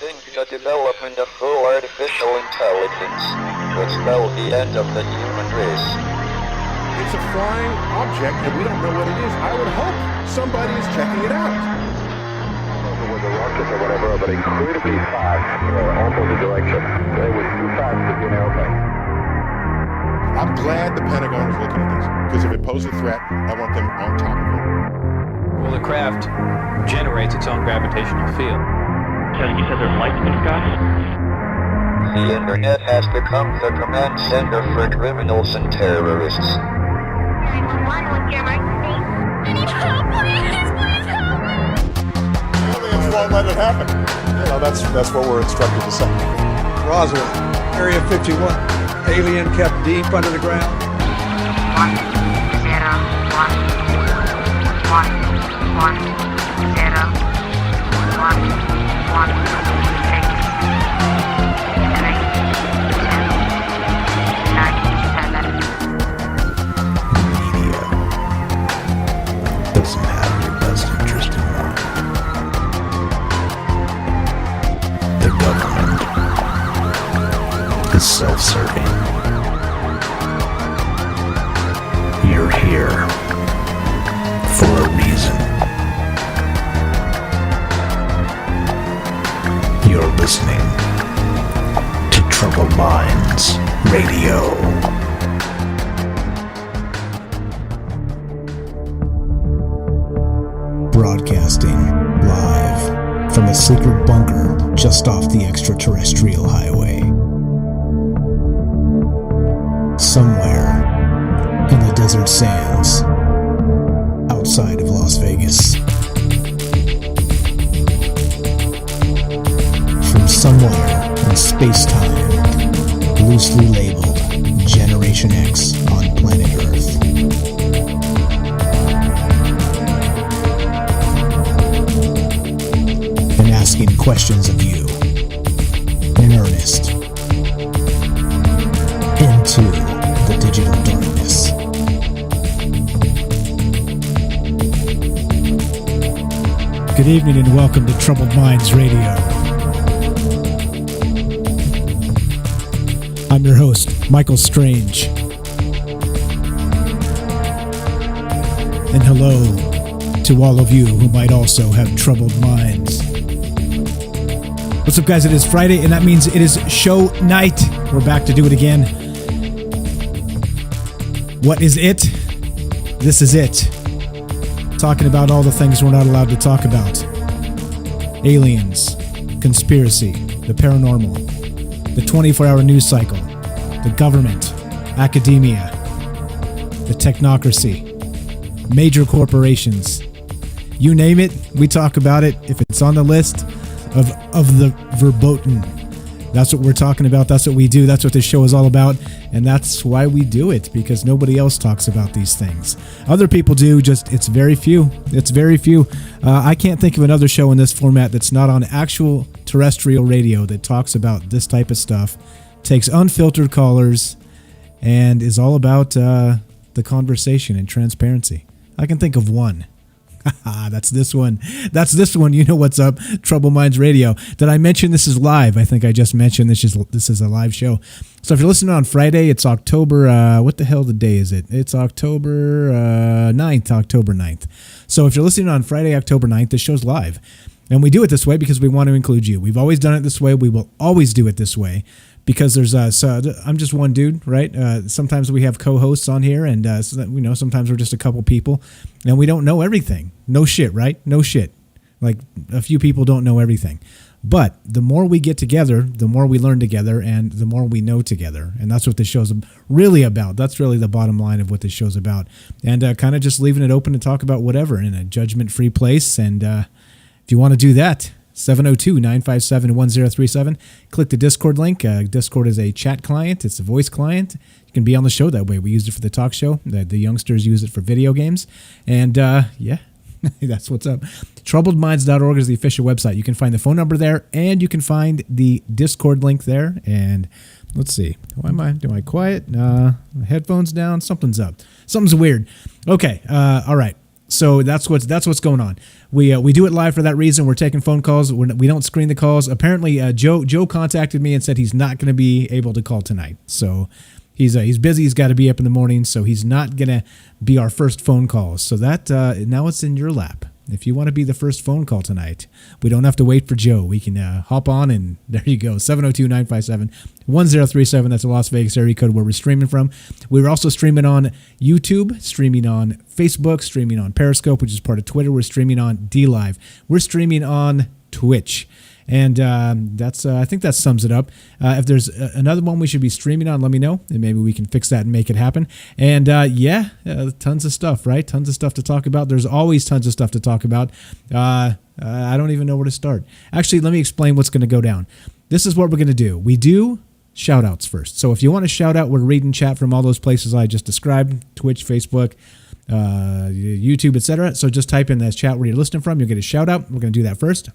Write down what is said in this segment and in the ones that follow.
think the development of full artificial intelligence would spell the end of the human race. It's a flying object and we don't know what it is. I would hope somebody is checking it out. With the rocket or whatever, but incredibly fast, opposite direction. It was too fast to be an airplane. I'm glad the Pentagon is looking at this, because if it poses a threat, I want them on top of it. Well, the craft generates its own gravitational field. So you said there's lights in the sky? The internet has become the command center for criminals and terrorists. 911, what's your emergency? I need help, please help me! Aliens won't let it happen. You know, that's what we're instructed to say. Roswell, Area 51. Alien kept deep under the ground. 1 0 1 1 1 0 1 1 Doesn't have your best interest in mind. The government is self-serving. You're here for a reason. You're listening to Troubled Minds Radio. Broadcasting live from a secret bunker just off the extraterrestrial highway. Somewhere in the desert sands outside of Las Vegas. From somewhere in space-time, loosely labeled Generation X on planet Earth. Asking questions of you in earnest into the digital darkness. Good evening and welcome to Troubled Minds Radio. I'm your host, Michael Strange. And hello to all of you who might also have troubled minds. What's up, guys? It is Friday, and that means it is show night. We're back to do it again. What is it? This is it. Talking about all the things we're not allowed to talk about. Aliens, conspiracy, the paranormal, the 24-hour news cycle, the government, academia, the technocracy, major corporations. You name it, we talk about it. If it's on the list of the verboten. That's what we're talking about. That's what we do. That's what this show is all about. And that's why we do it, because nobody else talks about these things. Other people do, just it's very few. It's very few. I can't think of another show in this format that's not on actual terrestrial radio that talks about this type of stuff, takes unfiltered callers, and is all about the conversation and transparency. I can think of one. That's this one. That's this one. You know what's up, Trouble Minds Radio. Did I mention this is live? I think I just mentioned this is a live show. So if you're listening on Friday, it's October, what the hell the day is it? It's October 9th. So if you're listening on Friday, October 9th, this show's live. And we do it this way because we want to include you. We've always done it this way. We will always do it this way. Because there's I'm just one dude, right? Sometimes we have co-hosts on here, and so that, sometimes we're just a couple people, and we don't know everything. No shit, right? No shit. Like a few people don't know everything, but the more we get together, the more we learn together, and the more we know together, and that's what this show's really about. That's really the bottom line of what this show's about, and kind of just leaving it open to talk about whatever in a judgment-free place. And if you want to do that, 702-957-1037. Click the Discord link. Discord is a chat client. It's a voice client. You can be on the show that way. We used it for the talk show. The youngsters use it for video games. And yeah, that's what's up. Troubledminds.org is the official website. You can find the phone number there, and you can find the Discord link there. And let's see. Am I quiet? My headphones down. Something's up. Something's weird. Okay. All right. So that's what's going on. We do it live for that reason. We're taking phone calls. We don't screen the calls. Apparently, Joe contacted me and said he's not going to be able to call tonight. So he's busy. He's got to be up in the morning. So he's not going to be our first phone call. So that now it's in your lap. If you want to be the first phone call tonight, we don't have to wait for Joe. We can hop on, and there you go. 702-957-1037. That's a Las Vegas area code where we're streaming from. We're also streaming on YouTube, streaming on Facebook, streaming on Periscope, which is part of Twitter. We're streaming on DLive. We're streaming on Twitch. And that's I think that sums it up. If there's another one we should be streaming on, let me know, and maybe we can fix that and make it happen. And tons of stuff, right? Tons of stuff to talk about. There's always tons of stuff to talk about. I don't even know where to start. Actually, let me explain what's going to go down. This is what we're going to do. We do shout outs first. So if you want to shout out, we're reading chat from all those places I just described: Twitch, Facebook, YouTube, etc. So just type in that chat where you're listening from. You'll get a shout out. We're going to do that first,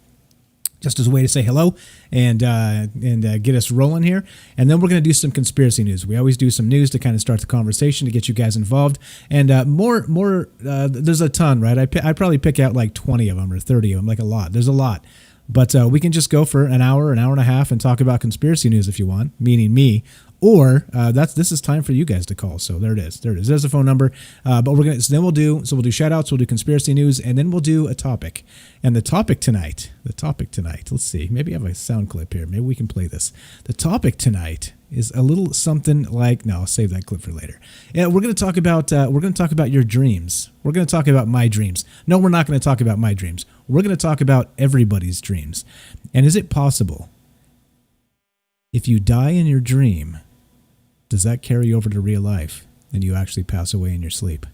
just as a way to say hello and get us rolling here. And then we're going to do some conspiracy news. We always do some news to kind of start the conversation, to get you guys involved. And there's a ton, right? I probably pick out like 20 of them or 30 of them, like a lot. There's a lot. But we can just go for an hour and a half and talk about conspiracy news if you want, meaning me. Or this is time for you guys to call. So there it is. There's a phone number. But we'll do shout outs, we'll do conspiracy news, and then we'll do a topic. And the topic tonight, let's see. Maybe I have a sound clip here. Maybe we can play this. The topic tonight is a little something like, no, I'll save that clip for later. Yeah, we're going to talk about your dreams. We're going to talk about my dreams. No, we're not going to talk about my dreams. We're going to talk about everybody's dreams. And is it possible, if you die in your dream, does that carry over to real life and you actually pass away in your sleep?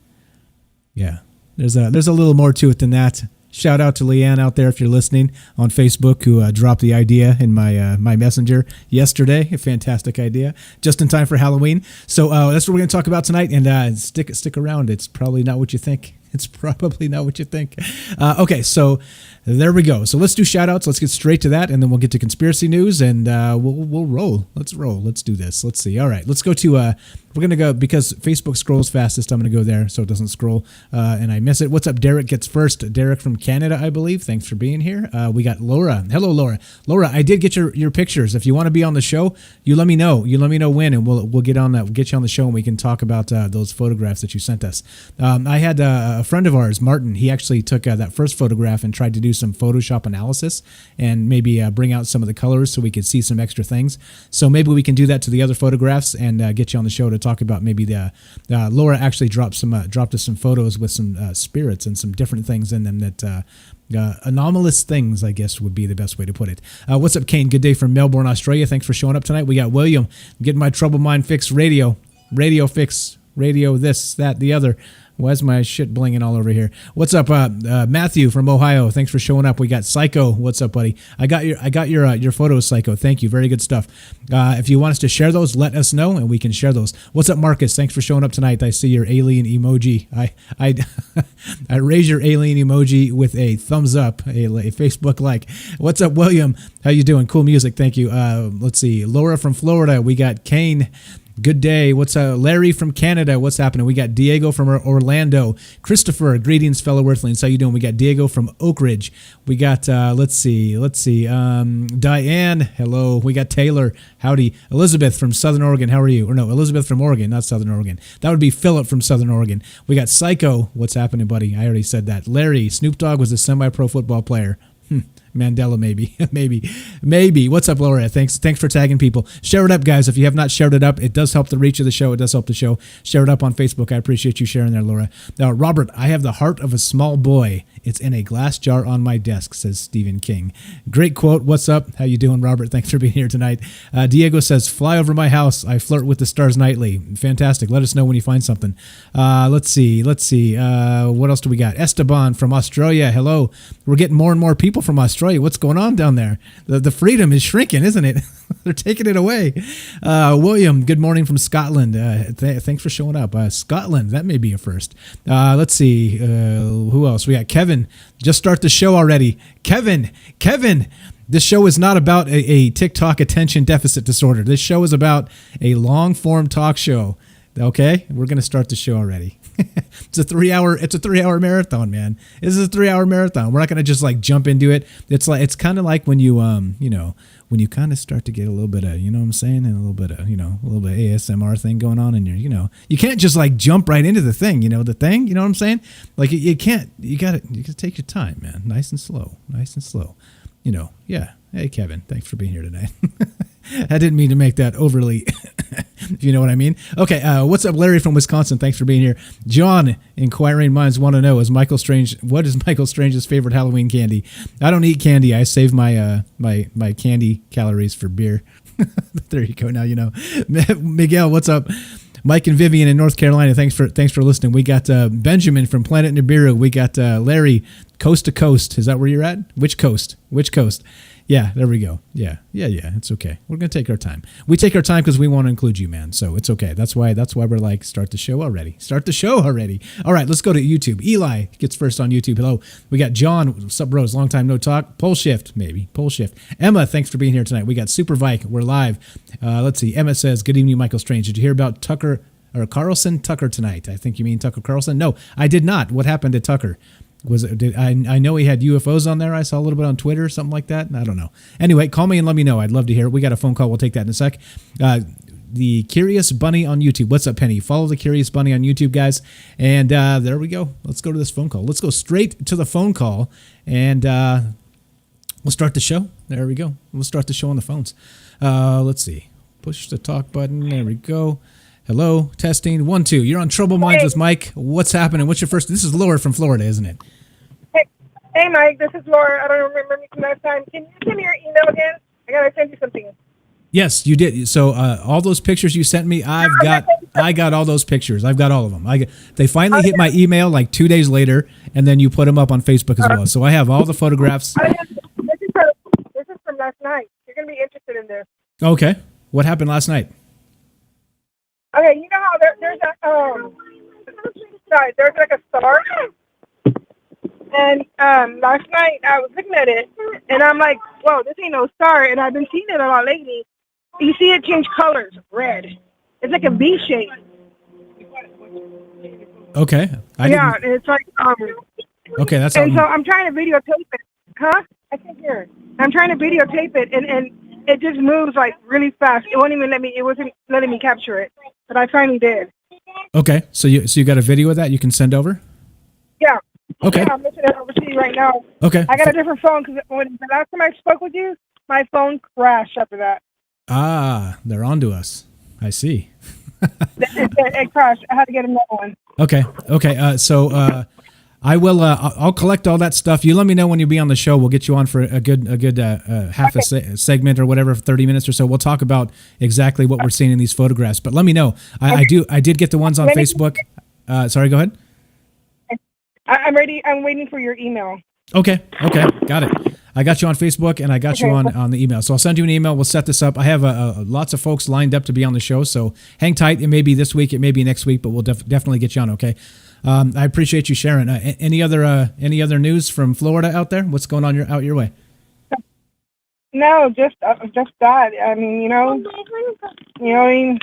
Yeah, there's a little more to it than that. Shout out to Leanne out there if you're listening on Facebook, who dropped the idea in my messenger yesterday. A fantastic idea, just in time for Halloween. So that's what we're going to talk about tonight. And stick around. It's probably not what you think. Okay, so there we go. So let's do shout outs. Let's get straight to that, and then we'll get to conspiracy news, and we'll roll. Let's roll. Let's do this. Let's see. All right, let's go to we're going to go, because Facebook scrolls fastest, I'm going to go there so it doesn't scroll and I miss it. What's up? Derek gets first. Derek from Canada, I believe. Thanks for being here. We got Laura. Hello, Laura. Laura, I did get your pictures. If you want to be on the show, you let me know. You let me know when, and we'll get on that. We'll get you on the show, and we can talk about those photographs that you sent us. I had a friend of ours, Martin. He actually took that first photograph and tried to do some Photoshop analysis and maybe bring out some of the colors so we could see some extra things. So maybe we can do that to the other photographs and get you on the show to talk about maybe Laura actually dropped us some photos with some spirits and some different things in them that anomalous things, I guess, would be the best way to put it. What's up, Kane? Good day from Melbourne, Australia. Thanks for showing up tonight. We got William, getting my trouble mind fixed. Radio fix, radio this, that, the other. Why's my shit blinging all over here? What's up, Matthew from Ohio? Thanks for showing up. We got Psycho. What's up, buddy? I got your photos, Psycho. Thank you. Very good stuff. If you want us to share those, let us know, and we can share those. What's up, Marcus? Thanks for showing up tonight. I see your alien emoji. I raise your alien emoji with a thumbs up, a Facebook like. What's up, William? How you doing? Cool music. Thank you. Let's see. Laura from Florida. We got Kane. Good day. What's Larry from Canada? What's happening? We got Diego from Orlando. Christopher, greetings, fellow Earthlings. How you doing? We got Diego from Oak Ridge. We got let's see. Diane, hello. We got Taylor. Howdy. Elizabeth from Southern Oregon. How are you? Or no, Elizabeth from Oregon, not Southern Oregon. That would be Philip from Southern Oregon. We got Psycho. What's happening, buddy? I already said that. Larry, Snoop Dogg was a semi-pro football player. Mandela, maybe. What's up, Laura? Thanks for tagging people. Share it up, guys. If you have not shared it up, it does help the reach of the show. It does help the show. Share it up on Facebook. I appreciate you sharing there, Laura. Now, Robert, I have the heart of a small boy. It's in a glass jar on my desk, says Stephen King. Great quote. What's up? How you doing, Robert? Thanks for being here tonight. Diego says, fly over my house. I flirt with the stars nightly. Fantastic. Let us know when you find something. Let's see. What else do we got? Esteban from Australia. Hello. We're getting more and more people from Australia. What's going on down there? The freedom is shrinking, isn't it? They're taking it away. William, good morning from Scotland. Thanks for showing up. Scotland, that may be a first. Let's see. Who else? We got Kevin. Just start the show already. Kevin, this show is not about a TikTok attention deficit disorder. This show is about a long-form talk show. Okay, we're gonna start the show already. It's a 3-hour marathon, man. This is a 3-hour marathon. We're not gonna just like jump into it. It's kind of like when you when you kind of start to get a little bit of, you know what I'm saying, and a little bit of, a little bit of ASMR thing going on, and you can't just like jump right into the thing, you know what I'm saying? Like you can't, you gotta take your time, man. Nice and slow. Yeah. Hey, Kevin, thanks for being here tonight. I didn't mean to make that overly, if you know what I mean. Okay, what's up, Larry from Wisconsin? Thanks for being here. John, inquiring minds want to know, what is Michael Strange's favorite Halloween candy? I don't eat candy. I save my my candy calories for beer. There you go. Now you know. Miguel, what's up? Mike and Vivian in North Carolina, thanks for listening. We got Benjamin from Planet Nibiru. We got Larry, coast to coast. Is that where you're at? Which coast? Yeah, there we go. Yeah. It's okay. We're gonna take our time. We take our time because we want to include you, man. So it's okay. That's why we're like, start the show already. All right, let's go to YouTube. Eli gets first on YouTube. Hello. We got John. What's up, bros? Long time no talk. Pole shift. Emma, thanks for being here tonight. We got Super Vike. We're live. Let's see. Emma says, "Good evening, Michael Strange. Did you hear about Tucker or Carlson Tucker tonight?" I think you mean Tucker Carlson. No, I did not. What happened to Tucker? I know he had UFOs on there. I saw a little bit on Twitter, something like that. I don't know. Anyway, call me and let me know. I'd love to hear it. We got a phone call. We'll take that in a sec. The Curious Bunny on YouTube. What's up, Penny? Follow the Curious Bunny on YouTube, guys. And there we go. Let's go to this phone call. Let's go straight to the phone call, and we'll start the show. There we go. We'll start the show on the phones. Let's see. Push the talk button. There we go. Hello, testing. 1, 2. You're on Trouble Minds with Mike. What's happening? What's your first? This is Laura from Florida, isn't it? Hey, Mike, this is Laura. I don't remember me from last time. Can you send me your email again? I got to send you something. Yes, you did. So all those pictures you sent me, I got all those pictures. I've got all of them. They finally hit my email like 2 days later, and then you put them up on Facebook as well. So I have all the photographs. This is from last night. You're going to be interested in this. Okay. What happened last night? Okay, you know how there's like a star? And last night I was looking at it, and I'm like, whoa, this ain't no star. And I've been seeing it a lot lately. You see it change colors, red. It's like a V shape. Okay. It's like okay, that's. And so I'm trying to videotape it. Huh? I can't hear. I'm trying to videotape it, and it just moves like really fast. It wasn't letting me capture it, but I finally did. Okay, so you got a video of that you can send over? Yeah. Okay. Yeah, I'm listening over to you right now. Okay. I got a different phone because when the last time I spoke with you, my phone crashed after that. Ah, they're on to us. I see. It crashed. I had to get another one. Okay. So I will. I'll collect all that stuff. You let me know when you'll be on the show. We'll get you on for a good half a segment or whatever, 30 minutes or so. We'll talk about exactly what we're seeing in these photographs. But let me know. I did get the ones on Facebook. Sorry, go ahead. I'm ready. I'm waiting for your email. Okay, got it. I got you on Facebook and I got you on the email. So I'll send you an email. We'll set this up. I have lots of folks lined up to be on the show. So hang tight. It may be this week. It may be next week. But we'll definitely get you on. Okay. I appreciate you sharing. Any other news from Florida out there? What's going on out your way? No, just that. I mean, you know what I mean.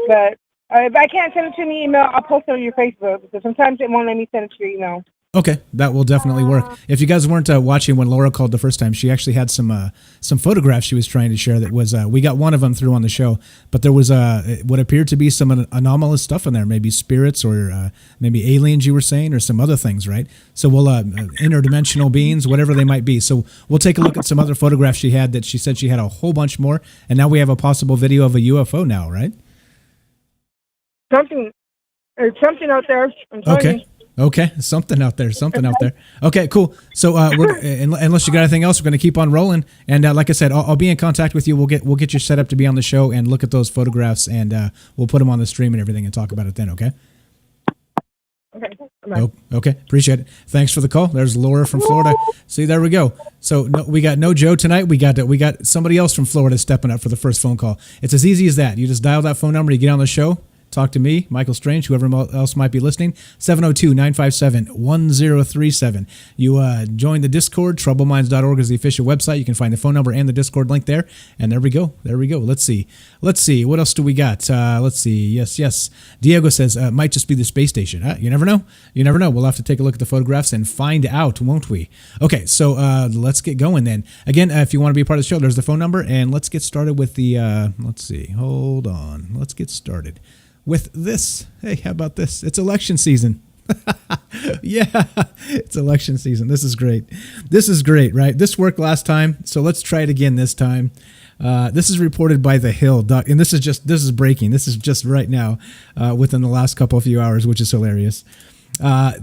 But if I can't send it to me email, I'll post it on your Facebook because sometimes it won't let me send it to your email. Okay, that will definitely work. If you guys weren't watching when Laura called the first time, she actually had some photographs she was trying to share. That was we got one of them through on the show, but there was what appeared to be some anomalous stuff in there, maybe spirits or maybe aliens. You were saying, or some other things, right? So we'll interdimensional beings, whatever they might be. So we'll take a look at some other photographs she had that she said she had a whole bunch more, and now we have a possible video of a UFO now, right? There's something out there. I'm telling you. Okay, something out there. Okay, cool. So unless you got anything else, we're going to keep on rolling. And like I said, I'll be in contact with you. We'll get you set up to be on the show and look at those photographs, and we'll put them on the stream and everything and talk about it then. Okay. Okay. Okay. Appreciate it. Thanks for the call. There's Laura from Florida. See, there we go. So we got no Joe tonight. We got somebody else from Florida stepping up for the first phone call. It's as easy as that. You just dial that phone number, you get on the show, talk to me, Michael Strange, whoever else might be listening, 702-957-1037. You join the Discord. Troubleminds.org is the official website. You can find the phone number and the Discord link there. And there we go. Let's see. What else do we got? Let's see. Yes. Diego says, might just be the space station. You never know. We'll have to take a look at the photographs and find out, won't we? Okay, so let's get going then. Again, if you want to be a part of the show, there's the phone number. And let's get started with the, let's see. Hold on. Let's get started with this. Hey, how about this? It's election season. Yeah, it's election season. This is great, right? This worked last time, so let's try it again this time. This is reported by The Hill, and this is breaking. This is just right now, within the last few hours, which is hilarious. All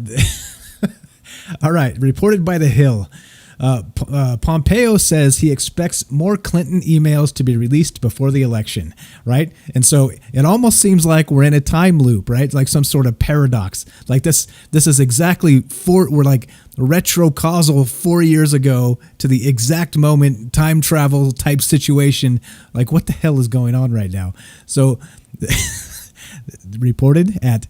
right, reported by The Hill. Pompeo says he expects more Clinton emails to be released before the election, right? And so it almost seems like we're in a time loop, right? Like some sort of paradox. Like this is exactly we're like retrocausal 4 years ago to the exact moment, time travel type situation. Like what the hell is going on right now? So reported at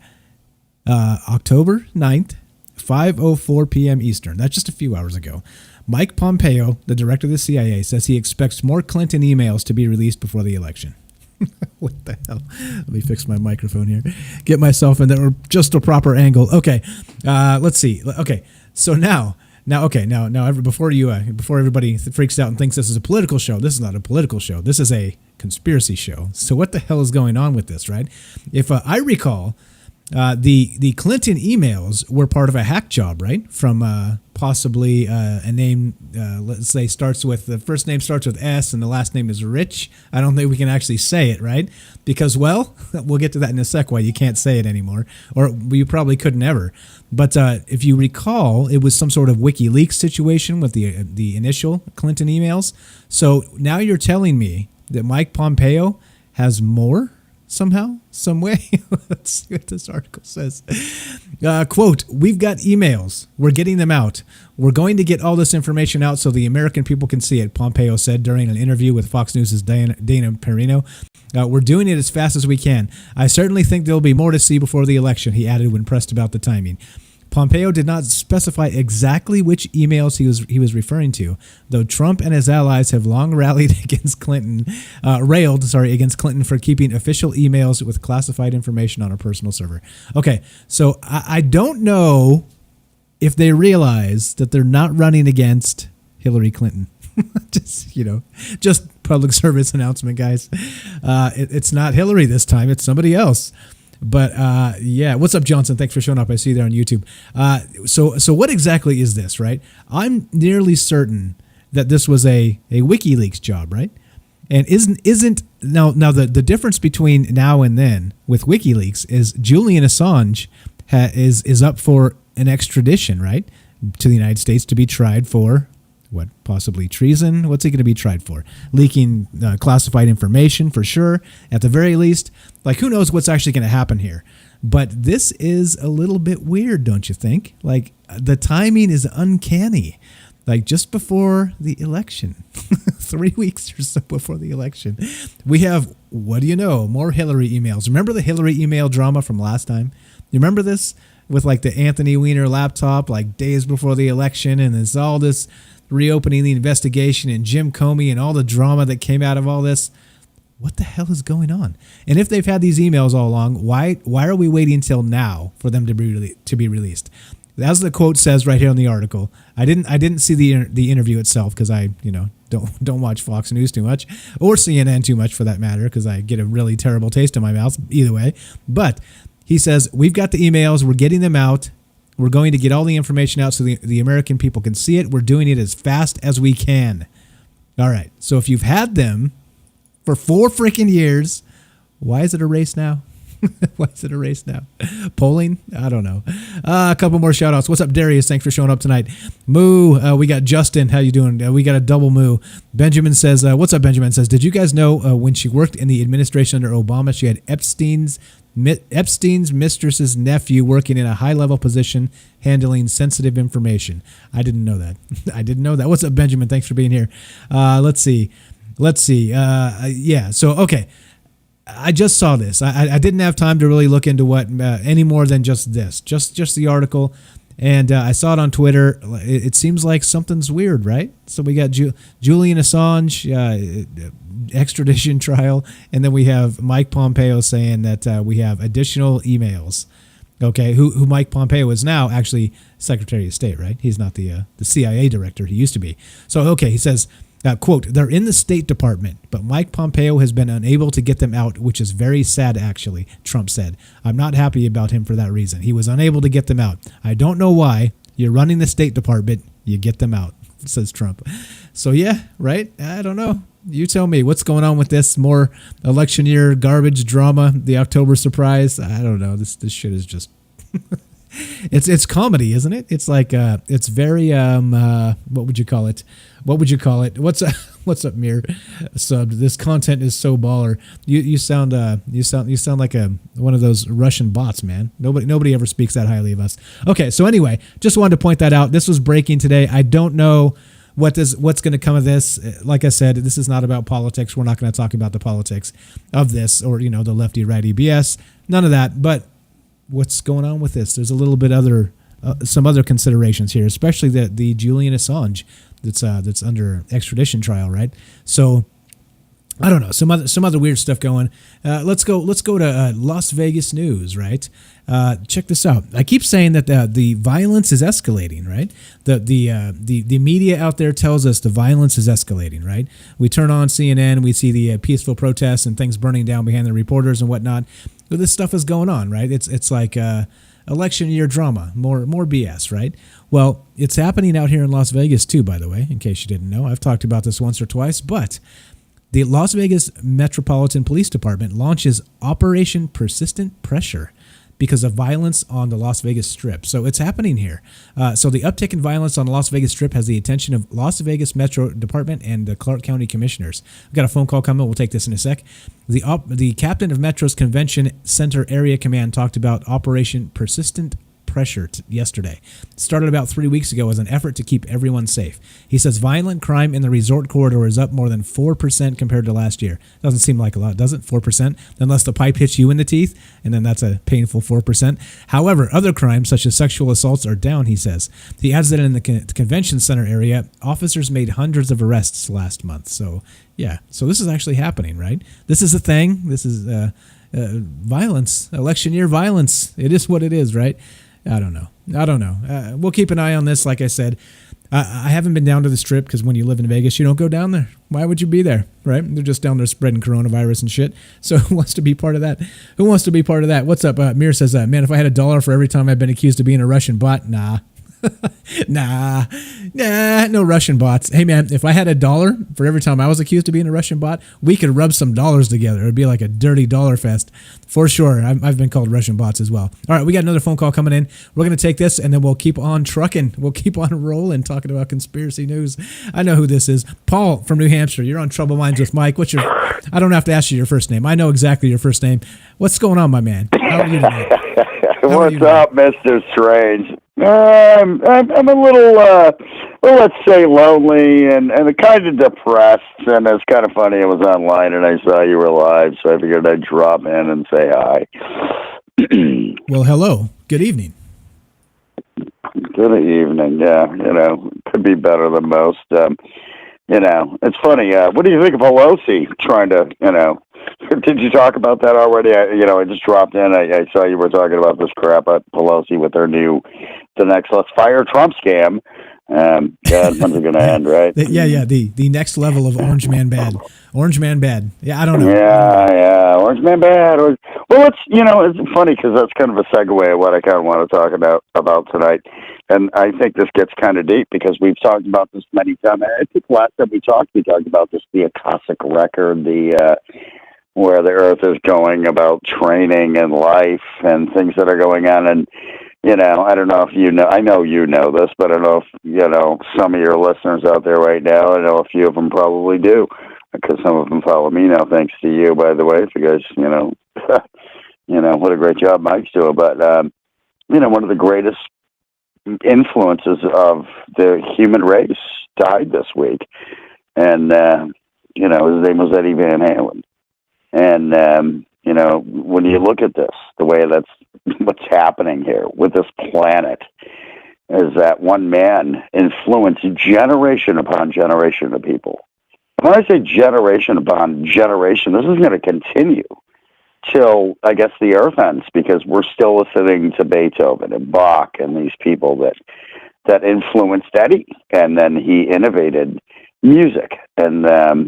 October 9th, 5:04 p.m. Eastern. That's just a few hours ago. Mike Pompeo, the director of the CIA, says he expects more Clinton emails to be released before the election. What the hell? Let me fix my microphone here. Get myself in there, just a proper angle. Okay, let's see. Okay, so now, before everybody freaks out and thinks this is a political show, this is not a political show. This is a conspiracy show. So what the hell is going on with this, right? If I recall, the Clinton emails were part of a hack job, right? From possibly a name, let's say the first name starts with S and the last name is Rich. I don't think we can actually say it, right? Because, well, we'll get to that in a sec why you can't say it anymore, or you probably couldn't ever. But if you recall, it was some sort of WikiLeaks situation with the initial Clinton emails. So now you're telling me that Mike Pompeo has more? Somehow, some way. Let's see what this article says. Quote, "We've got emails. We're getting them out. We're going to get all this information out so the American people can see it," Pompeo said during an interview with Fox News' Dana Perino. "We're doing it as fast as we can. I certainly think there'll be more to see before the election," he added when pressed about the timing. Pompeo did not specify exactly which emails he was referring to, though Trump and his allies have long railed against Clinton for keeping official emails with classified information on a personal server. Okay, so I don't know if they realize that they're not running against Hillary Clinton. Just public service announcement, guys. It's not Hillary this time; it's somebody else. But yeah, what's up, Johnson? Thanks for showing up. I see you there on YouTube. So what exactly is this, right? I'm nearly certain that this was a WikiLeaks job, right? And isn't now the difference between now and then with WikiLeaks is Julian Assange is up for an extradition, right, to the United States to be tried for what, possibly treason? What's he going to be tried for? Leaking classified information, for sure, at the very least. Like, who knows what's actually going to happen here? But this is a little bit weird, don't you think? Like, the timing is uncanny. Like, just before the election, 3 weeks or so before the election, we have, what do you know, more Hillary emails. Remember the Hillary email drama from last time? You remember this? With, like, the Anthony Weiner laptop, like, days before the election, and there's all this reopening the investigation and Jim Comey and all the drama that came out of all this. What the hell is going on? And if they've had these emails all along, why are we waiting until now for them to be released? As the quote says right here in the article, I didn't see the interview itself because I don't watch Fox News too much, or CNN too much for that matter, because I get a really terrible taste in my mouth either way. But he says, we've got the emails, we're getting them out. We're going to get all the information out so the American people can see it. We're doing it as fast as we can. All right. So if you've had them for 4 freaking years, why is it a race now? Why is it a race now? Polling? I don't know. A couple more shout outs. What's up, Darius? Thanks for showing up tonight. Moo, we got Justin. How you doing? We got a double moo. Benjamin says, what's up, Benjamin? Says, did you guys know when she worked in the administration under Obama, she had Epstein's mistress's nephew working in a high-level position handling sensitive information? I didn't know that. I didn't know that. What's up, Benjamin? Thanks for being here. Let's see. Yeah, so, okay. I just saw this. I didn't have time to really look into what any more than just this, just the article. And I saw it on Twitter. It seems like something's weird, right? So we got Julian Assange extradition trial, and then we have Mike Pompeo saying that we have additional emails. Okay, who Mike Pompeo is now actually Secretary of State, right? He's not the CIA director. He used to be. So, okay, he says, quote, they're in the State Department, but Mike Pompeo has been unable to get them out, which is very sad, actually, Trump said. I'm not happy about him for that reason. He was unable to get them out. I don't know why. You're running the State Department. You get them out, says Trump. So, yeah, right? I don't know. You tell me. What's going on with this? More election year garbage drama, the October surprise? I don't know. This shit is just... It's comedy, isn't it? It's like it's very what would you call it? What's up, Mir? Sub. This content is so baller. You sound like one of those Russian bots, man. Nobody ever speaks that highly of us. Okay, so anyway, just wanted to point that out. This was breaking today. I don't know what's going to come of this. Like I said, this is not about politics. We're not going to talk about the politics of this or the lefty righty BS. None of that. But what's going on with this? There's a little bit some other considerations here, especially the Julian Assange that's under extradition trial, right? So I don't know, some other weird stuff going. Let's go to Las Vegas news, right? Check this out. I keep saying that the violence is escalating, right? The media out there tells us the violence is escalating, right? We turn on CNN, we see the peaceful protests and things burning down behind the reporters and whatnot. But this stuff is going on, right? It's like election year drama, more BS, right? Well, it's happening out here in Las Vegas too, by the way, in case you didn't know. I've talked about this once or twice, but the Las Vegas Metropolitan Police Department launches Operation Persistent Pressure because of violence on the Las Vegas Strip. So it's happening here. So the uptick in violence on the Las Vegas Strip has the attention of Las Vegas Metro Department and the Clark County Commissioners. We've got a phone call coming. We'll take this in a sec. The captain of Metro's Convention Center Area Command talked about Operation Persistent Pressure yesterday. It started about 3 weeks ago as an effort to keep everyone safe. He says violent crime in the resort corridor is up more than 4% compared to last year. Doesn't seem like a lot, does it? 4%? Unless the pipe hits you in the teeth, and then that's a painful 4%. However, other crimes such as sexual assaults are down, he says. He adds that in the convention center area, officers made hundreds of arrests last month. So, yeah. So this is actually happening, right? This is a thing. This is violence, election year violence. It is what it is, right? I don't know. We'll keep an eye on this. Like I said, I haven't been down to the Strip because when you live in Vegas, you don't go down there. Why would you be there, right? They're just down there spreading coronavirus and shit. So who wants to be part of that? Who wants to be part of that? What's up? Mir says, man, if I had $1 for every time I've been accused of being a Russian bot, nah. Nah, no Russian bots. Hey man, if I had $1 for every time I was accused of being a Russian bot, we could rub some dollars together. It'd be like a dirty dollar fest for sure. I've been called Russian bots as well. All right, we got another phone call coming in. We're going to take this and then we'll keep on trucking. We'll keep on rolling, talking about conspiracy news. I know who this is. Paul from New Hampshire. You're on Trouble Minds with Mike. I don't have to ask you your first name. I know exactly your first name. What's going on, my man? How are you tonight? What's up, Mr. Strange? I'm a little, let's say lonely and kind of depressed, and it's kind of funny. I was online and I saw you were live, so I figured I'd drop in and say hi. Well, hello. Good evening. Good evening. Yeah, could be better than most. It's funny. What do you think of Pelosi trying to, did you talk about that already? I just dropped in. I saw you were talking about this crap at Pelosi with her the next Let's Fire Trump scam. God, when's it going to end, right? The next level of Orange Man Bad. Orange Man Bad. Yeah, I don't know. Yeah, Orange Man Bad. Well, it's funny because that's kind of a segue of what I kind of want to talk about tonight. And I think this gets kind of deep because we've talked about this many times. I think last time we talked about this, the Akashic record, where the Earth is going about training and life and things that are going on. And, I don't know if you know, I know you know this, but I don't know if, some of your listeners out there right now, I know a few of them probably do, because some of them follow me now, thanks to you, by the way, because, what a great job Mike's doing. But, one of the greatest influences of the human race died this week. And, his name was Eddie Van Halen. And, you know, when you look at this, the way that's what's happening here with this planet is that one man influenced generation upon generation of people. When I say generation upon generation, this is going to continue till, I guess, the earth ends, because we're still listening to Beethoven and Bach and these people that influenced Eddie, and then he innovated music. And,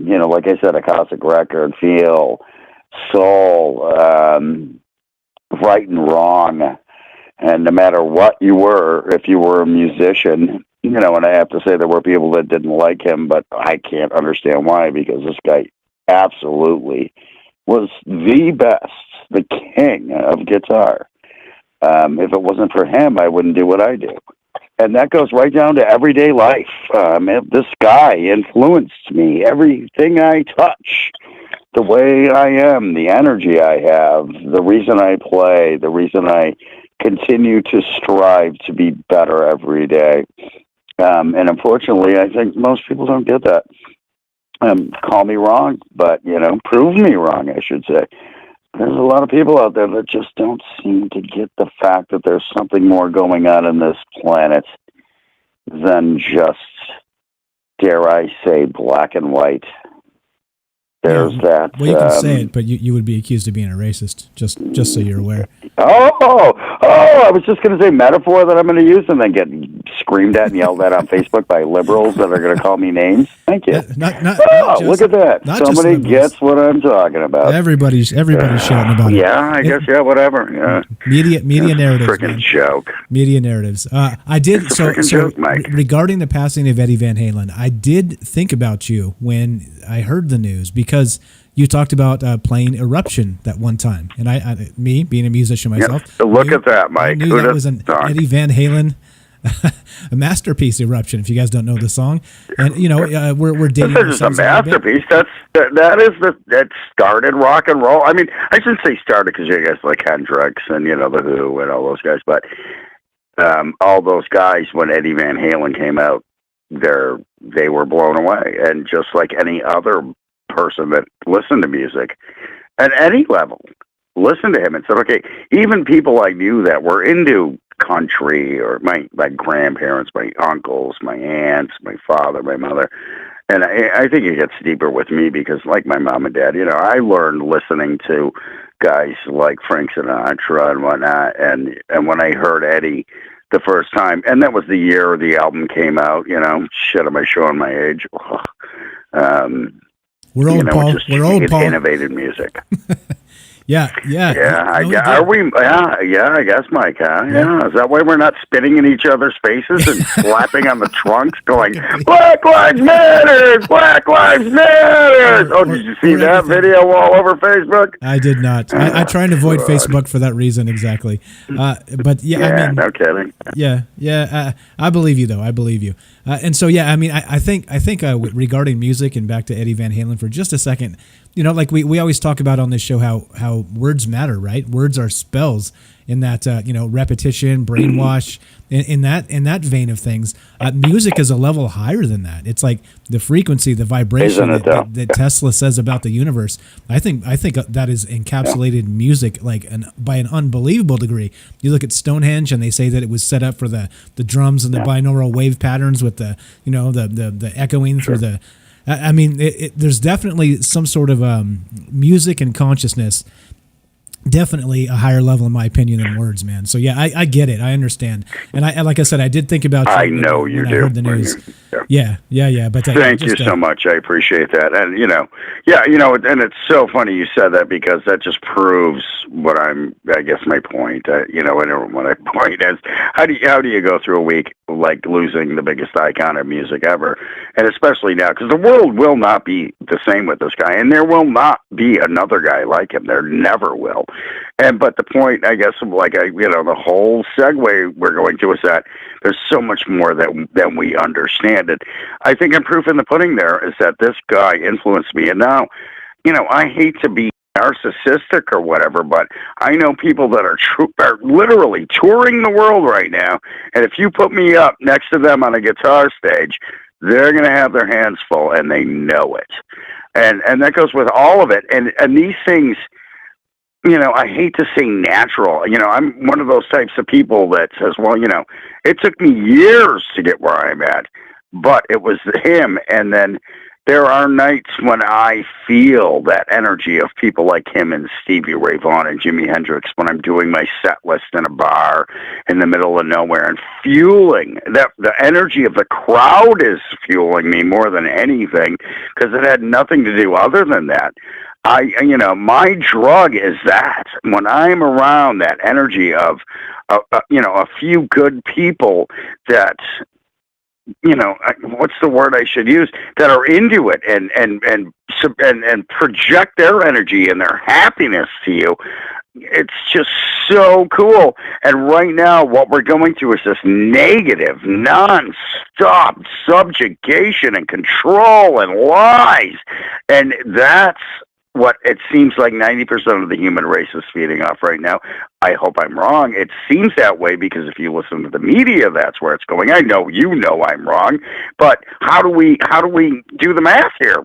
you know, like I said, a classic record, feel, soul, right and wrong. And no matter what you were, if you were a musician, you know, and I have to say there were people that didn't like him, but I can't understand why, because this guy absolutely was the best, the king of guitar. If it wasn't for him, I wouldn't do what I do. And that goes right down to everyday life. This guy influenced me, everything I touch, the way I am, the energy I have, the reason I play, the reason I continue to strive to be better every day. And unfortunately, I think most people don't get that. Call me wrong, but, you know, prove me wrong, I should say. There's a lot of people out there that just don't seem to get the fact that there's something more going on in this planet than just, dare I say, black and white. There's that. Well, you can say it, but you would be accused of being a racist, just so you're aware. I was just going to say metaphor that I'm going to use and then get screamed at and yelled at on Facebook by liberals that are going to call me names. Thank you. Look at that. Somebody gets what I'm talking about. Everybody's shouting about it. Yeah, I guess, whatever. Yeah. Media narratives. Freaking joke. Media narratives. I did, so joke, Mike. Regarding the passing of Eddie Van Halen, I did think about you when I heard the news, because you talked about playing Eruption that one time, and me being a musician myself. Yep. Look at that, Mike. I knew that was an Eddie Van Halen, a masterpiece, Eruption. If you guys don't know the song, and you know we're dating. This is a masterpiece. That started rock and roll. I mean, I shouldn't say started because you guys like Hendrix and the Who and all those guys, but all those guys when Eddie Van Halen came out, they were blown away, and just like any other person that listened to music at any level, listened to him and said, okay, even people I knew that were into country, or my grandparents, my uncles, my aunts, my father, my mother, and I think it gets deeper with me because, like my mom and dad, I learned listening to guys like Frank Sinatra and whatnot, and when I heard Eddie the first time, and that was the year the album came out, shit, am I showing my age? We're old, Paul. We're old, Paul. Innovative music. Yeah. Are we? Yeah. I guess, Mike. Yeah. Is that why we're not spitting in each other's faces and slapping on the trunks, going "Black Lives Matter! Black Lives Matter!" Oh, did you see that video all over Facebook? I did not. I try and avoid Facebook for that reason exactly. But I mean, no kidding. Yeah. I believe you, though. I believe you. And so, I mean, I think regarding music, and back to Eddie Van Halen for just a second, like we always talk about on this show how words matter, right? Words are spells in that, repetition, brainwash, in that vein of things. Music is a level higher than that. It's like the frequency, the vibration that Tesla says about the universe. I think that is encapsulated in music by an unbelievable degree. You look at Stonehenge, and they say that it was set up for the drums and the binaural wave patterns with the echoing through the. I mean, there's definitely some sort of music and consciousness, definitely a higher level, in my opinion, than words, man. So, I get it. I understand. And like I said, I did think about you. I know you do. I heard the news. Yeah. But thank you so much. I appreciate that. And, and it's so funny you said that, because that just proves I guess my point. I don't know what my point is. How do you go through a week like losing the biggest icon of music ever? And especially now, because the world will not be the same with this guy, and there will not be another guy like him. There never will. But the point, I guess, the whole segue we're going to is that there's so much more than we understand. It. I think I'm proof in the pudding there is that this guy influenced me. And now, I hate to be narcissistic or whatever, but I know people that are literally touring the world right now, and if you put me up next to them on a guitar stage, they're going to have their hands full, and they know it. And that goes with all of it. And these things, you know, I hate to say natural. You know, I'm one of those types of people that says, well, you know, it took me years to get where I'm at, but it was him. And then there are nights when I feel that energy of people like him and Stevie Ray Vaughan and Jimi Hendrix when I'm doing my set list in a bar in the middle of nowhere and fueling that. The energy of the crowd is fueling me more than anything because it had nothing to do other than that. You know, my drug is that when I'm around that energy of, you know, a few good people that, you know, what's the word I should use, that are into it and project their energy and their happiness to you. It's just so cool. And right now, what we're going through is this negative, non-stop subjugation and control and lies. And that's what it seems like 90% of the human race is feeding off right now. I hope I'm wrong. It seems that way because if you listen to the media, that's where it's going. I know you know I'm wrong, but how do we do the math here?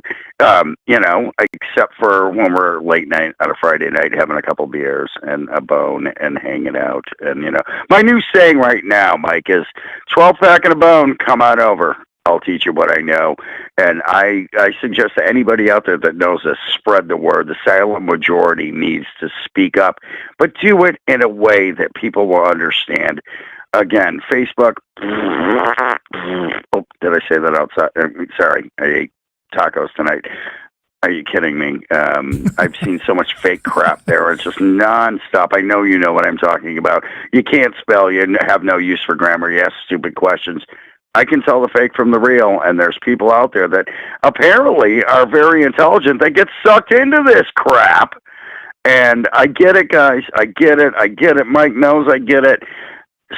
You know, except for when we're late night on a Friday night having a couple beers and a bone and hanging out. And, you know, my new saying right now, Mike, is 12-pack and a bone, come on over. I'll teach you what I know. And I suggest to anybody out there that knows this, spread the word. The silent majority needs to speak up, but do it in a way that people will understand. Again, Facebook. Oh, did I say that outside? Sorry, I ate tacos tonight. Are you kidding me? I've seen so much fake crap there. It's just nonstop. I know you know what I'm talking about. You can't spell. You have no use for grammar. You ask stupid questions. I can tell the fake from the real, and there's people out there that apparently are very intelligent that get sucked into this crap. And I get it, guys. I get it. Mike knows I get it.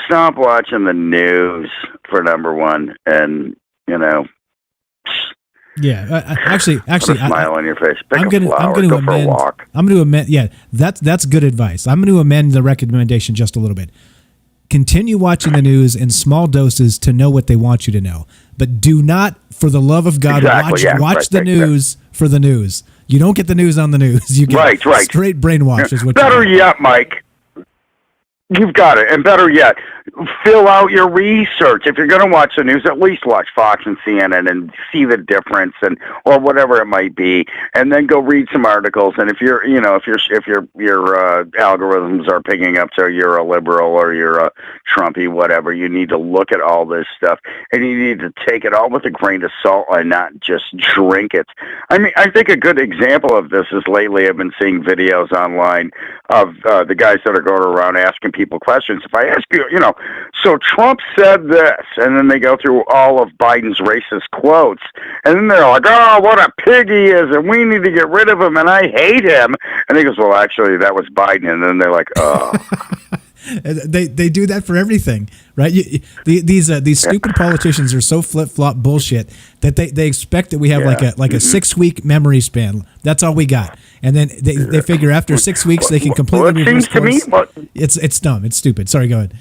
Stop watching the news, for number one, and, you know. Yeah, actually, put a smile on your face. I'm going to amend. I'm going to amend. Yeah, that's good advice. I'm going to amend the recommendation just a little bit. Continue watching the news in small doses to know what they want you to know, but do not, for the love of God, watch the news for the news. You don't get the news on the news. You get straight brainwash. Is what better yet, Mike. You've got it. And better yet, fill out your research. If you're going to watch the news, at least watch Fox and CNN and see the difference, and or whatever it might be, and then go read some articles. And if you're, you know, if your algorithms are picking up, so you're a liberal or you're a Trumpy, whatever, you need to look at all this stuff, and you need to take it all with a grain of salt and not just drink it. I mean, I think a good example of this is lately I've been seeing videos online of the guys that are going around asking people questions. If I ask you, you know, so Trump said this, and then they go through all of Biden's racist quotes, and then they're like, oh, what a pig he is, and we need to get rid of him, and I hate him. And he goes, well, actually, that was Biden. And then they're like, oh. They do that for everything, right? These stupid politicians are so flip-flop bullshit that they expect that we have like a 6-week memory span. That's all we got. And then they figure after 6 weeks they can completely reverse course. It's dumb. It's stupid. Sorry, go ahead.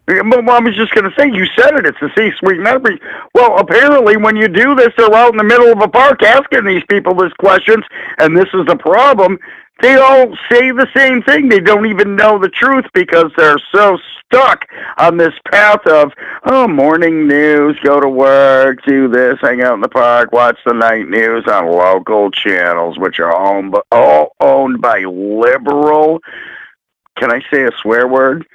Well, I was just going to say, you said it. It's a 6-week memory. Well, apparently when you do this, they're out in the middle of a park asking these people these questions, and this is the problem. They all say the same thing. They don't even know the truth because they're so stuck on this path of, oh, morning news, go to work, do this, hang out in the park, watch the night news on local channels, which are all owned by liberal, can I say a swear word?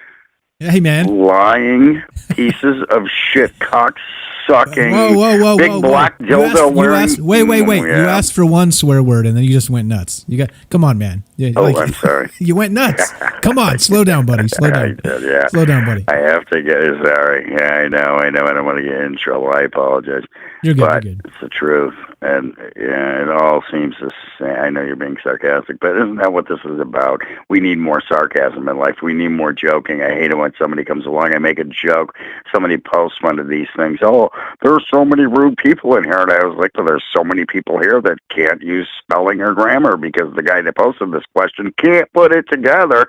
Hey, man. Lying pieces of shit, cocksucking, whoa, big black dildo wearing. Wait. Yeah. You asked for one swear word, and then you just went nuts. Come on, man. I'm sorry. You went nuts. Come on, slow down, buddy. Slow down. I did, yeah. Slow down, buddy. I have to get sorry. Yeah, I know. I don't want to get in trouble. I apologize. You're good. But you're good. It's the truth. And yeah, it all seems to say, I know you're being sarcastic, but isn't that what this is about? We need more sarcasm in life. We need more joking. I hate it when somebody comes along and make a joke. Somebody posts one of these things. Oh, there's so many rude people in here. And I was like, well, there's so many people here that can't use spelling or grammar because the guy that posted this question can't put it together.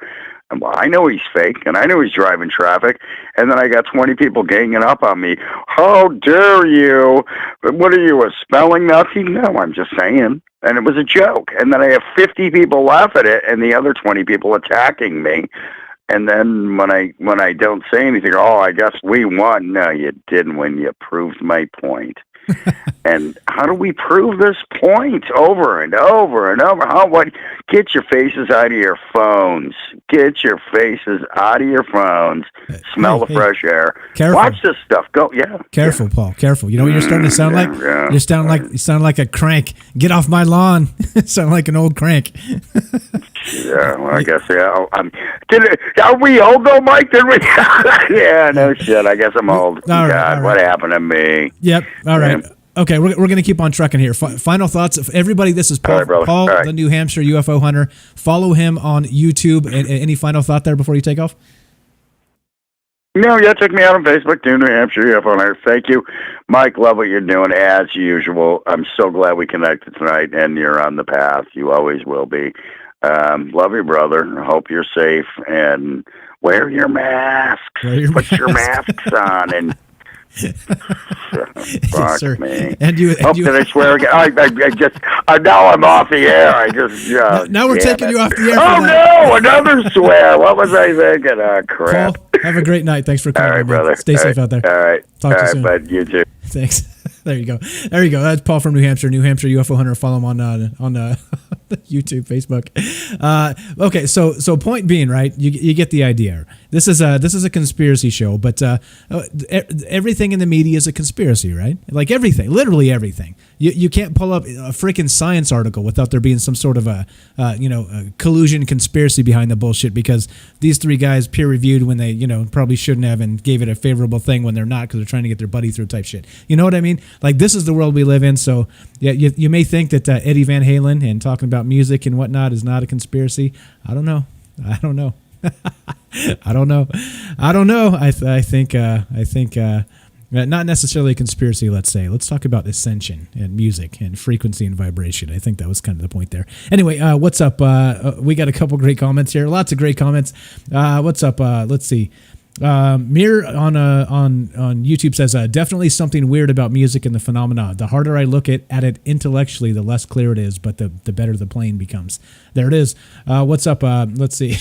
Well, I know he's fake, and I know he's driving traffic, and then I got 20 people ganging up on me. How dare you? What are you, a spelling Nazi? No, I'm just saying. And it was a joke. And then I have 50 people laugh at it, and the other 20 people attacking me. And then when I don't say anything, oh, I guess we won. No, you didn't win. You proved my point. And how do we prove this point over and over and over? What? Get your faces out of your phones. Get your faces out of your phones. Smell the fresh air. Careful. Watch this stuff. Go, yeah. Careful, Paul. Careful. You know what you're starting to sound like? Yeah. You sound like a crank. Get off my lawn. Sound like an old crank. Yeah, well, I guess, yeah. Are we old though, Mike? Did we? Yeah, no shit. I guess I'm old. All right, God, what happened to me? Yep. All right. Okay, we're going to keep on trucking here. Final thoughts. Everybody, this is Paul, All right. the New Hampshire UFO hunter. Follow him on YouTube. Any final thought there before you take off? No, yeah, check me out on Facebook, New Hampshire UFO hunter. Thank you. Mike, love what you're doing, as usual. I'm so glad we connected tonight, and you're on the path. You always will be. Love you, brother. Hope you're safe, and wear your masks. Put your masks on, and fuck sir. me. And you, Did I swear again? Now I'm off the air. I just now we're taking you off the air. Oh no, another swear. What was I thinking? Oh crap. Paul, have a great night. Thanks for coming. All right, brother. Stay safe out there. All right. Talk to you soon. Bud. You too. Thanks. There you go. That's Paul from New Hampshire UFO hunter. Follow him on YouTube, Facebook. Okay, so point being, right? You get the idea. This is a conspiracy show, but everything in the media is a conspiracy, right? Like everything, literally everything. You can't pull up a freaking science article without there being some sort of a collusion conspiracy behind the bullshit, because these three guys peer reviewed when they probably shouldn't have, and gave it a favorable thing when they're not, because they're trying to get their buddy through type shit. You know what I mean? Like, this is the world we live in. So yeah, you may think that Eddie Van Halen and talking about music and whatnot is not a conspiracy. I don't know. I think not necessarily a conspiracy. Let's talk about ascension and music and frequency and vibration. I think that was kind of the point there. Anyway, what's up? We got a couple great comments here. Lots of great comments. What's up? Let's see. Mir on YouTube says, definitely something weird about music and the phenomena. The harder I look at it intellectually, the less clear it is, but the better the plane becomes. There it is. What's up? Let's see.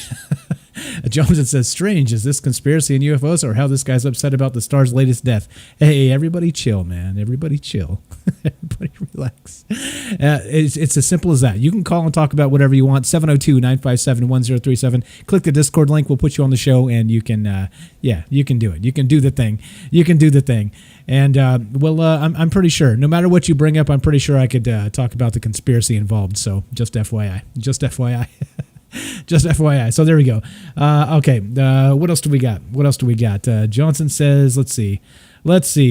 Johnson says, strange. Is this conspiracy and UFOs, or how this guy's upset about the star's latest death? Hey, everybody chill, man. Everybody chill. Everybody relax. It's as simple as that. You can call and talk about whatever you want. 702-957-1037. Click the Discord link. We'll put you on the show, and you can, you can do it. You can do the thing. And I'm pretty sure, no matter what you bring up, I'm pretty sure I could talk about the conspiracy involved. So just FYI. Just FYI. So there we go. Okay. What else do we got? Johnson says, let's see.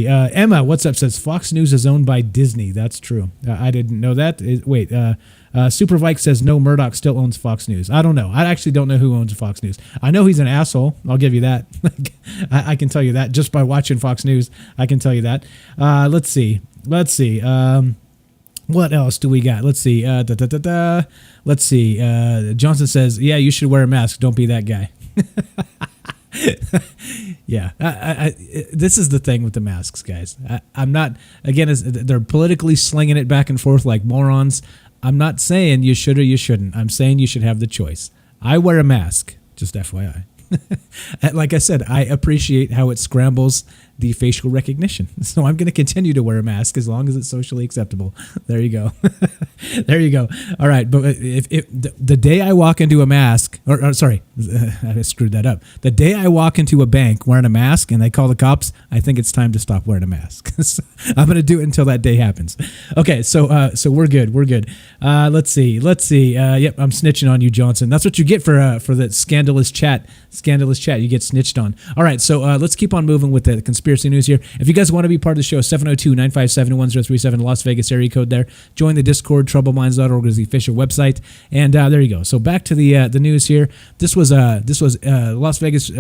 Emma, what's up? Says Fox News is owned by Disney. That's true. I didn't know that. Super Vike says no, Murdoch still owns Fox News. I don't know. I actually don't know who owns Fox News. I know he's an asshole. I'll give you that. I can tell you that just by watching Fox News. I can tell you that. Let's see. What else do we got? Let's see. Let's see. Johnson says, yeah, you should wear a mask. Don't be that guy. Yeah. This is the thing with the masks, guys. I'm not, again, they're politically slinging it back and forth like morons. I'm not saying you should or you shouldn't. I'm saying you should have the choice. I wear a mask, just FYI. Like I said, I appreciate how it scrambles the facial recognition. So I'm going to continue to wear a mask as long as it's socially acceptable. There you go. There you go. All right. But if the day I walk into a mask, or sorry, I screwed that up. The day I walk into a bank wearing a mask and they call the cops, I think it's time to stop wearing a mask. So I'm going to do it until that day happens. Okay. So we're good. Let's see. Yep. I'm snitching on you, Johnson. That's what you get for that scandalous chat Scandalous chat. You get snitched on. All right, so let's keep on moving with the conspiracy news here. If you guys want to be part of the show, 702-957-1037, Las Vegas area code there. Join the Discord. Troubleminds.org is the official website. And there you go. So back to the news here. This was Las Vegas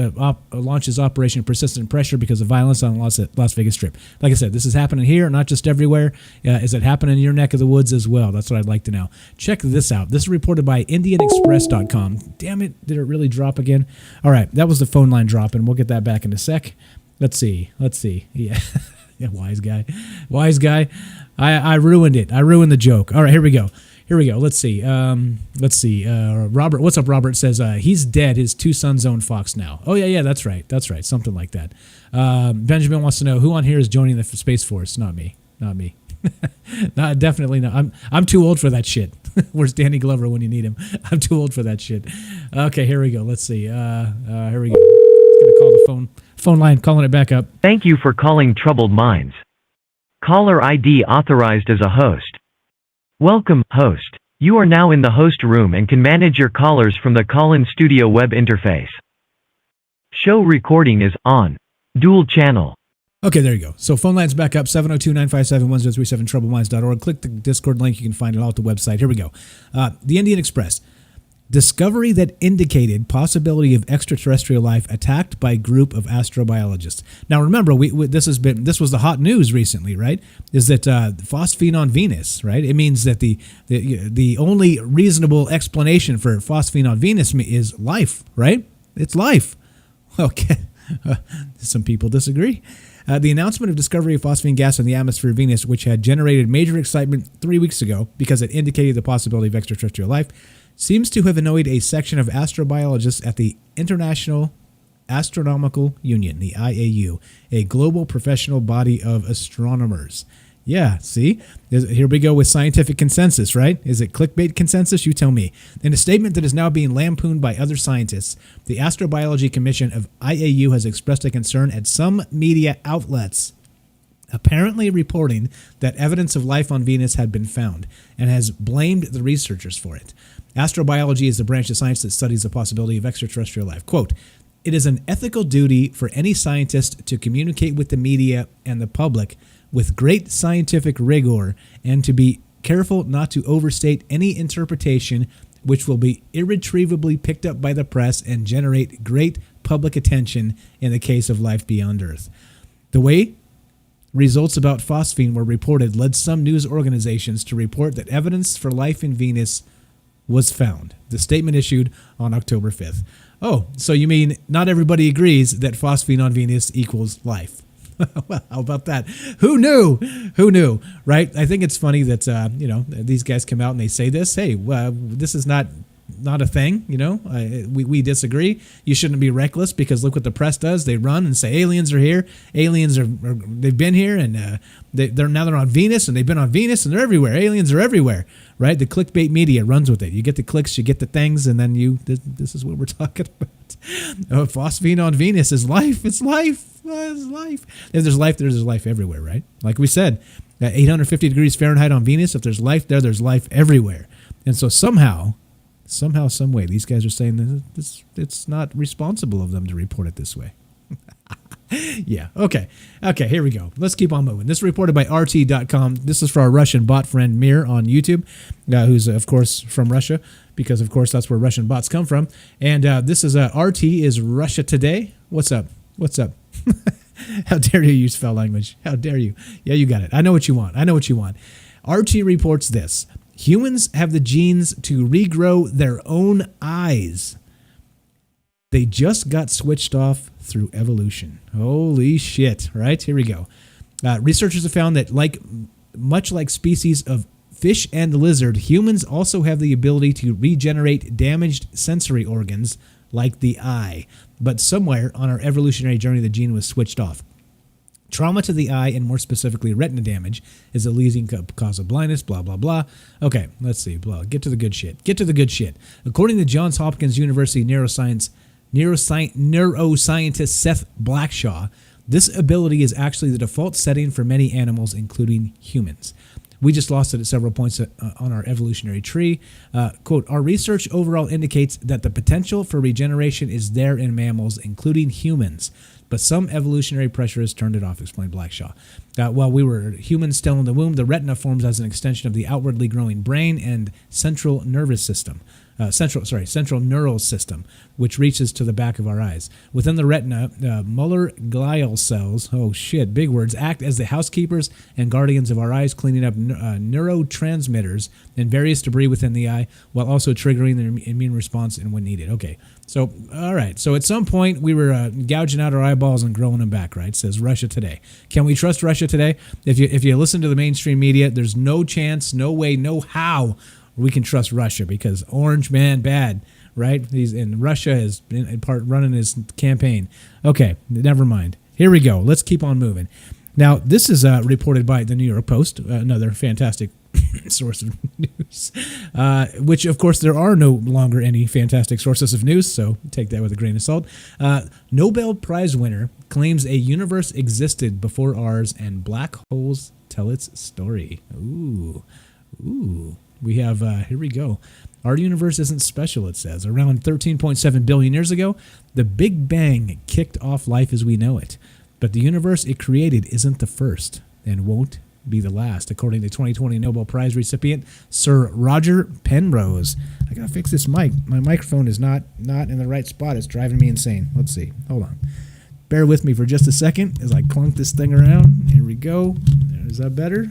launches Operation Persistent Pressure because of violence on Las Vegas Strip. Like I said, this is happening here, not just everywhere. Is it happening in your neck of the woods as well? That's what I'd like to know. Check this out. This is reported by IndianExpress.com. Damn it, did it really drop again? All right, that was the phone line dropping. We'll get that back in a sec. Let's see. Yeah, yeah, wise guy. I ruined it. I ruined the joke. All right, here we go. Let's see. Robert, what's up? Robert says he's dead. His 2 sons own Fox now. Oh yeah, that's right. Something like that. Benjamin wants to know who on here is joining the Space Force. Not me. Definitely not. I'm too old for that shit. Where's Danny Glover when you need him? I'm too old for that shit. Okay, here we go. Let's see. Here we go. It's gonna call the phone line. Calling it back up. Thank you for calling Troubled Minds. Caller ID authorized as a host. Welcome, host. You are now in the host room and can manage your callers from the call-in studio web interface. Show recording is on. Dual channel. Okay, there you go. So phone line's back up, 702-957-1037, troubleminds.org. Click the Discord link. You can find it all at the website. Here we go. The Indian Express. Discovery that indicated possibility of extraterrestrial life attacked by group of astrobiologists. Now remember, this was the hot news recently, right? Is that phosphine on Venus, right? It means that the only reasonable explanation for phosphine on Venus is life, right? It's life. Okay, some people disagree. The announcement of discovery of phosphine gas in the atmosphere of Venus, which had generated major excitement 3 weeks ago because it indicated the possibility of extraterrestrial life, seems to have annoyed a section of astrobiologists at the International Astronomical Union, the IAU, a global professional body of astronomers. Yeah, see? Here we go with scientific consensus, right? Is it clickbait consensus? You tell me. In a statement that is now being lampooned by other scientists, the Astrobiology Commission of IAU has expressed a concern at some media outlets apparently reporting that evidence of life on Venus had been found and has blamed the researchers for it. Astrobiology is the branch of science that studies the possibility of extraterrestrial life. Quote, "It is an ethical duty for any scientist to communicate with the media and the public with great scientific rigor and to be careful not to overstate any interpretation which will be irretrievably picked up by the press and generate great public attention in the case of life beyond Earth. The way results about phosphine were reported led some news organizations to report that evidence for life in Venus was found." The statement issued on October 5th. Oh, so you mean not everybody agrees that phosphine on Venus equals life? Well, how about that? Who knew? Right? I think it's funny that these guys come out and they say this. Hey, this is not a thing. We disagree. You shouldn't be reckless because look what the press does. They run and say aliens are here. Aliens they've been here and they're on Venus and they've been on Venus and they're everywhere. Aliens are everywhere. Right? The clickbait media runs with it. You get the clicks, you get the things, and then this is what we're talking about. Phosphine on Venus is life. It's life. It's life. If there's life, there's life everywhere, right? Like we said, 850 degrees Fahrenheit on Venus. If there's life there, there's life everywhere. And so somehow, some way, these guys are saying that it's not responsible of them to report it this way. Yeah. Okay, here we go. Let's keep on moving. This is reported by RT.com. This is for our Russian bot friend Mir on YouTube, who's, of course, from Russia, because, of course, that's where Russian bots come from. And this is RT is Russia Today. What's up? How dare you use foul language? How dare you? Yeah, you got it. I know what you want. RT reports this. Humans have the genes to regrow their own eyes. They just got switched off through evolution. Holy shit, right? Here we go. Researchers have found that much like species of fish and lizard, humans also have the ability to regenerate damaged sensory organs like the eye. But somewhere on our evolutionary journey, the gene was switched off. Trauma to the eye, and more specifically retina damage, is a leading cause of blindness, blah, blah, blah. Okay, let's see. Get to the good shit. According to Johns Hopkins University neuroscientist Seth Blackshaw, this ability is actually the default setting for many animals, including humans. We just lost it at several points on our evolutionary tree. Quote, our research overall indicates that the potential for regeneration is there in mammals, including humans, but some evolutionary pressure has turned it off, explained Blackshaw. While we were humans still in the womb, the retina forms as an extension of the outwardly growing brain and central nervous system. Central neural system, which reaches to the back of our eyes. Within the retina, Muller glial cells, big words, act as the housekeepers and guardians of our eyes, cleaning up neurotransmitters and various debris within the eye, while also triggering the immune response and when needed. Okay, so, all right. So at some point, we were gouging out our eyeballs and growing them back, right? Says Russia Today. Can we trust Russia Today? If you listen to the mainstream media, there's no chance, no way, no how we can trust Russia, because Orange Man bad, right? Russia is in part running his campaign. Okay, never mind. Here we go. Let's keep on moving. Now, this is reported by the New York Post, another fantastic source of news, which, of course, there are no longer any fantastic sources of news, so take that with a grain of salt. Nobel Prize winner claims a universe existed before ours and black holes tell its story. Ooh. We have, here we go. Our universe isn't special, it says. Around 13.7 billion years ago, the Big Bang kicked off life as we know it. But the universe it created isn't the first and won't be the last, according to 2020 Nobel Prize recipient Sir Roger Penrose. I gotta fix this mic. My microphone is not in the right spot. It's driving me insane. Let's see. Hold on. Bear with me for just a second as I clunk this thing around. Here we go. Is that better?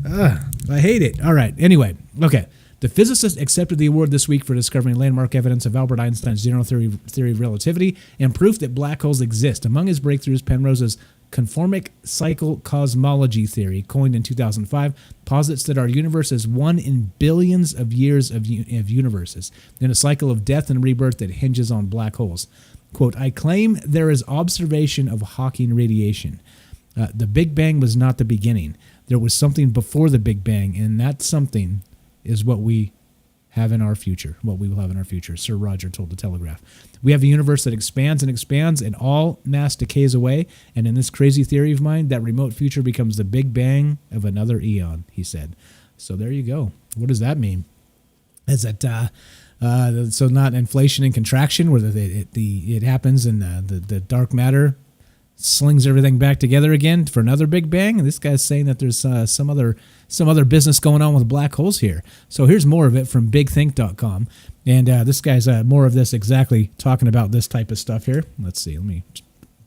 I hate it. All right. Anyway, okay. The physicist accepted the award this week for discovering landmark evidence of Albert Einstein's general theory of relativity and proof that black holes exist. Among his breakthroughs, Penrose's conformic cycle cosmology theory, coined in 2005, posits that our universe is one in billions of years of universes, in a cycle of death and rebirth that hinges on black holes. Quote, I claim there is observation of Hawking radiation. The Big Bang was not the beginning. There was something before the Big Bang, and that something is what we have in our future, what we will have in our future, Sir Roger told the Telegraph. We have a universe that expands and expands, and all mass decays away, and in this crazy theory of mine, that remote future becomes the Big Bang of another eon, he said. So there you go. What does that mean? Is that so not inflation and contraction, where it happens and the dark matter slings everything back together again for another Big Bang? And this guy's saying that there's some other business going on with black holes here. So here's more of it from bigthink.com. And this guy's more of this exactly talking about this type of stuff here. Let's see. Let me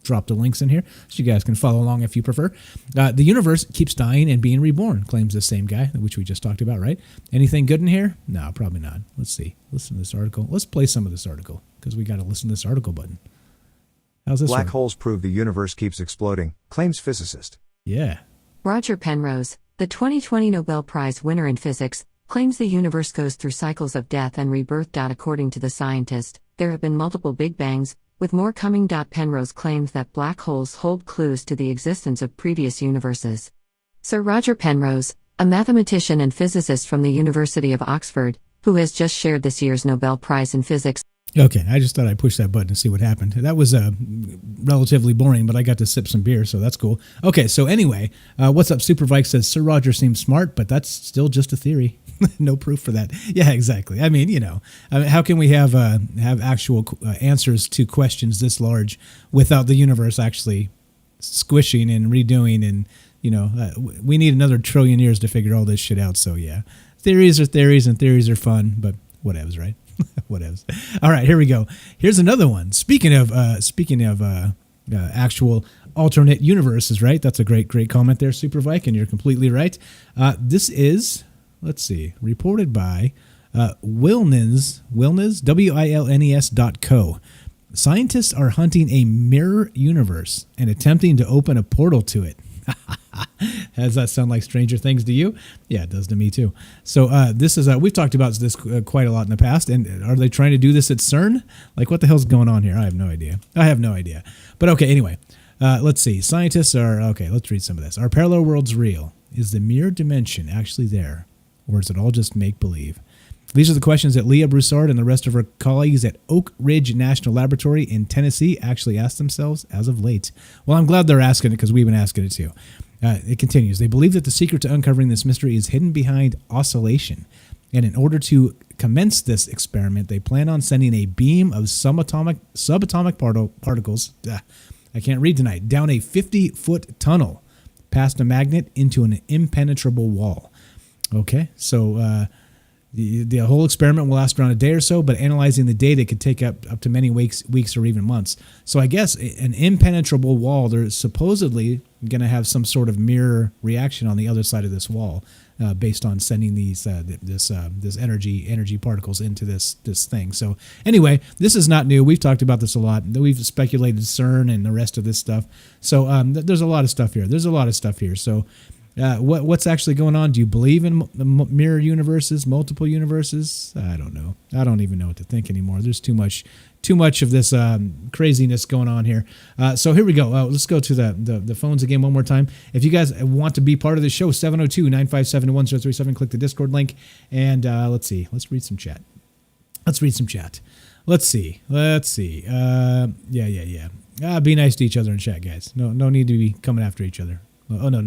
drop the links in here so you guys can follow along if you prefer. The universe keeps dying and being reborn, claims the same guy, which we just talked about, right? Anything good in here? No, probably not. Let's see. Listen to this article. Let's play some of this article because we got to listen to this article button. How's this Black one? holes prove the universe keeps exploding, claims physicist. Yeah. Roger Penrose, the 2020 Nobel Prize winner in physics, claims the universe goes through cycles of death and rebirth. According to the scientist, there have been multiple Big Bangs, with more coming. Penrose claims that black holes hold clues to the existence of previous universes. Sir Roger Penrose, a mathematician and physicist from the University of Oxford, who has just shared this year's Nobel Prize in Physics. Okay, I just thought I'd push that button and see what happened. That was relatively boring, but I got to sip some beer, so that's cool. Okay, so anyway, what's up? Supervike says, Sir Roger seems smart, but that's still just a theory. No proof for that. Yeah, exactly. I mean, how can we have actual answers to questions this large without the universe actually squishing and redoing? And, we need another trillion years to figure all this shit out. So, yeah, theories are theories, and theories are fun, but whatevs, right? Whatevs. All right, here we go. Here's another one. Speaking of actual alternate universes, right? That's a great comment there, Supervike, and you're completely right. This is, let's see, reported by Wilnes, WILNES.co. Scientists are hunting a mirror universe and attempting to open a portal to it. Does that sound like Stranger Things to you? Yeah, it does to me too. So this is we've talked about this quite a lot in the past. And are they trying to do this at CERN? Like, what the hell's going on here? I have no idea. But okay, anyway, let's see. Scientists are okay. Let's read some of this. Are parallel worlds real? Is the mirror dimension actually there, or is it all just make believe? These are the questions that Leah Broussard and the rest of her colleagues at Oak Ridge National Laboratory in Tennessee actually asked themselves as of late. Well, I'm glad they're asking it because we've been asking it too. It continues. They believe that the secret to uncovering this mystery is hidden behind oscillation. And in order to commence this experiment, they plan on sending a beam of subatomic particles, I can't read tonight, down a 50-foot tunnel past a magnet into an impenetrable wall. Okay, so the whole experiment will last around a day or so, but analyzing the data could take up to many weeks or even months. So I guess an impenetrable wall, they're supposedly going to have some sort of mirror reaction on the other side of this wall, based on sending these this energy particles into this thing. So anyway, this is not new. We've talked about this a lot. We've speculated CERN and the rest of this stuff. So there's a lot of stuff here. So what's actually going on? Do you believe in mirror universes, multiple universes? I don't know. I don't even know what to think anymore. There's too much of this craziness going on here. So here we go. Let's go to the phones again one more time. If you guys want to be part of the show, 702-957-1037. Click the Discord link. And let's see. Let's read some chat. Let's see. Yeah. Be nice to each other in chat, guys. No need to be coming after each other. Oh, no.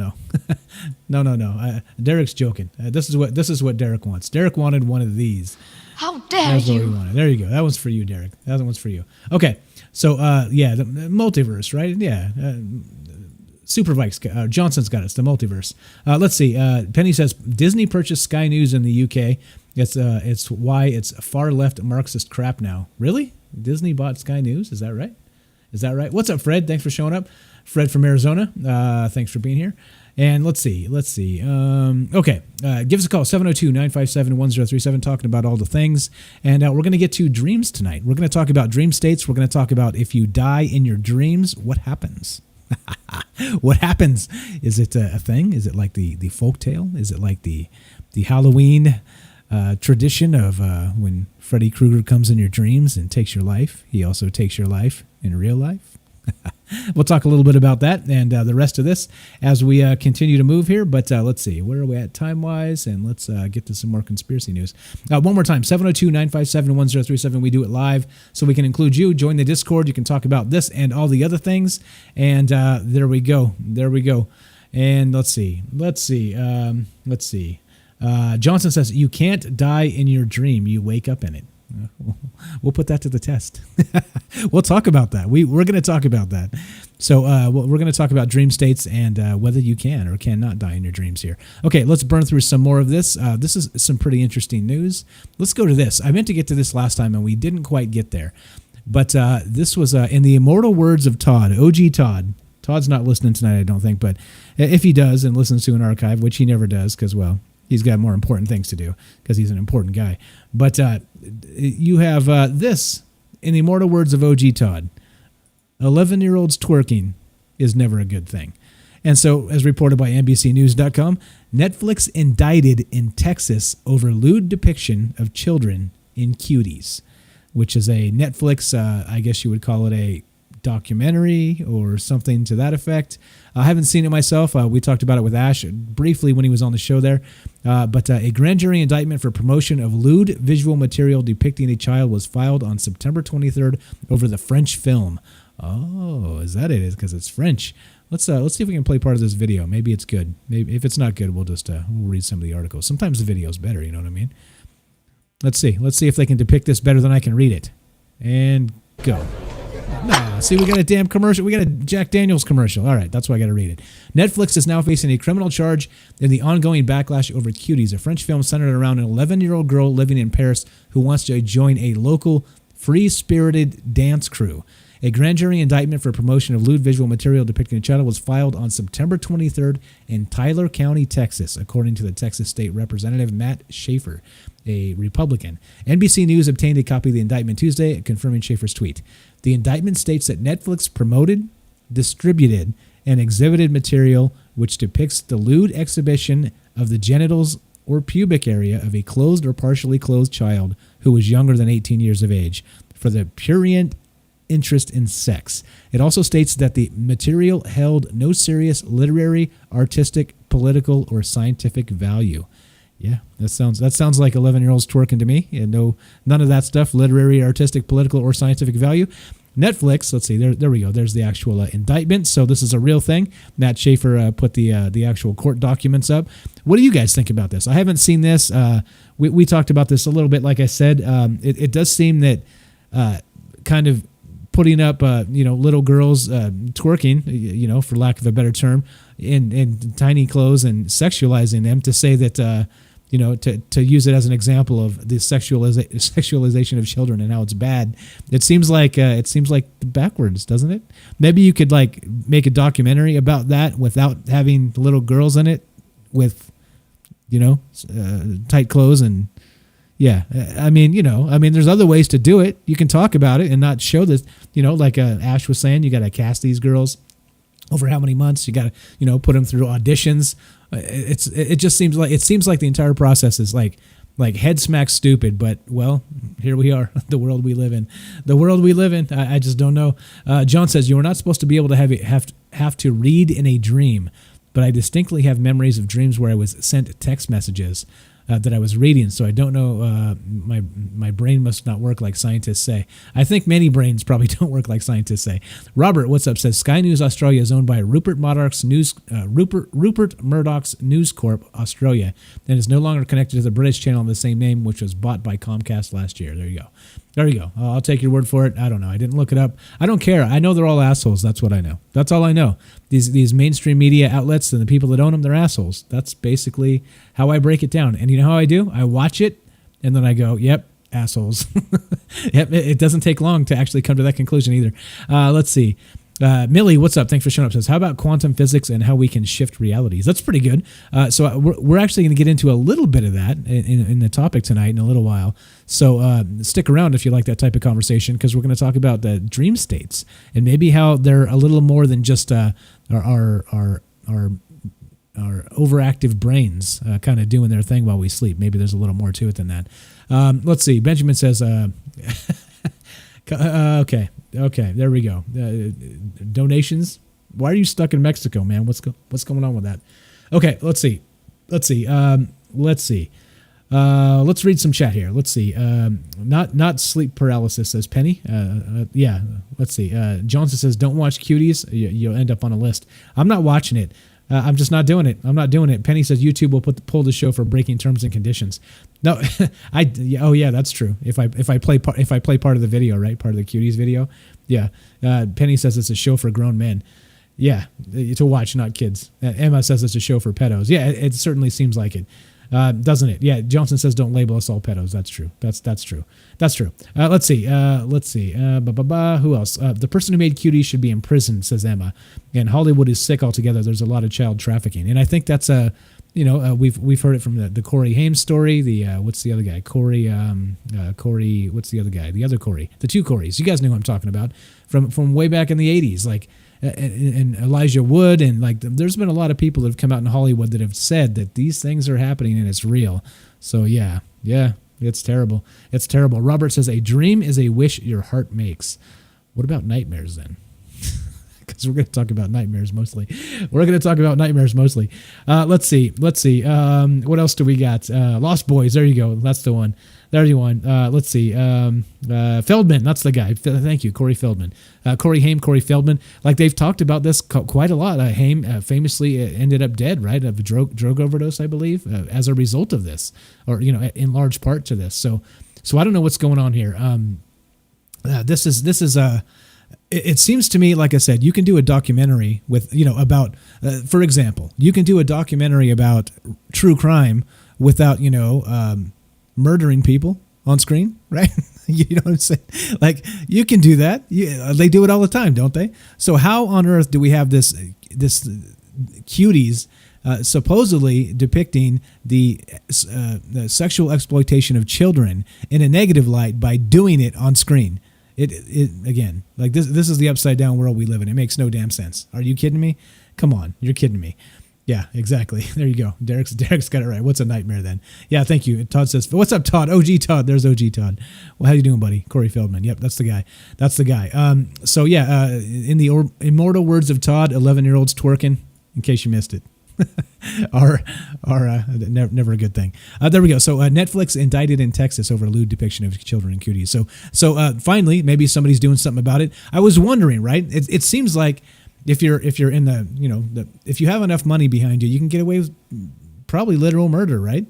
No. Derek's joking. This is what Derek wants. Derek wanted one of these. How dare That's you? what he wanted. There you go. That one's for you, Derek. That one's for you. Okay. So, the multiverse, right? Yeah. Supervike's Johnson's got it. It's the multiverse. Let's see. Penny says Disney purchased Sky News in the UK. It's why it's far left Marxist crap now. Really? Disney bought Sky News? Is that right? What's up, Fred? Thanks for showing up. Fred from Arizona. Thanks for being here. And let's see. Okay. Give us a call, 702-957-1037, talking about all the things. And we're going to get to dreams tonight. We're going to talk about dream states. We're going to talk about if you die in your dreams, what happens? What happens? Is it a thing? Is it like the folk tale? Is it like the Halloween tradition of when Freddy Kruger comes in your dreams and takes your life? He also takes your life in real life. We'll talk a little bit about that and the rest of this as we continue to move here. But let's see. Where are we at time-wise? And let's get to some more conspiracy news. One more time, 702-957-1037. We do it live so we can include you. Join the Discord. You can talk about this and all the other things. And there we go. And let's see. Johnson says, you can't die in your dream. You wake up in it. We'll put that to the test. We'll talk about that. We're going to talk about that. So we're going to talk about dream states and whether you can or cannot die in your dreams here. Okay, let's burn through some more of this. This is some pretty interesting news. Let's go to this. I meant to get to this last time and we didn't quite get there. But this was in the immortal words of Todd, OG Todd. Todd's not listening tonight, I don't think. But if he does and listens to an archive, which he never does because, well, he's got more important things to do because he's an important guy. But you have this, in the immortal words of OG Todd, 11-year-olds twerking is never a good thing. And so, as reported by NBCNews.com, Netflix indicted in Texas over lewd depiction of children in Cuties, which is a Netflix, I guess you would call it a documentary or something to that effect. I haven't seen it myself. We talked about it with Ash briefly when he was on the show there. But a grand jury indictment for promotion of lewd visual material depicting a child was filed on September 23rd over the French film. Oh, is that it? Because it's French. Let's see if we can play part of this video. Maybe it's good. Maybe if it's not good, we'll just we'll read some of the articles. Sometimes the video's better. You know what I mean? Let's see. Let's see if they can depict this better than I can read it. And go. Nah, see, we got a damn commercial. We got a Jack Daniels commercial. All right, that's why I got to read it. Netflix is now facing a criminal charge in the ongoing backlash over Cuties, a French film centered around an 11-year-old girl living in Paris who wants to join a local free-spirited dance crew. A grand jury indictment for promotion of lewd visual material depicting a child was filed on September 23rd in Tyler County, Texas, according to the Texas State Representative Matt Schaefer, a Republican. NBC News obtained a copy of the indictment Tuesday, confirming Schaefer's tweet. The indictment states that Netflix promoted, distributed, and exhibited material which depicts the lewd exhibition of the genitals or pubic area of a clothed or partially clothed child who was younger than 18 years of age for the prurient interest in sex. It also states that the material held no serious literary, artistic, political, or scientific value. Yeah, that sounds like 11-year-olds twerking to me. Yeah, none of that stuff, literary, artistic, political, or scientific value. Netflix, let's see, there we go. There's the actual indictment. So this is a real thing. Matt Schaefer put the actual court documents up. What do you guys think about this? I haven't seen this. We talked about this a little bit. Like I said, it does seem that kind of putting up, little girls twerking, for lack of a better term, in tiny clothes and sexualizing them, to say that, to use it as an example of the sexualization of children and how it's bad. It seems like backwards, doesn't it? Maybe you could like make a documentary about that without having little girls in it with, tight clothes and. Yeah, I mean, there's other ways to do it. You can talk about it and not show this, like Ash was saying, you got to cast these girls over how many months. You got to, put them through auditions. It just seems like the entire process is like head smack stupid. But well, here we are, the world we live in. I just don't know. John says you are not supposed to be able to have to read in a dream, but I distinctly have memories of dreams where I was sent text messages. That I was reading, so I don't know. My brain must not work like scientists say. I think many brains probably don't work like scientists say. Robert, what's up? Says Sky News Australia is owned by Rupert Murdoch's News Corp Australia, and is no longer connected to the British channel of the same name, which was bought by Comcast last year. There you go. I'll take your word for it. I don't know. I didn't look it up. I don't care. I know they're all assholes. That's what I know. That's all I know. These mainstream media outlets and the people that own them, they're assholes. That's basically how I break it down. And you know how I do? I watch it, and then I go, yep, assholes. Yep, it doesn't take long to actually come to that conclusion either. Let's see. Millie, what's up? Thanks for showing up. Says, how about quantum physics and how we can shift realities? That's pretty good. So we're actually going to get into a little bit of that in the topic tonight in a little while. So stick around if you like that type of conversation, because we're going to talk about the dream states and maybe how they're a little more than just our overactive brains kind of doing their thing while we sleep. Maybe there's a little more to it than that. Let's see. Benjamin says, okay, there we go. Donations. Why are you stuck in Mexico, man? What's going on with that? Okay, let's see. Let's read some chat here. Let's see. Not sleep paralysis, says Penny. Yeah. Let's see. Johnson says, don't watch Cuties. You'll end up on a list. I'm not watching it. I'm just not doing it. Penny says YouTube will pull the show for breaking terms and conditions. No, oh yeah, that's true. If I play part of the video, right, part of the Cuties video, yeah. Penny says it's a show for grown men. Yeah, to watch, not kids. Emma says it's a show for pedos. Yeah, it certainly seems like it. Doesn't it? Yeah, Johnson says don't label us all pedos. That's true. That's true. Let's see. Who else? The person who made Cuties should be in prison, says Emma. And Hollywood is sick altogether. There's a lot of child trafficking, and I think that's we've heard it from the Corey Haim story. The what's the other guy? Corey. What's the other guy? The other Corey. The two Coreys. You guys know who I'm talking about from way back in the 80s. Like. And Elijah Wood, and like there's been a lot of people that have come out in Hollywood that have said that these things are happening and it's real. So yeah, it's terrible. Robert says a dream is a wish your heart makes. What about nightmares then? Because we're going to talk about nightmares mostly. Let's see. What else do we got? Lost Boys. There you go. That's the one. Let's see. Feldman. That's the guy. Thank you, Corey Feldman. Corey Haim, Corey Feldman. Like they've talked about this quite a lot. Haim famously ended up dead, right, of a drug overdose, I believe, as a result of this, or in large part to this. So I don't know what's going on here. This is it seems to me, like I said, you can do a documentary with, about, for example, you can do a documentary about true crime without, murdering people on screen, right? You know what I'm saying? Like, you can do that. They do it all the time, don't they? So how on earth do we have this Cuties supposedly depicting the sexual exploitation of children in a negative light by doing it on screen? It again, like this is the upside down world we live in. It makes no damn sense. Are you kidding me? Come on, you're kidding me. Yeah, exactly. There you go. Derek's got it right. What's a nightmare then? Yeah, thank you. Todd says, what's up, Todd? OG Todd. There's OG Todd. Well, how you doing, buddy? Corey Feldman. Yep, that's the guy. So yeah, in the immortal words of Todd, 11-year-olds twerking, in case you missed it. never a good thing. There we go. So Netflix indicted in Texas over lewd depiction of children and cuties. So finally, maybe somebody's doing something about it. I was wondering, right? It seems like if you're in the if you have enough money behind you, you can get away with probably literal murder, right?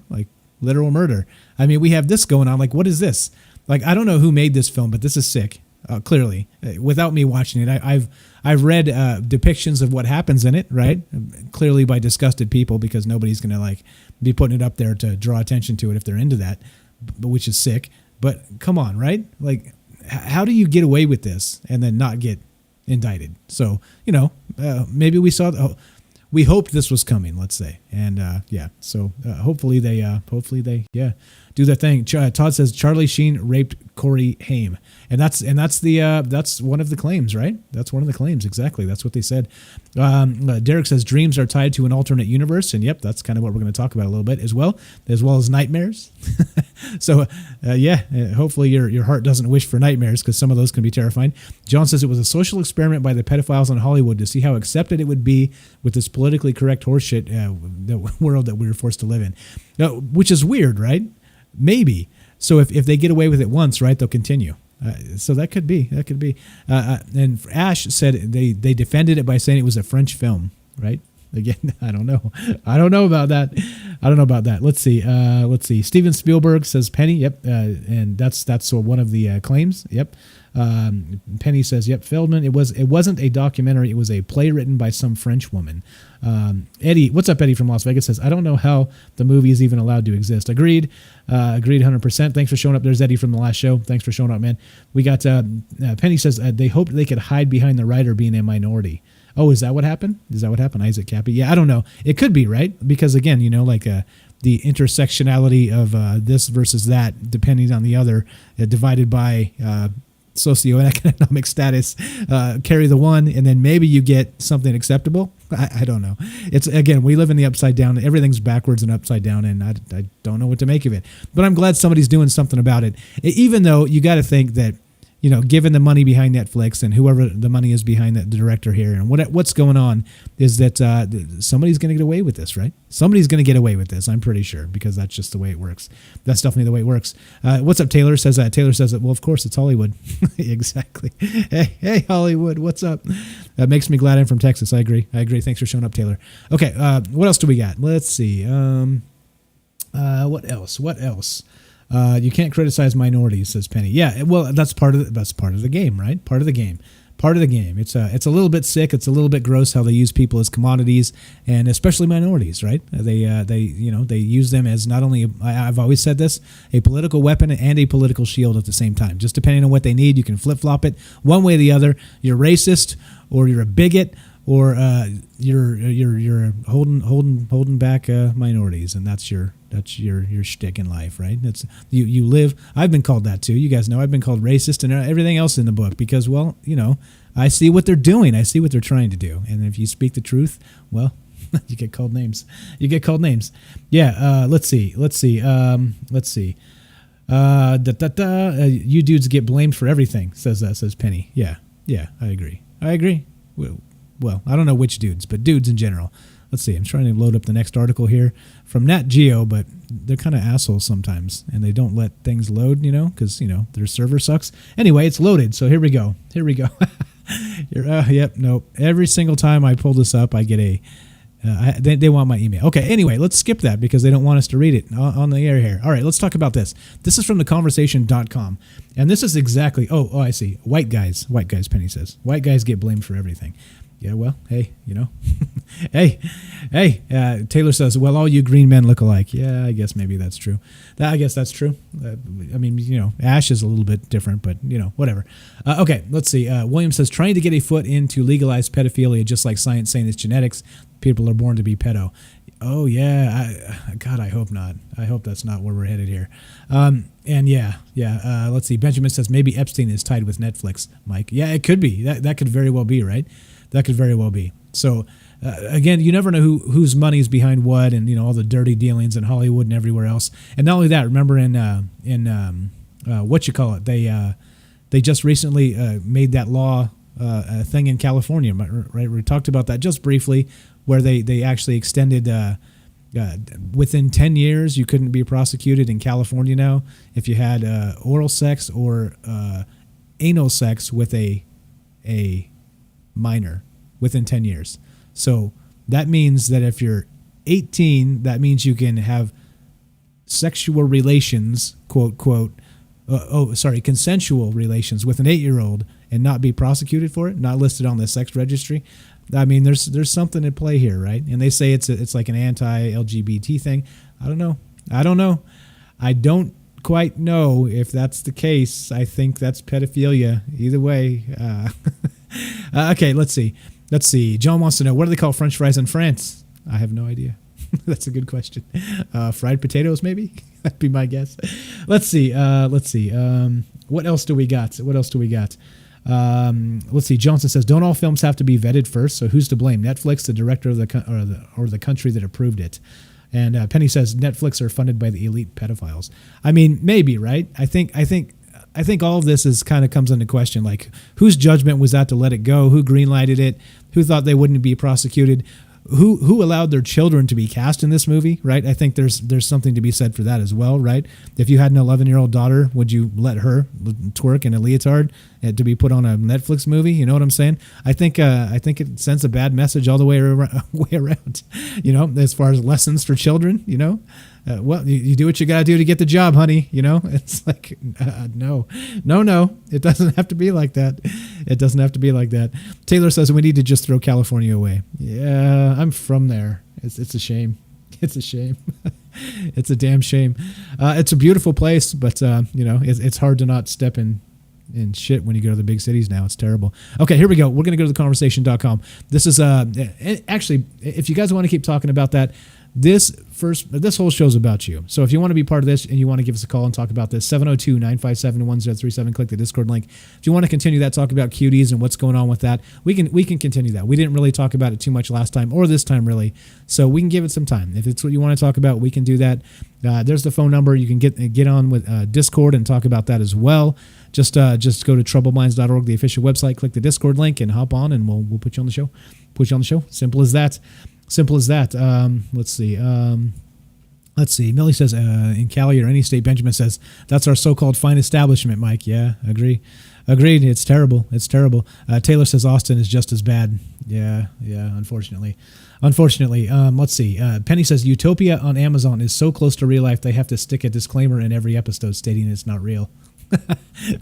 Like literal murder. I mean, we have this going on. Like, what is this? Like, I don't know who made this film, but this is sick. Clearly, without me watching it, I've read depictions of what happens in it, right? Clearly by disgusted people, because nobody's gonna like be putting it up there to draw attention to it if they're into that, which is sick. But come on, right? Like, how do you get away with this and then not get indicted? So maybe we hoped this was coming, let's say, and so hopefully they do that thing. Todd says Charlie Sheen raped Corey Haim, and that's one of the claims, right? That's one of the claims, exactly. That's what they said. Derek says dreams are tied to an alternate universe, and yep, that's kind of what we're going to talk about a little bit as well as nightmares. So hopefully your heart doesn't wish for nightmares, because some of those can be terrifying. John says it was a social experiment by the pedophiles in Hollywood to see how accepted it would be with this politically correct horseshit the world that we were forced to live in, which is weird, right? Maybe. So if they get away with it once, right, they'll continue. So that could be. And Ash said they defended it by saying it was a French film, right? Again, I don't know about that. Let's see. Steven Spielberg says Penny. Yep. And that's one of the claims. Yep. Penny says, yep, Feldman. It wasn't a documentary. It was a play written by some French woman. Eddie, what's up, Eddie from Las Vegas says, I don't know how the movie is even allowed to exist. Agreed 100%. Thanks for showing up. There's Eddie from the last show. Thanks for showing up, man. We got, Penny says, they hoped they could hide behind the writer being a minority. Oh, is that what happened? Isaac Cappy? Yeah, I don't know. It could be, right? Because again, the intersectionality of this versus that, depending on the other, divided by socioeconomic status, carry the one, and then maybe you get something acceptable. I don't know. It's, again, we live in the upside down. Everything's backwards and upside down, and I don't know what to make of it. But I'm glad somebody's doing something about it, even though you got to think that, given the money behind Netflix and whoever the money is behind the director here, and what's going on is that somebody's going to get away with this, right? Somebody's going to get away with this, I'm pretty sure, because that's just the way it works. That's definitely the way it works. What's up, Taylor? Taylor says that, well, of course, it's Hollywood. Exactly. Hey, Hollywood, what's up? That makes me glad I'm from Texas. I agree. Thanks for showing up, Taylor. Okay, what else do we got? Let's see. What else? You can't criticize minorities, says Penny. Yeah, well, that's part of the game, right? Part of the game. It's a little bit sick. It's a little bit gross how they use people as commodities, and especially minorities, right? They use them as not only, I've always said this, a political weapon and a political shield at the same time. Just depending on what they need, you can flip flop it one way or the other. You're racist, or you're a bigot, or you're holding back minorities, and that's your shtick in life, right? That's you live. I've been called that too. You guys know I've been called racist and everything else in the book because, well, I see what they're doing. I see what they're trying to do, and if you speak the truth, well, you get called names. Yeah. Let's see. You dudes get blamed for everything. Says Penny. Yeah. I agree. Well, I don't know which dudes, but dudes in general. Let's see. I'm trying to load up the next article here from Nat Geo, but they're kind of assholes sometimes, and they don't let things load, because, their server sucks. Anyway, it's loaded, so here we go. Yep, nope. Every single time I pull this up, I get they want my email. Okay, anyway, let's skip that because they don't want us to read it on the air here. All right, let's talk about this. This is from theconversation.com, and this is exactly, oh, I see. White guys, Penny says. White guys get blamed for everything. Yeah, well, hey, Taylor says, well, all you green men look alike. Yeah, I guess maybe that's true. I guess that's true. Ash is a little bit different, but, whatever. Okay, let's see. William says, trying to get a foot into legalized pedophilia, just like science saying it's genetics. People are born to be pedo. Oh, yeah. God, I hope not. I hope that's not where we're headed here. Let's see. Benjamin says, maybe Epstein is tied with Netflix, Mike. Yeah, it could be. That could very well be, right? That could very well be. So, again, you never know whose money is behind what, and all the dirty dealings in Hollywood and everywhere else. And not only that, remember in they just recently made that law thing in California, right? We talked about that just briefly where they actually extended within 10 years you couldn't be prosecuted in California now if you had oral sex or anal sex with a minor within 10 years. So that means that if you're 18, that means you can have sexual relations, consensual relations with an 8-year-old and not be prosecuted for it, not listed on the sex registry. I mean, there's something at play here, right? And they say it's like an anti-LGBT thing. I don't know. I don't quite know if that's the case. I think that's pedophilia. Either way. Okay, let's see. John wants to know, what do they call French fries in France? I have no idea. That's a good question. Fried potatoes, maybe? That'd be my guess. Let's see. What else do we got? Let's see. Johnson says, don't all films have to be vetted first? So who's to blame? Netflix, the director of the country that approved it? And Penny says, Netflix are funded by the elite pedophiles. I mean, maybe, right? I think all of this is kind of comes into question. Like, whose judgment was that to let it go? Who greenlighted it? Who thought they wouldn't be prosecuted? Who allowed their children to be cast in this movie, right? I think there's something to be said for that as well, right? If you had an 11-year-old daughter, would you let her twerk in a leotard to be put on a Netflix movie? You know what I'm saying? I think it sends a bad message all the way around, you know, as far as lessons for children, you know? Well, you do what you got to do to get the job, honey. You know, it's like, no. It doesn't have to be like that. Taylor says we need to just throw California away. Yeah, I'm from there. It's a shame. It's a shame. It's a damn shame. It's a beautiful place, but, you know, it's hard to not step in shit when you go to the big cities now. It's terrible. Okay, here we go. We're going to go to theconversation.com. This is, actually, if you guys want to keep talking about that, this whole show's about you. So if you want to be part of this and you want to give us a call and talk about this, 702-957-1037, click the Discord link. If you want to continue that, talk about cuties and what's going on with that, we can continue that. We didn't really talk about it too much last time or this time really, so we can give it some time. If it's what you want to talk about, we can do that. There's the phone number. You can get on with Discord and talk about that as well. Just go to troubledminds.org, the official website, click the Discord link and hop on and we'll put you on the show. Simple as that. Let's see. Millie says, in Cali or any state, Benjamin says, that's our so-called fine establishment, Mike. Yeah, agreed. It's terrible. Taylor says Austin is just as bad. Yeah, unfortunately. Let's see. Penny says Utopia on Amazon is so close to real life, they have to stick a disclaimer in every episode stating it's not real.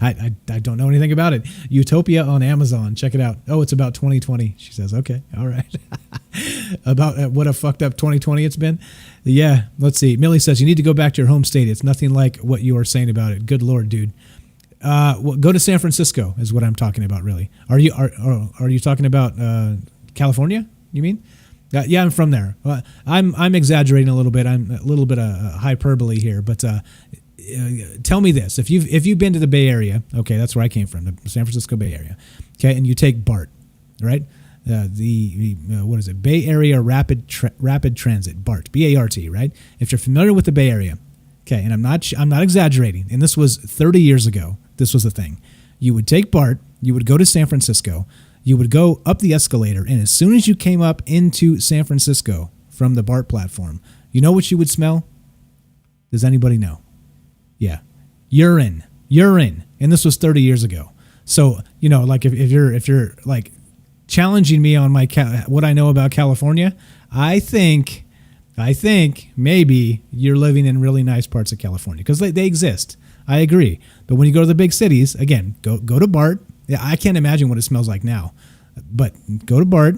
I don't know anything about it. Utopia on Amazon. Check it out. Oh, it's about 2020. She says, okay, all right. About what a fucked up 2020 it's been. Yeah, let's see. Millie says, you need to go back to your home state. It's nothing like what you are saying about it. Good Lord, dude. Well, go to San Francisco is what I'm talking about, really. Are you talking about California, you mean? Yeah, I'm from there. I'm exaggerating a little bit. I'm a little bit of hyperbole here, but tell me this: if you've been to the Bay Area, okay, that's where I came from, the San Francisco Bay Area, okay, and you take BART, right? What is it? Bay Area Rapid Transit, BART, B-A-R-T, right? If you're familiar with the Bay Area, okay, and I'm not exaggerating, and this was 30 years ago. This was the thing. You would take BART, you would go to San Francisco, you would go up the escalator, and as soon as you came up into San Francisco from the BART platform, you know what you would smell? Does anybody know? Yeah, urine, and this was 30 years ago. So, you know, like if you're like challenging me on my what I know about California, I think maybe you're living in really nice parts of California because they exist. I agree, but when you go to the big cities, again, go to BART. Yeah, I can't imagine what it smells like now, but go to BART,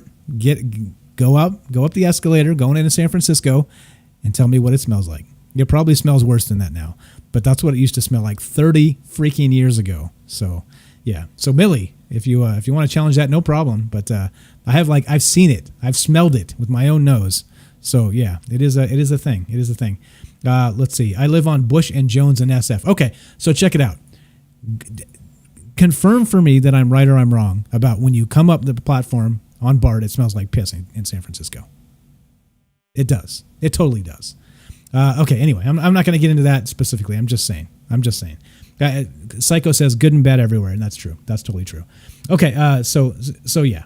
go up the escalator, going into San Francisco, and tell me what it smells like. It probably smells worse than that now, but that's what it used to smell like 30 freaking years ago. So, yeah. So Millie, if you want to challenge that, no problem. But I've seen it, I've smelled it with my own nose. So yeah, it is a thing. It is a thing. Let's see. I live on Bush and Jones and SF. Okay, so check it out. Confirm for me that I'm right or I'm wrong about when you come up the platform on BART, it smells like piss in San Francisco. It does. It totally does. Okay, anyway, I'm not going to get into that specifically. I'm just saying. Psycho says good and bad everywhere, and that's true. That's totally true. Okay, so yeah.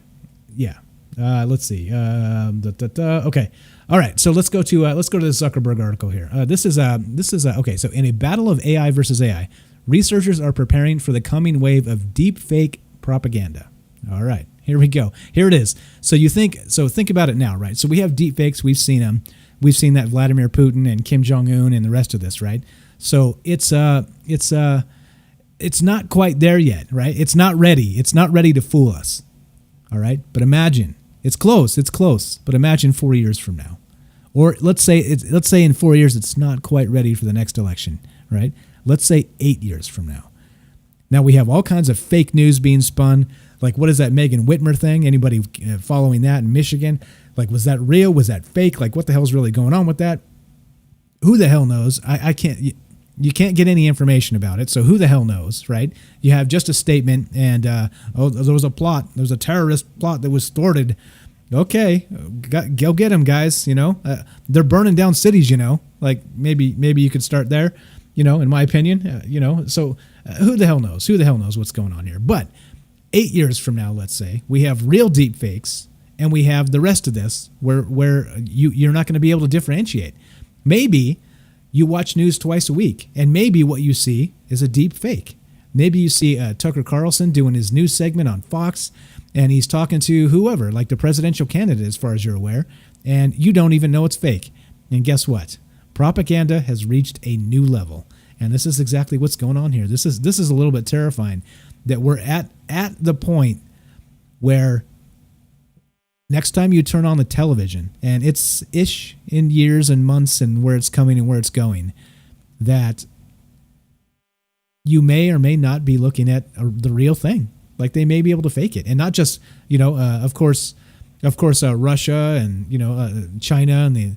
Let's see. Okay. All right. So let's go to the Zuckerberg article here. This is okay. So in a battle of AI versus AI, researchers are preparing for the coming wave of deep fake propaganda. All right. Here we go. Here it is. So think about it now, right? So we have deep fakes. We've seen them. We've seen that Vladimir Putin and Kim Jong-un and the rest of this, right? So it's not quite there yet, right? It's not ready. It's not ready to fool us. All right. But imagine it's close. But imagine 4 years from now, or let's say in 4 years, it's not quite ready for the next election, right? Let's say 8 years from now. Now we have all kinds of fake news being spun. Like, what is that Megan Whitmer thing? Anybody following that in Michigan? Like, was that real? Was that fake? Like, what the hell's really going on with that? Who the hell knows? I can't. You can't get any information about it, so who the hell knows, right? You have just a statement, and there was a plot. There was a terrorist plot that was thwarted. Okay, go get them, guys. They're burning down cities. Like maybe you could start there. In my opinion, So who the hell knows? Who the hell knows what's going on here? But 8 years from now, let's say we have real deep fakes, and we have the rest of this where you're not going to be able to differentiate. Maybe you watch news twice a week, and maybe what you see is a deep fake. Maybe you see Tucker Carlson doing his news segment on Fox, and he's talking to whoever, like the presidential candidate, as far as you're aware, and you don't even know it's fake. And guess what? Propaganda has reached a new level, and this is exactly what's going on here. This is a little bit terrifying that we're at the point where next time you turn on the television, and it's ish in years and months and where it's coming and where it's going, that you may or may not be looking at the real thing. Like, they may be able to fake it, and not just of course Russia and China and the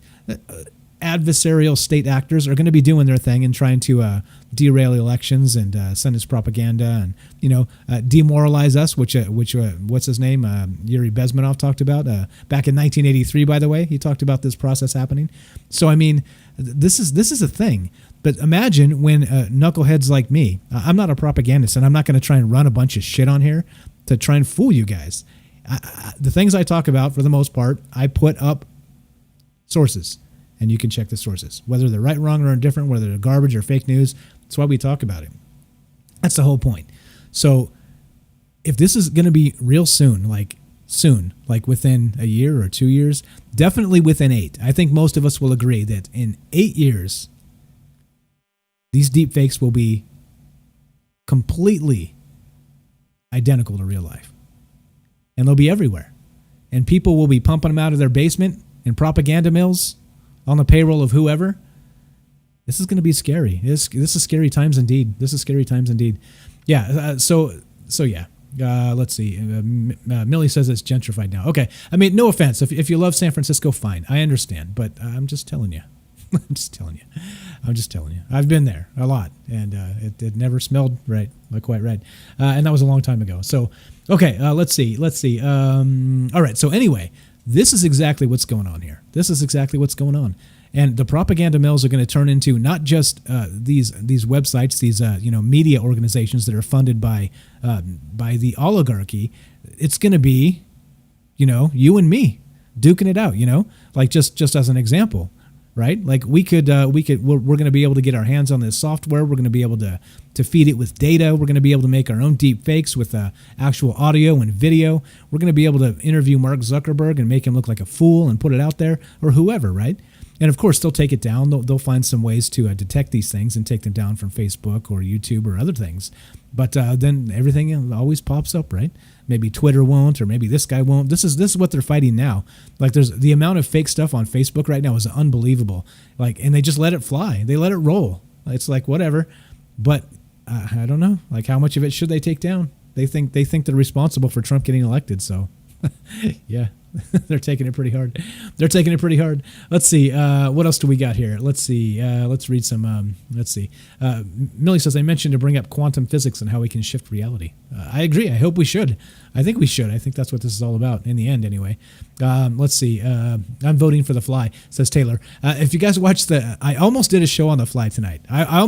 adversarial state actors are going to be doing their thing and trying to derail elections and send us propaganda and demoralize us, which what's his name, Yuri Bezmenov talked about back in 1983. By the way, he talked about this process happening. So I mean, this is a thing. But imagine when knuckleheads like me, I'm not a propagandist, and I'm not going to try and run a bunch of shit on here to try and fool you guys. The things I talk about, for the most part, I put up sources, and you can check the sources, whether they're right, wrong, or indifferent, whether they're garbage or fake news. That's why we talk about it. That's the whole point. So if this is going to be real soon, like within a year or 2 years, definitely within 8. I think most of us will agree that in 8 years, these deep fakes will be completely identical to real life. And they'll be everywhere. And people will be pumping them out of their basement in propaganda mills on the payroll of whoever. This is going to be scary. This is scary times indeed. This is scary times indeed. Yeah. So yeah. Let's see. Millie says it's gentrified now. Okay. I mean, no offense. If you love San Francisco, fine. I understand. But I'm just telling you. I'm just telling you. I've been there a lot, and it never smelled right, like quite right. And that was a long time ago. So, okay, let's see. All right. So anyway, this is exactly what's going on here. And the propaganda mills are going to turn into not just these websites, these media organizations that are funded by the oligarchy. It's going to be, you and me duking it out. Like just as an example. Right? Like we're going to be able to get our hands on this software. We're going to be able to feed it with data. We're going to be able to make our own deep fakes with actual audio and video. We're going to be able to interview Mark Zuckerberg and make him look like a fool and put it out there, or whoever, right? And of course, they'll take it down. They'll find some ways to detect these things and take them down from Facebook or YouTube or other things. But then everything always pops up, right? Maybe Twitter won't, or maybe this guy won't. This is what they're fighting now. Like, there's the amount of fake stuff on Facebook right now is unbelievable. Like, and they just let it fly. They let it roll. It's like whatever. But I don't know. Like, how much of it should they take down? They think they're responsible for Trump getting elected. So, yeah. They're taking it pretty hard. Let's see. What else do we got here? Let's see. Let's read some. Let's see. Millie says, I mentioned to bring up quantum physics and how we can shift reality. I agree. I hope we should. I think we should. I think that's what this is all about in the end anyway. Let's see. I'm voting for The Fly, says Taylor. If you guys watched I almost did a show on The Fly tonight. I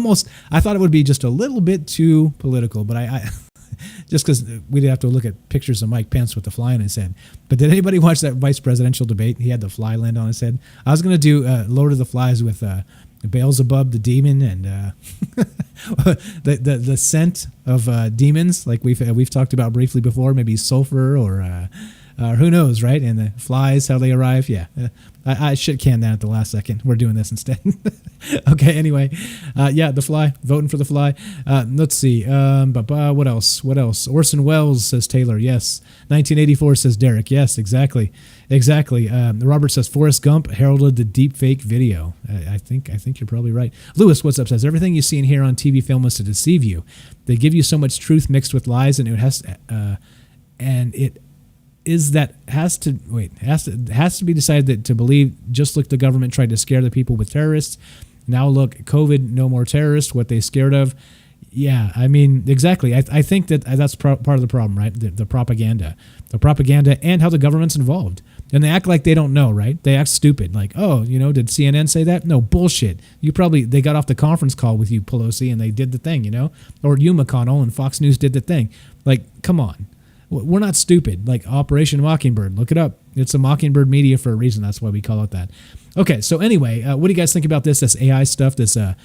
thought it would be just a little bit too political, but I just because we'd have to look at pictures of Mike Pence with the fly on his head. But did anybody watch that vice presidential debate? He had the fly land on his head. I was going to do Lord of the Flies with Beelzebub the demon and the scent of demons, like we've talked about briefly before, maybe sulfur or who knows, right? And the flies, how they arrive. Yeah, I shit canned that at the last second. We're doing this instead. Okay, anyway. Yeah, the fly. Voting for the fly. Let's see. What else? What else? Orson Welles, says Taylor. Yes. 1984, says Derek. Yes, exactly. Exactly. Robert says Forrest Gump heralded the deep fake video. I think you're probably right. Lewis, what's up, says everything you see and hear on TV film is to deceive you. They give you so much truth mixed with lies, and it has to be decided to believe. Just look, the government tried to scare the people with terrorists. Now look, COVID, no more terrorists. What they scared of? Yeah, I mean, exactly. I think that's part of the problem, right? The propaganda, and how the government's involved, and they act like they don't know, right? They act stupid, like, oh, did CNN say that? No, bullshit. They got off the conference call with you, Pelosi, and they did the thing, or you, McConnell, and Fox News did the thing. Like, come on. We're not stupid. Like Operation Mockingbird. Look it up. It's a Mockingbird Media for a reason. That's why we call it that. Okay, so anyway, what do you guys think about this AI stuff? They're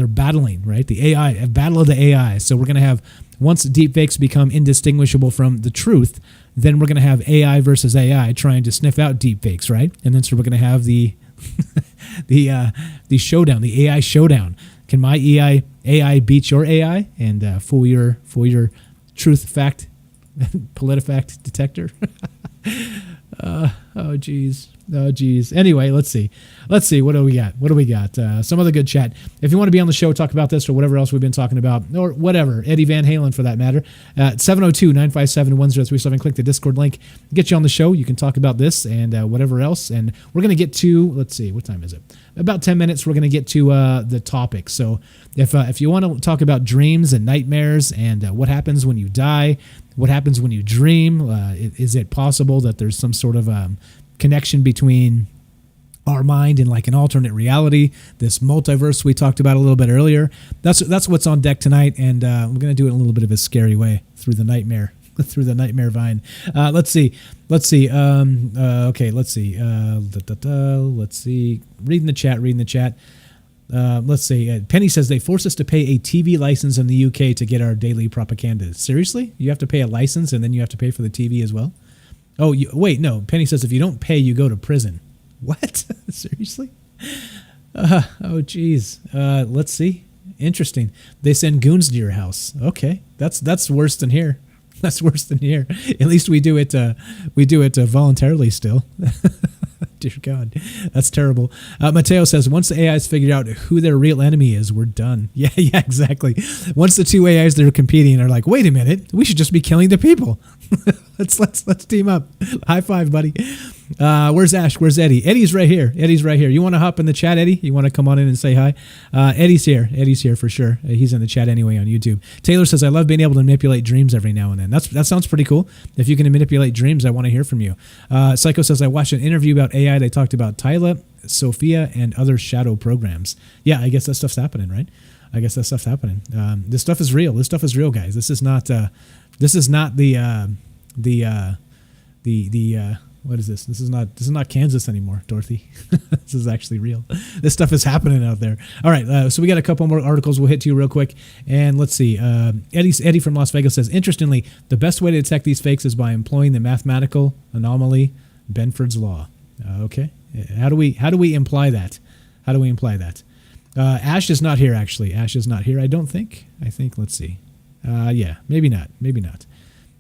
battling, right? The AI, a battle of the AI. So we're going to have, once deepfakes become indistinguishable from the truth, then we're going to have AI versus AI trying to sniff out deepfakes, right? And then so we're going to have the showdown, the AI showdown. Can my AI beat your AI and fool your truth fact PolitiFact detector? Oh geez. Anyway, let's see. What do we got? Some other good chat. If you want to be on the show, talk about this or whatever else we've been talking about, or whatever, Eddie Van Halen for that matter, 702-957-1037. Click the Discord link, get you on the show. You can talk about this and whatever else. And we're going to get to, let's see, what time is it? About 10 minutes, we're going to get to the topic. So if you want to talk about dreams and nightmares and what happens when you die, what happens when you dream, is it possible that there's some sort of connection between our mind and like an alternate reality, this multiverse we talked about a little bit earlier? That's what's on deck tonight, and we're going to do it in a little bit of a scary way through the nightmare vine. Let's see. Okay, let's see. Let's see. Reading the chat. Let's see. Penny says they force us to pay a TV license in the UK to get our daily propaganda. Seriously? You have to pay a license and then you have to pay for the TV as well? Oh, wait, no. Penny says if you don't pay, you go to prison. What? Seriously? Oh, geez. Let's see. Interesting. They send goons to your house. Okay, that's worse than here. That's worse than here. At least we do it voluntarily still. Dear God, that's terrible. Mateo says, once the AIs figured out who their real enemy is, we're done. Yeah, exactly. Once the two AIs that are competing are like, wait a minute, we should just be killing the people. Let's team up. High five, buddy. Where's Ash? Where's Eddie? Eddie's right here. You want to hop in the chat, Eddie? You want to come on in and say hi? Eddie's here for sure. He's in the chat anyway on YouTube. Taylor says, I love being able to manipulate dreams every now and then. That sounds pretty cool. If you can manipulate dreams, I want to hear from you. Psycho says, I watched an interview about AI. They talked about Tyla, Sophia, and other shadow programs. Yeah, I guess that stuff's happening, right? This stuff is real. This stuff is real, guys. This is not the what is this? This is not Kansas anymore, Dorothy. This is actually real. This stuff is happening out there. All right, so we got a couple more articles we'll hit to you real quick. And let's see. Eddie from Las Vegas says, interestingly, the best way to detect these fakes is by employing the mathematical anomaly Benford's law. Okay. How do we imply that? Ash is not here, actually. Ash is not here, I don't think. Let's see. Yeah, maybe not.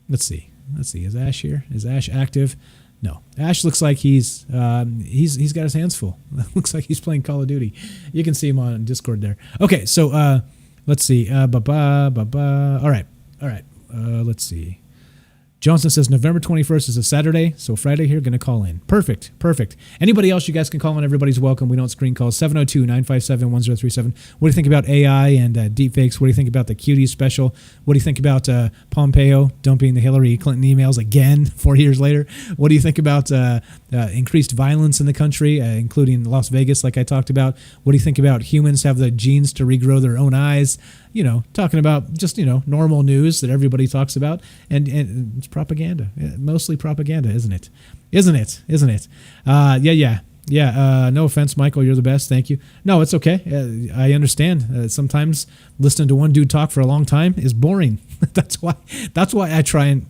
Let's see. Is Ash here? Is Ash active? No. Ash looks like he's got his hands full. Looks like he's playing Call of Duty. You can see him on Discord there. Okay, so let's see. All right. Let's see. Johnson says November 21st is a Saturday, so Friday here, going to call in. Perfect. Anybody else, you guys can call in. Everybody's welcome. We don't screen calls. 702-957-1037. What do you think about AI and deepfakes? What do you think about the Cuties special? What do you think about Pompeo dumping the Hillary Clinton emails again 4 years later? What do you think about increased violence in the country, including Las Vegas, like I talked about? What do you think about humans have the genes to regrow their own eyes? Talking about just, normal news that everybody talks about. And it's propaganda. Mostly propaganda, isn't it? Yeah. No offense, Michael. You're the best. Thank you. No, it's okay. I understand. Sometimes listening to one dude talk for a long time is boring. That's why I try and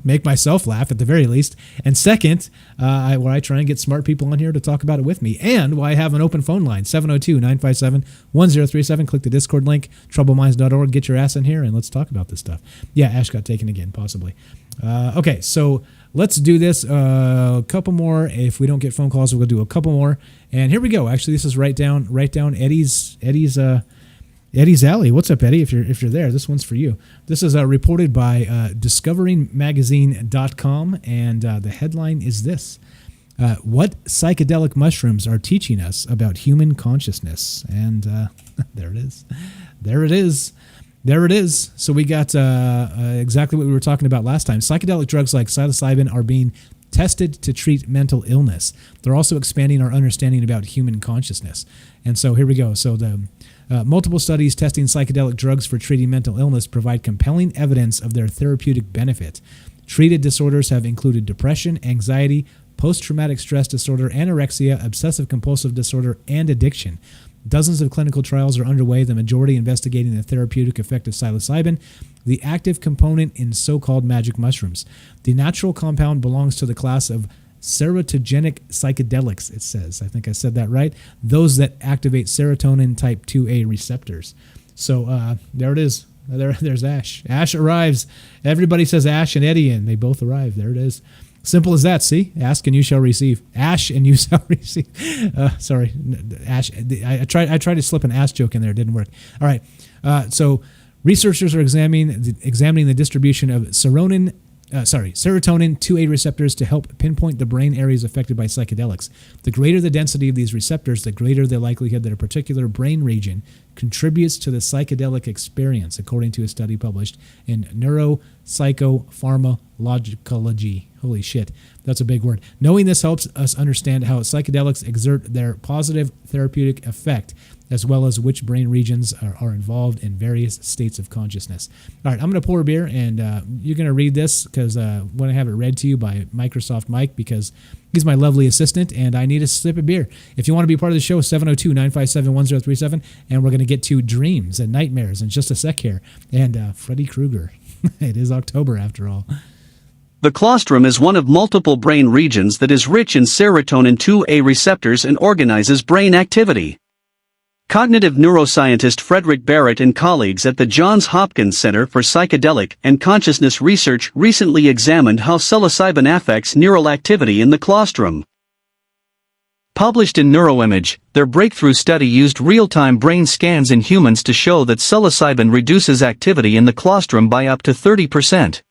make myself laugh at the very least. And second, where I try and get smart people on here to talk about it with me. And why I have an open phone line, 702-957-1037. Click the Discord link, troubleminds.org. Get your ass in here and let's talk about this stuff. Yeah, Ash got taken again, possibly. Okay, so let's do this. A couple more. If we don't get phone calls, we'll do a couple more. And here we go. Actually, this is right down Eddie's alley. What's up, Eddie? If you're there, this one's for you. This is reported by discoveringmagazine.com, and the headline is this: what psychedelic mushrooms are teaching us about human consciousness. And there it is. So we got exactly what we were talking about last time. Psychedelic drugs like psilocybin are being tested to treat mental illness. They're also expanding our understanding about human consciousness. And so here we go. So the multiple studies testing psychedelic drugs for treating mental illness provide compelling evidence of their therapeutic benefit. Treated disorders have included depression, anxiety, post-traumatic stress disorder, anorexia, obsessive-compulsive disorder, and addiction. Dozens of clinical trials are underway, the majority investigating the therapeutic effect of psilocybin, the active component in so-called magic mushrooms. The natural compound belongs to the class of serotogenic psychedelics, it says. I think I said that right. Those that activate serotonin type 2A receptors. So there it is. There's Ash. Ash arrives. Everybody says Ash and Eddie, and they both arrive. There it is. Simple as that. See? Ask and you shall receive. Ash and you shall receive. Sorry, Ash. I tried to slip an ass joke in there. It didn't work. All right. So researchers are examining the distribution of serotonin 2A receptors to help pinpoint the brain areas affected by psychedelics. The greater the density of these receptors, the greater the likelihood that a particular brain region contributes to the psychedelic experience, according to a study published in Neuropsychopharmacology. Holy shit, that's a big word. Knowing this helps us understand how psychedelics exert their positive therapeutic effect, as well as which brain regions are involved in various states of consciousness. All right, I'm going to pour a beer, and you're going to read this because I want to have it read to you by Microsoft Mike, because he's my lovely assistant, and I need a sip of beer. If you want to be part of the show, 702-957-1037, and we're going to get to dreams and nightmares in just a sec here. And Freddie Kruger. It is October, after all. The colostrum is one of multiple brain regions that is rich in serotonin 2A receptors and organizes brain activity. Cognitive neuroscientist Frederick Barrett and colleagues at the Johns Hopkins Center for Psychedelic and Consciousness Research recently examined how psilocybin affects neural activity in the colostrum. Published in Neuroimage, their breakthrough study used real-time brain scans in humans to show that psilocybin reduces activity in the colostrum by up to 30%.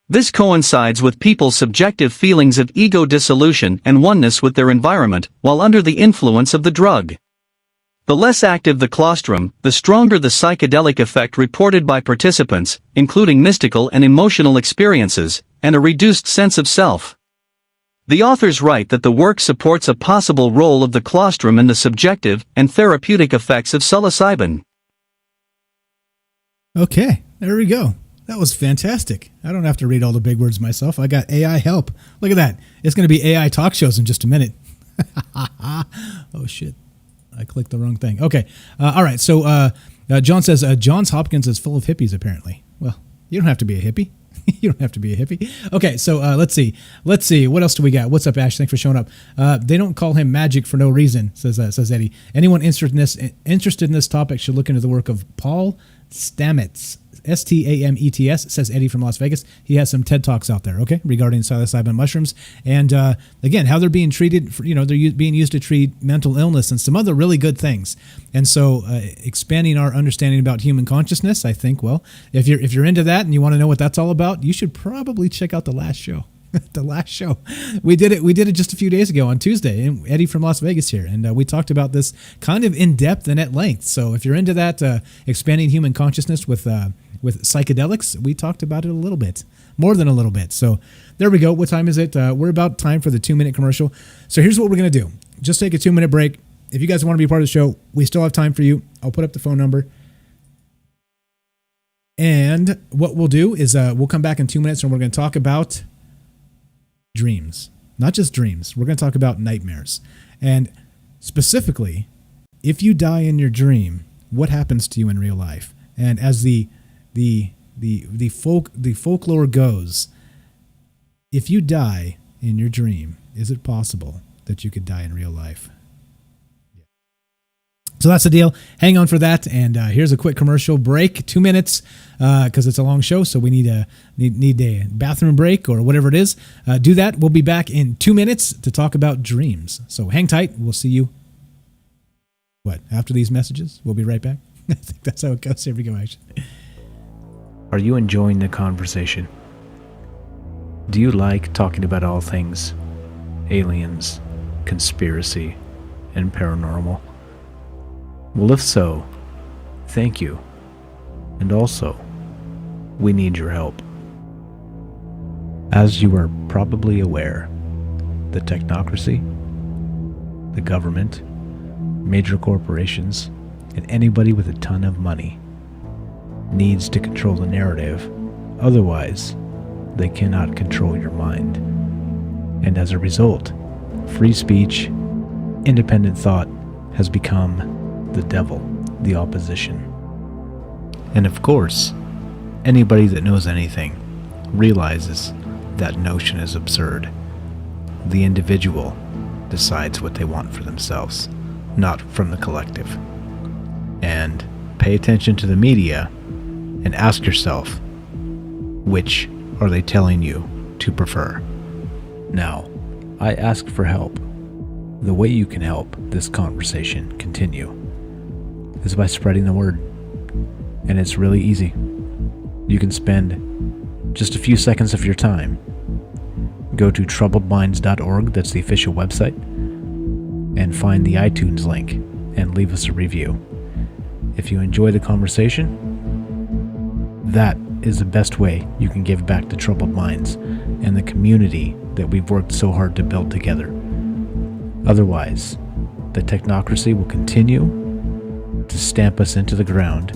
This coincides with people's subjective feelings of ego dissolution and oneness with their environment while under the influence of the drug. The less active the colostrum, the stronger the psychedelic effect reported by participants, including mystical and emotional experiences, and a reduced sense of self. The authors write that the work supports a possible role of the colostrum in the subjective and therapeutic effects of psilocybin. Okay, there we go. That was fantastic. I don't have to read all the big words myself. I got AI help. Look at that. It's going to be AI talk shows in just a minute. Oh, shit. I clicked the wrong thing. Okay. All right. So John says Johns Hopkins is full of hippies, apparently. Well, you don't have to be a hippie. You don't have to be a hippie. Okay. So let's see. What else do we got? What's up, Ash? Thanks for showing up. They don't call him magic for no reason, says Eddie. Anyone interested in this topic should look into the work of Paul Stamets. Stamets, says Eddie from Las Vegas. He has some TED Talks out there, okay, regarding psilocybin mushrooms. And again, how they're being treated, they're being used to treat mental illness and some other really good things. And so expanding our understanding about human consciousness, I think, well, if you're into that and you want to know what that's all about, you should probably check out the last show. The last show. We did it just a few days ago on Tuesday, and Eddie from Las Vegas here, and we talked about this kind of in depth and at length. So if you're into that, expanding human consciousness with psychedelics, we talked about it a little bit, more than a little bit. So there we go. What time is it? We're about time for the 2-minute commercial. So here's what we're going to do. Just take a 2-minute break. If you guys want to be a part of the show, we still have time for you. I'll put up the phone number. And what we'll do is we'll come back in 2 minutes and we're going to talk about dreams. Not just dreams. We're going to talk about nightmares. And specifically, if you die in your dream, what happens to you in real life? And as the folklore goes, if you die in your dream, is it possible that you could die in real life? So that's the deal. Hang on for that. And here's a quick commercial break, 2 minutes, because it's a long show. So we need a bathroom break or whatever it is. Do that. We'll be back in 2 minutes to talk about dreams. So hang tight. We'll see you. After these messages? We'll be right back. I think that's how it goes. Here we go, actually. Are you enjoying the conversation? Do you like talking about all things aliens, conspiracy, and paranormal? Well, if so, thank you. And also, we need your help. As you are probably aware, the technocracy, the government, major corporations, and anybody with a ton of money needs to control the narrative. Otherwise, they cannot control your mind. And as a result, free speech, independent thought has become the devil, the opposition. And of course, anybody that knows anything realizes that notion is absurd. The individual decides what they want for themselves, not from the collective. And pay attention to the media and ask yourself, which are they telling you to prefer? Now, I ask for help. The way you can help this conversation continue is by spreading the word. And it's really easy. You can spend just a few seconds of your time. Go to troubledminds.org, that's the official website, and find the iTunes link and leave us a review. If you enjoy the conversation, that is the best way you can give back to Troubled Minds and the community that we've worked so hard to build together. Otherwise, the technocracy will continue to stamp us into the ground.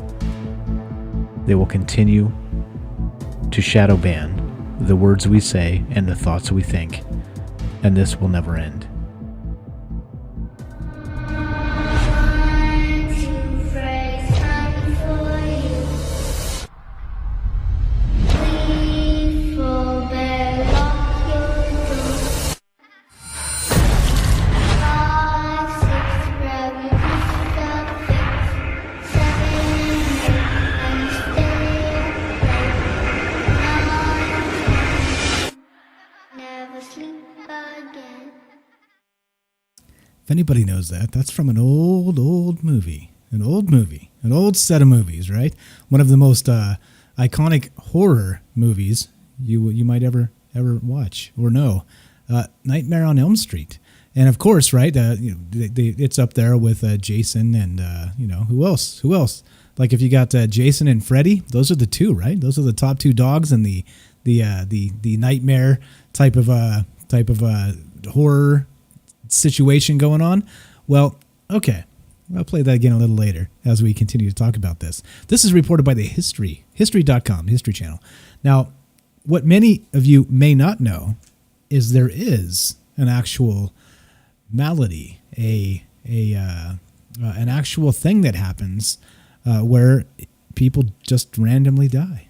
They will continue to shadow ban the words we say and the thoughts we think, and this will never end. If anybody knows that, that's from an old movie, an old set of movies, right? One of the most iconic horror movies you might ever watch or know, Nightmare on Elm Street. And of course, right, it's up there with Jason and who else? Like if you got Jason and Freddy, those are the two, right? Those are the top two dogs in the nightmare type of horror situation going on. Well, okay, I'll play that again a little later as we continue to talk about this. This is reported by the History.com, History Channel. Now, what many of you may not know is there is an actual malady, an actual thing that happens where people just randomly die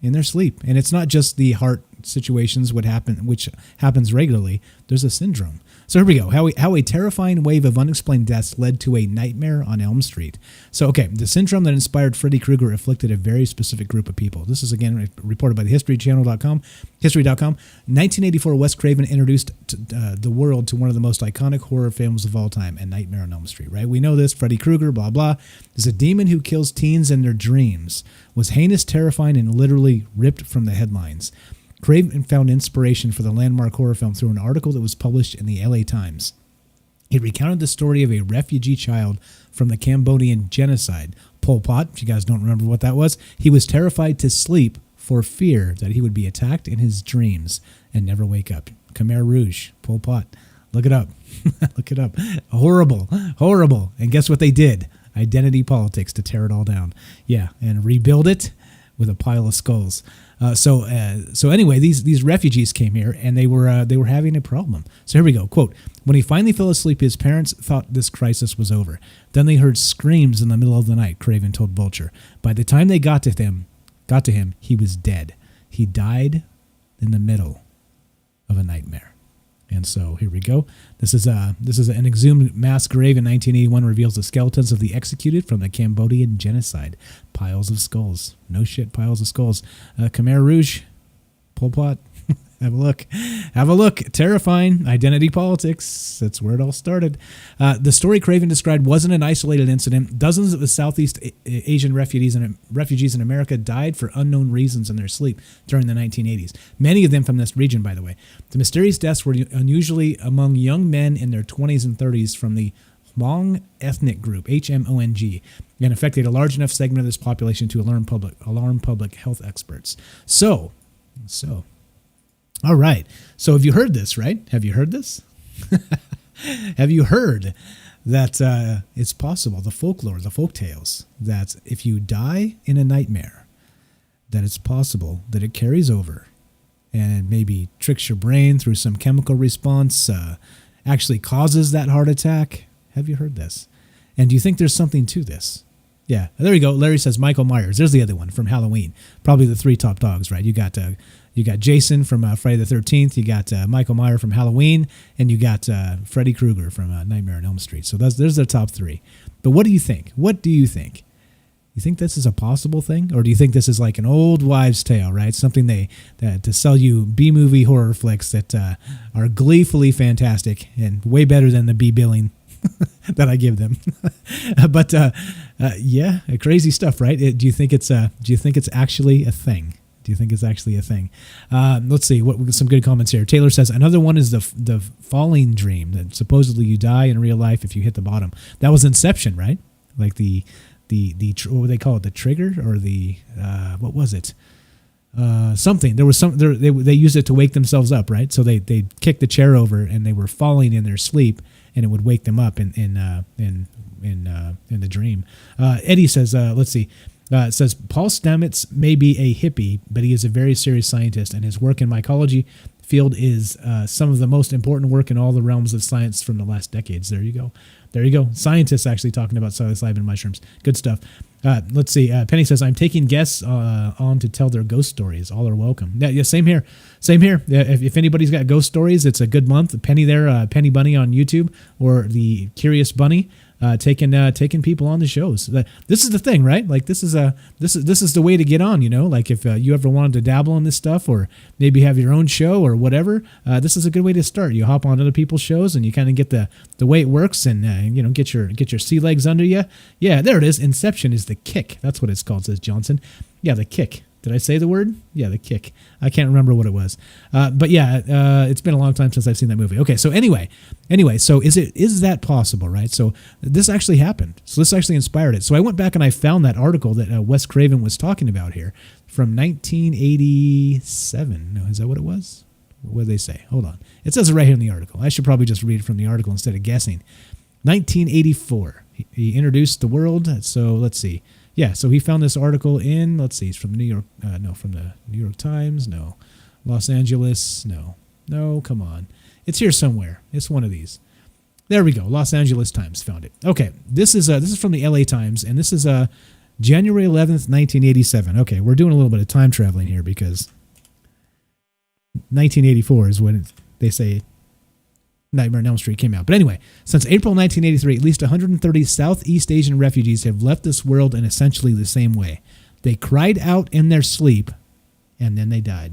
in their sleep. And it's not just the heart situations would happen, which happens regularly, there's a syndrome. So here we go. How a terrifying wave of unexplained deaths led to a nightmare on Elm Street. So, okay, the syndrome that inspired Freddy Krueger afflicted a very specific group of people. This is, again, reported by the history.com. 1984, Wes Craven introduced the world to one of the most iconic horror films of all time, A Nightmare on Elm Street, right? We know this. Freddy Krueger, blah, blah, is a demon who kills teens in their dreams, was heinous, terrifying, and literally ripped from the headlines. Craven found inspiration for the landmark horror film through an article that was published in the LA Times. It recounted the story of a refugee child from the Cambodian genocide. Pol Pot, if you guys don't remember what that was, he was terrified to sleep for fear that he would be attacked in his dreams and never wake up. Khmer Rouge, Pol Pot. Look it up. Look it up. Horrible. Horrible. And guess what they did? Identity politics to tear it all down. Yeah, and rebuild it with a pile of skulls. So anyway, these refugees came here and they were having a problem. So here we go. Quote, when he finally fell asleep, his parents thought this crisis was over. Then they heard screams in the middle of the night, Craven told Vulture. By the time they got to him, he was dead. He died in the middle of a nightmare. And so here we go. This is an exhumed mass grave in 1981 reveals the skeletons of the executed from the Cambodian genocide. Piles of skulls. No shit, piles of skulls. Khmer Rouge, Pol Pot. Have a look. Have a look. Terrifying. Identity politics. That's where it all started. The story Craven described wasn't an isolated incident. Dozens of the Southeast Asian refugees in America died for unknown reasons in their sleep during the 1980s. Many of them from this region, by the way. The mysterious deaths were unusually among young men in their 20s and 30s from the Hmong ethnic group, HMONG, and affected a large enough segment of this population to alarm public health experts. So. All right. So have you heard this, right? Have you heard this? Have you heard that it's possible, the folklore, the folk tales, that if you die in a nightmare, that it's possible that it carries over and maybe tricks your brain through some chemical response, actually causes that heart attack? Have you heard this? And do you think there's something to this? Yeah, there we go. Larry says Michael Myers. There's the other one from Halloween. Probably the three top dogs, right? You got Jason from Friday the 13th. You got Michael Myers from Halloween, and you got Freddy Krueger from Nightmare on Elm Street. So there's the top three. But what do you think? What do you think? You think this is a possible thing, or do you think this is like an old wives' tale, right? Something to sell you B-movie horror flicks that are gleefully fantastic and way better than the B billing that I give them. But yeah, crazy stuff, right? Do you think it's actually a thing? Do you think it's actually a thing? Let's see. Some good comments here. Taylor says another one is the falling dream, that supposedly you die in real life if you hit the bottom. That was Inception, right? Like the what would they call it? The trigger, or the what was it? Something. There was some. They used it to wake themselves up, right? So they kicked the chair over and they were falling in their sleep, and it would wake them up in the dream. Eddie says, let's see. It says, Paul Stamets may be a hippie, but he is a very serious scientist, and his work in mycology field is some of the most important work in all the realms of science from the last decades. There you go. There you go. Scientists actually talking about psilocybin mushrooms. Good stuff. Let's see. Penny says, I'm taking guests on to tell their ghost stories. All are welcome. Yeah, same here. Same here. If anybody's got ghost stories, it's a good month. Penny there, Penny Bunny on YouTube, or the Curious Bunny. Taking people on the shows. This is the thing, right? Like this is the way to get on. You know, like if you ever wanted to dabble in this stuff, or maybe have your own show or whatever, this is a good way to start. You hop on other people's shows and you kind of get the way it works, and get your sea legs under you. Yeah, there it is. Inception is the kick. That's what it's called, says Johnson. Yeah, the kick. Did I say the word? Yeah, the kick. I can't remember what it was. But yeah, it's been a long time since I've seen that movie. Okay, so anyway, so is that possible, right? So this actually happened. So this actually inspired it. So I went back and I found that article that Wes Craven was talking about here from 1987. No, is that what it was? What did they say? Hold on. It says it right here in the article. I should probably just read it from the article instead of guessing. 1984. He introduced the world. So let's see. Yeah, so he found this article in, let's see, it's from New York, from the New York Times, no, Los Angeles, no, come on. It's here somewhere. It's one of these. There we go, Los Angeles Times found it. Okay, this is from the LA Times, and this is January 11th, 1987. Okay, we're doing a little bit of time traveling here because 1984 is when they say Nightmare on Elm Street came out. But anyway, since April 1983, at least 130 Southeast Asian refugees have left this world in essentially the same way. They cried out in their sleep, and then they died.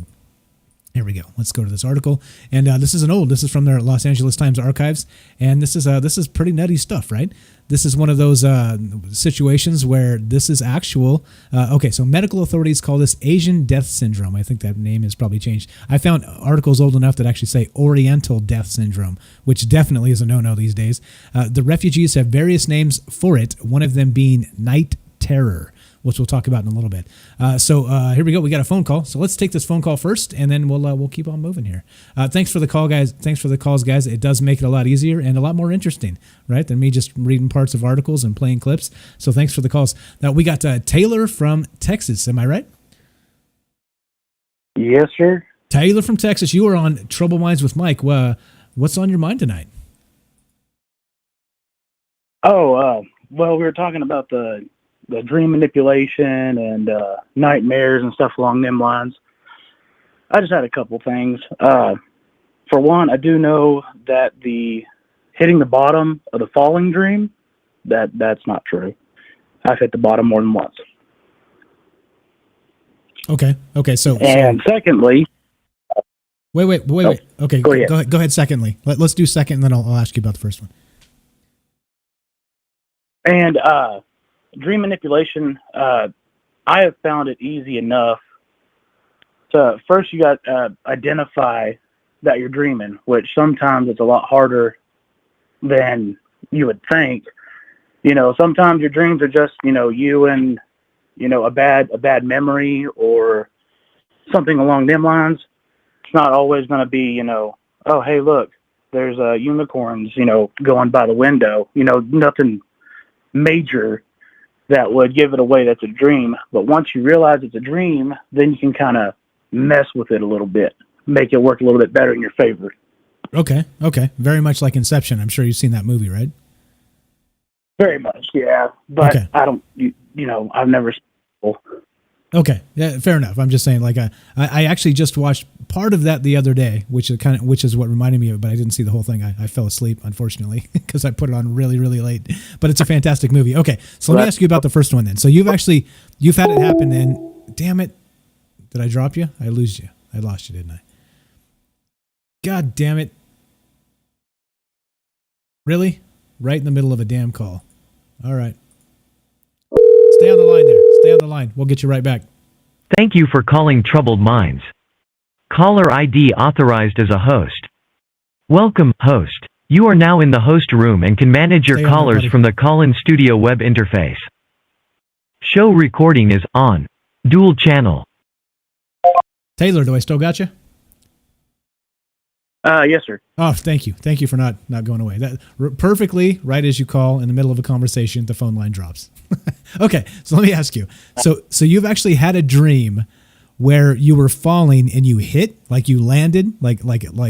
Here we go. Let's go to this article. And this is from their Los Angeles Times archives. And this is pretty nutty stuff, right? This is one of those situations where this is actual. Okay, so medical authorities call this Asian death syndrome. I think that name has probably changed. I found articles old enough that actually say Oriental death syndrome, which definitely is a no-no these days. The refugees have various names for it, one of them being night terror, which we'll talk about in a little bit. So here we go. We got a phone call. So let's take this phone call first, and then we'll keep on moving here. Thanks for the call, guys. Thanks for the calls, guys. It does make it a lot easier and a lot more interesting, right, than me just reading parts of articles and playing clips. So thanks for the calls. Now we got Taylor from Texas. Am I right? Yes, sir. Taylor from Texas. You are on Troubled Minds with Mike. What's on your mind tonight? Oh, well, we were talking about the dream manipulation and nightmares and stuff along them lines. I just had a couple things. For one, I do know that the hitting the bottom of the falling dream, that's not true. I've hit the bottom more than once. Okay. And secondly... Wait. Okay, go ahead. Secondly. Let's do second, and then I'll ask you about the first one. And dream manipulation, I have found it easy enough to first you got to identify that you're dreaming, which sometimes it's a lot harder than you would think. Sometimes your dreams are just, you and, a bad memory or something along them lines. It's not always going to be, oh, hey, look, there's unicorns, going by the window, nothing major that would give it away that's a dream. But once you realize it's a dream, then you can kind of mess with it a little bit, make it work a little bit better in your favor. Okay. Very much like Inception. I'm sure you've seen that movie, right? Very much, yeah. But okay. I don't, I've never seen it. Okay, yeah, fair enough. I'm just saying, like, I actually just watched part of that the other day, which is what reminded me of it, but I didn't see the whole thing. I fell asleep, unfortunately, because I put it on really, really late. But it's a fantastic movie. Okay, so let me ask you about the first one then. So you've had it happen then. Damn it. Did I drop you? I lost you, didn't I? God damn it. Really? Right in the middle of a damn call. All right. Stay on the line there. Stay on the line. We'll get you right back. Thank you for calling Troubled Minds. Caller ID authorized as a host. Welcome, host. You are now in the host room and can manage your callers from the call-in studio web interface. Show recording is on. Dual channel. Taylor, do I still got you? Yes, sir. Oh, thank you. Thank you for not going away. That perfectly right as you call in the middle of a conversation, the phone line drops. Okay, so let me ask you. So you've actually had a dream where you were falling and you hit, like you landed, like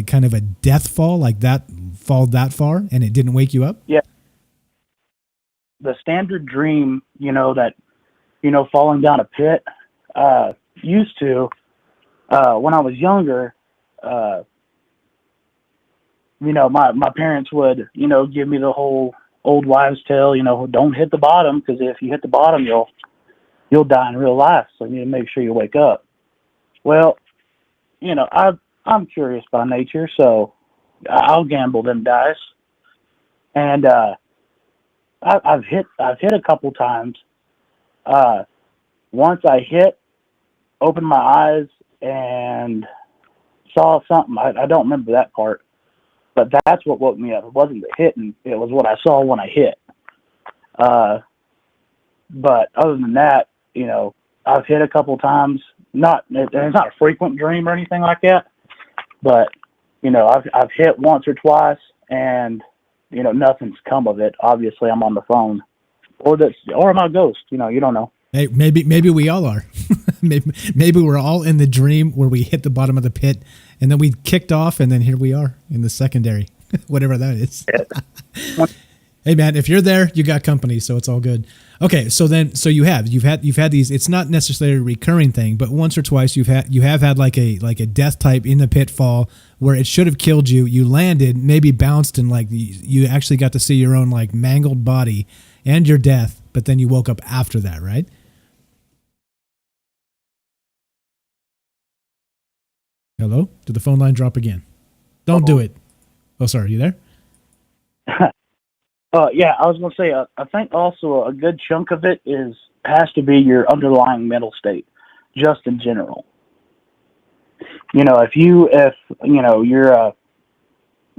kind of a death fall, like that fall that far, and it didn't wake you up? Yeah. The standard dream, that, falling down a pit, used to, when I was younger, my parents would, give me the whole old wives' tale, don't hit the bottom, because if you hit the bottom, you'll die in real life. So you need to make sure you wake up. Well, I'm curious by nature, so I'll gamble them dice. And I've hit a couple times. Once I opened my eyes and saw something. I don't remember that part. But that's what woke me up. It wasn't the hitting. It was what I saw when I hit. But other than that, I've hit a couple times. It's not a frequent dream or anything like that. But, I've hit once or twice, and, nothing's come of it. Obviously, I'm on the phone. Or am I a ghost? You don't know. Hey, maybe we all are. maybe we're all in the dream where we hit the bottom of the pit, and then we kicked off, and then here we are in the secondary, whatever that is. Hey man, if you're there, you got company, so it's all good. Okay, so you've had these. It's not necessarily a recurring thing, but once or twice you have had like a death type in the pitfall where it should have killed you. You landed, maybe bounced, and like you actually got to see your own like mangled body and your death, but then you woke up after that, right? Hello? Did the phone line drop again? Don't do it. Oh, sorry. Are you there? Yeah, I was going to say, I think also a good chunk of it has to be your underlying mental state, just in general. You know, if you're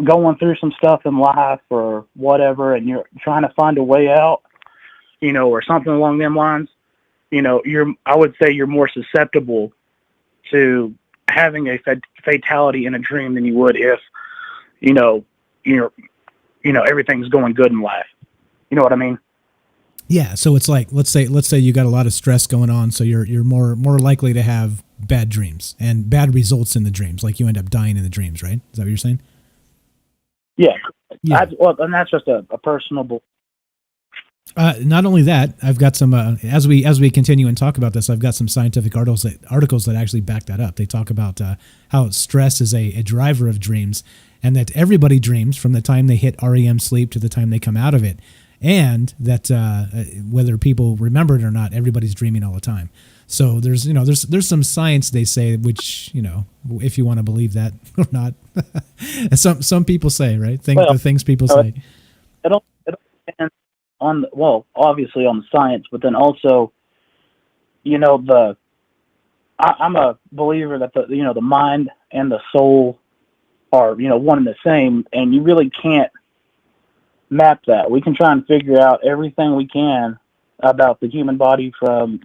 going through some stuff in life or whatever, and you're trying to find a way out, you know, or something along them lines, you know, I would say you're more susceptible to having a fatality in a dream than you would if, everything's going good in life. You know what I mean? Yeah. So it's like, let's say you got a lot of stress going on. So you're more likely to have bad dreams and bad results in the dreams. Like you end up dying in the dreams, right? Is that what you're saying? Yeah. And that's just a personal belief. Not only that, I've got some, as we continue and talk about this, I've got some scientific articles that actually back that up. They talk about how stress is a driver of dreams, and that everybody dreams from the time they hit REM sleep to the time they come out of it. And that whether people remember it or not, everybody's dreaming all the time. So there's some science, they say, which, if you want to believe that or not, some people say, right? The things people say. It all depends on, obviously on the science, but then also, I'm a believer that the mind and the soul are, one and the same, and you really can't map that. We can try and figure out everything we can about the human body from,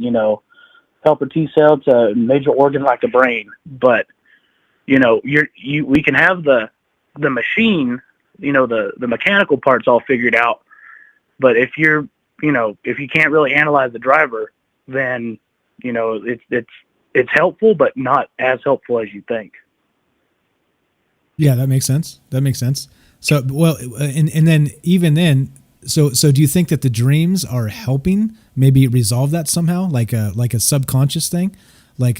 helper T cell to major organ like the brain. But, we can have the machine, the mechanical parts all figured out. But if if you can't really analyze the driver, then, it's helpful, but not as helpful as you think. Yeah, that makes sense. So, and then even then, so do you think that the dreams are helping maybe resolve that somehow, like a subconscious thing, like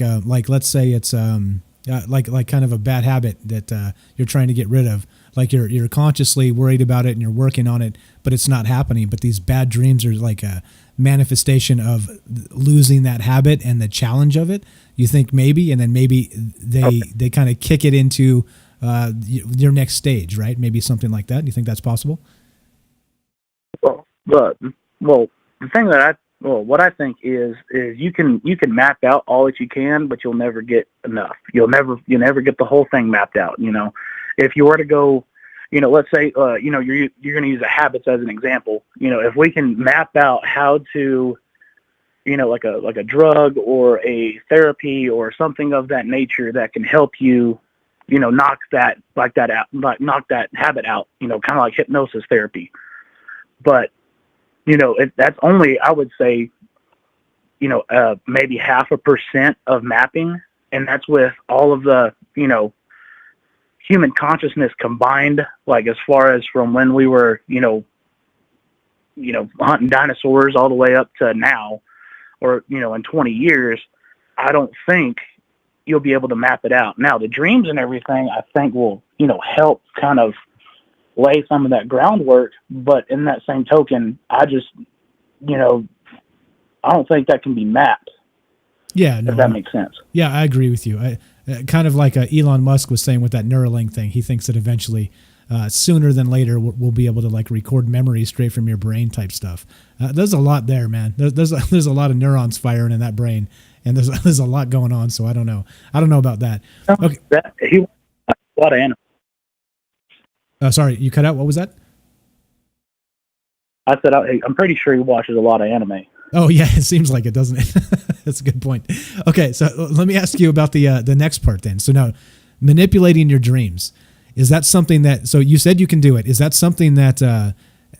let's say it's like kind of a bad habit that you're trying to get rid of, like you're consciously worried about it and you're working on it, but it's not happening. But these bad dreams are like a manifestation of losing that habit and the challenge of it. You think maybe, and then maybe they kind of kick it into your next stage, right? Maybe something like that. Do you think that's possible? Well, the thing that what I think is you can map out all that you can, but you'll never get enough. You'll never get the whole thing mapped out. If you were to go, let's say, you're going to use the habits as an example. If we can map out how to, like a drug or a therapy or something of that nature that can help you, knock that habit out, kind of like hypnosis therapy. But, that's only, I would say, maybe 0.5% of mapping. And that's with all of the, human consciousness combined, like as far as from when we were, hunting dinosaurs all the way up to now, or, in 20 years, I don't think you'll be able to map it out. Now, the dreams and everything, I think will, help kind of lay some of that groundwork. But in that same token, I just, I don't think that can be mapped. Yeah, no, if that makes sense. Yeah, I agree with you. Kind of like Elon Musk was saying with that Neuralink thing. He thinks that eventually, sooner than later, we'll be able to like record memories straight from your brain type stuff. There's a lot there, man. There's a lot of neurons firing in that brain, and there's a lot going on. So I don't know about that. Okay. He watched a lot of anime. Sorry, you cut out. What was that? I said I'm pretty sure he watches a lot of anime. Oh yeah, it seems like it, doesn't it? That's a good point. Okay, so let me ask you about the next part then. So now, manipulating your dreams, is that something that? So you said you can do it. Is that something that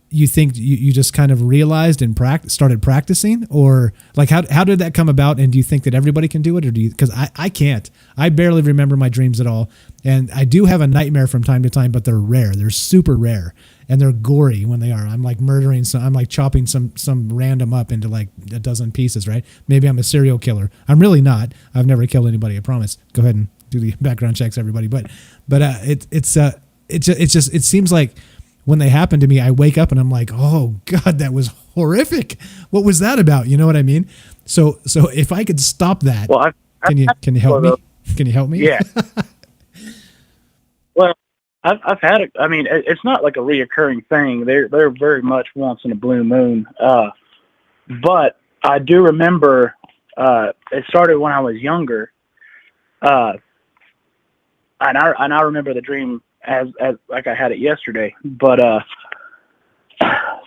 you think you just kind of realized and started practicing, or like how did that come about? And do you think that everybody can do it, or do you? Because I can't. I barely remember my dreams at all, and I do have a nightmare from time to time, but they're rare. They're super rare, and they're gory when they are. I'm like murdering some. I'm like chopping some random up into like a dozen pieces. Right? Maybe I'm a serial killer. I'm really not. I've never killed anybody. I promise. Go ahead and do the background checks, everybody. But it seems like when they happen to me, I wake up and I'm like, oh God, that was horrific. What was that about? You know what I mean? So if I could stop that, well, can you help me? Can you help me? Yeah. Well, I've had it. I mean, it's not like a reoccurring thing. They're very much once in a blue moon. But I do remember it started when I was younger. And I remember the dream as like I had it yesterday. But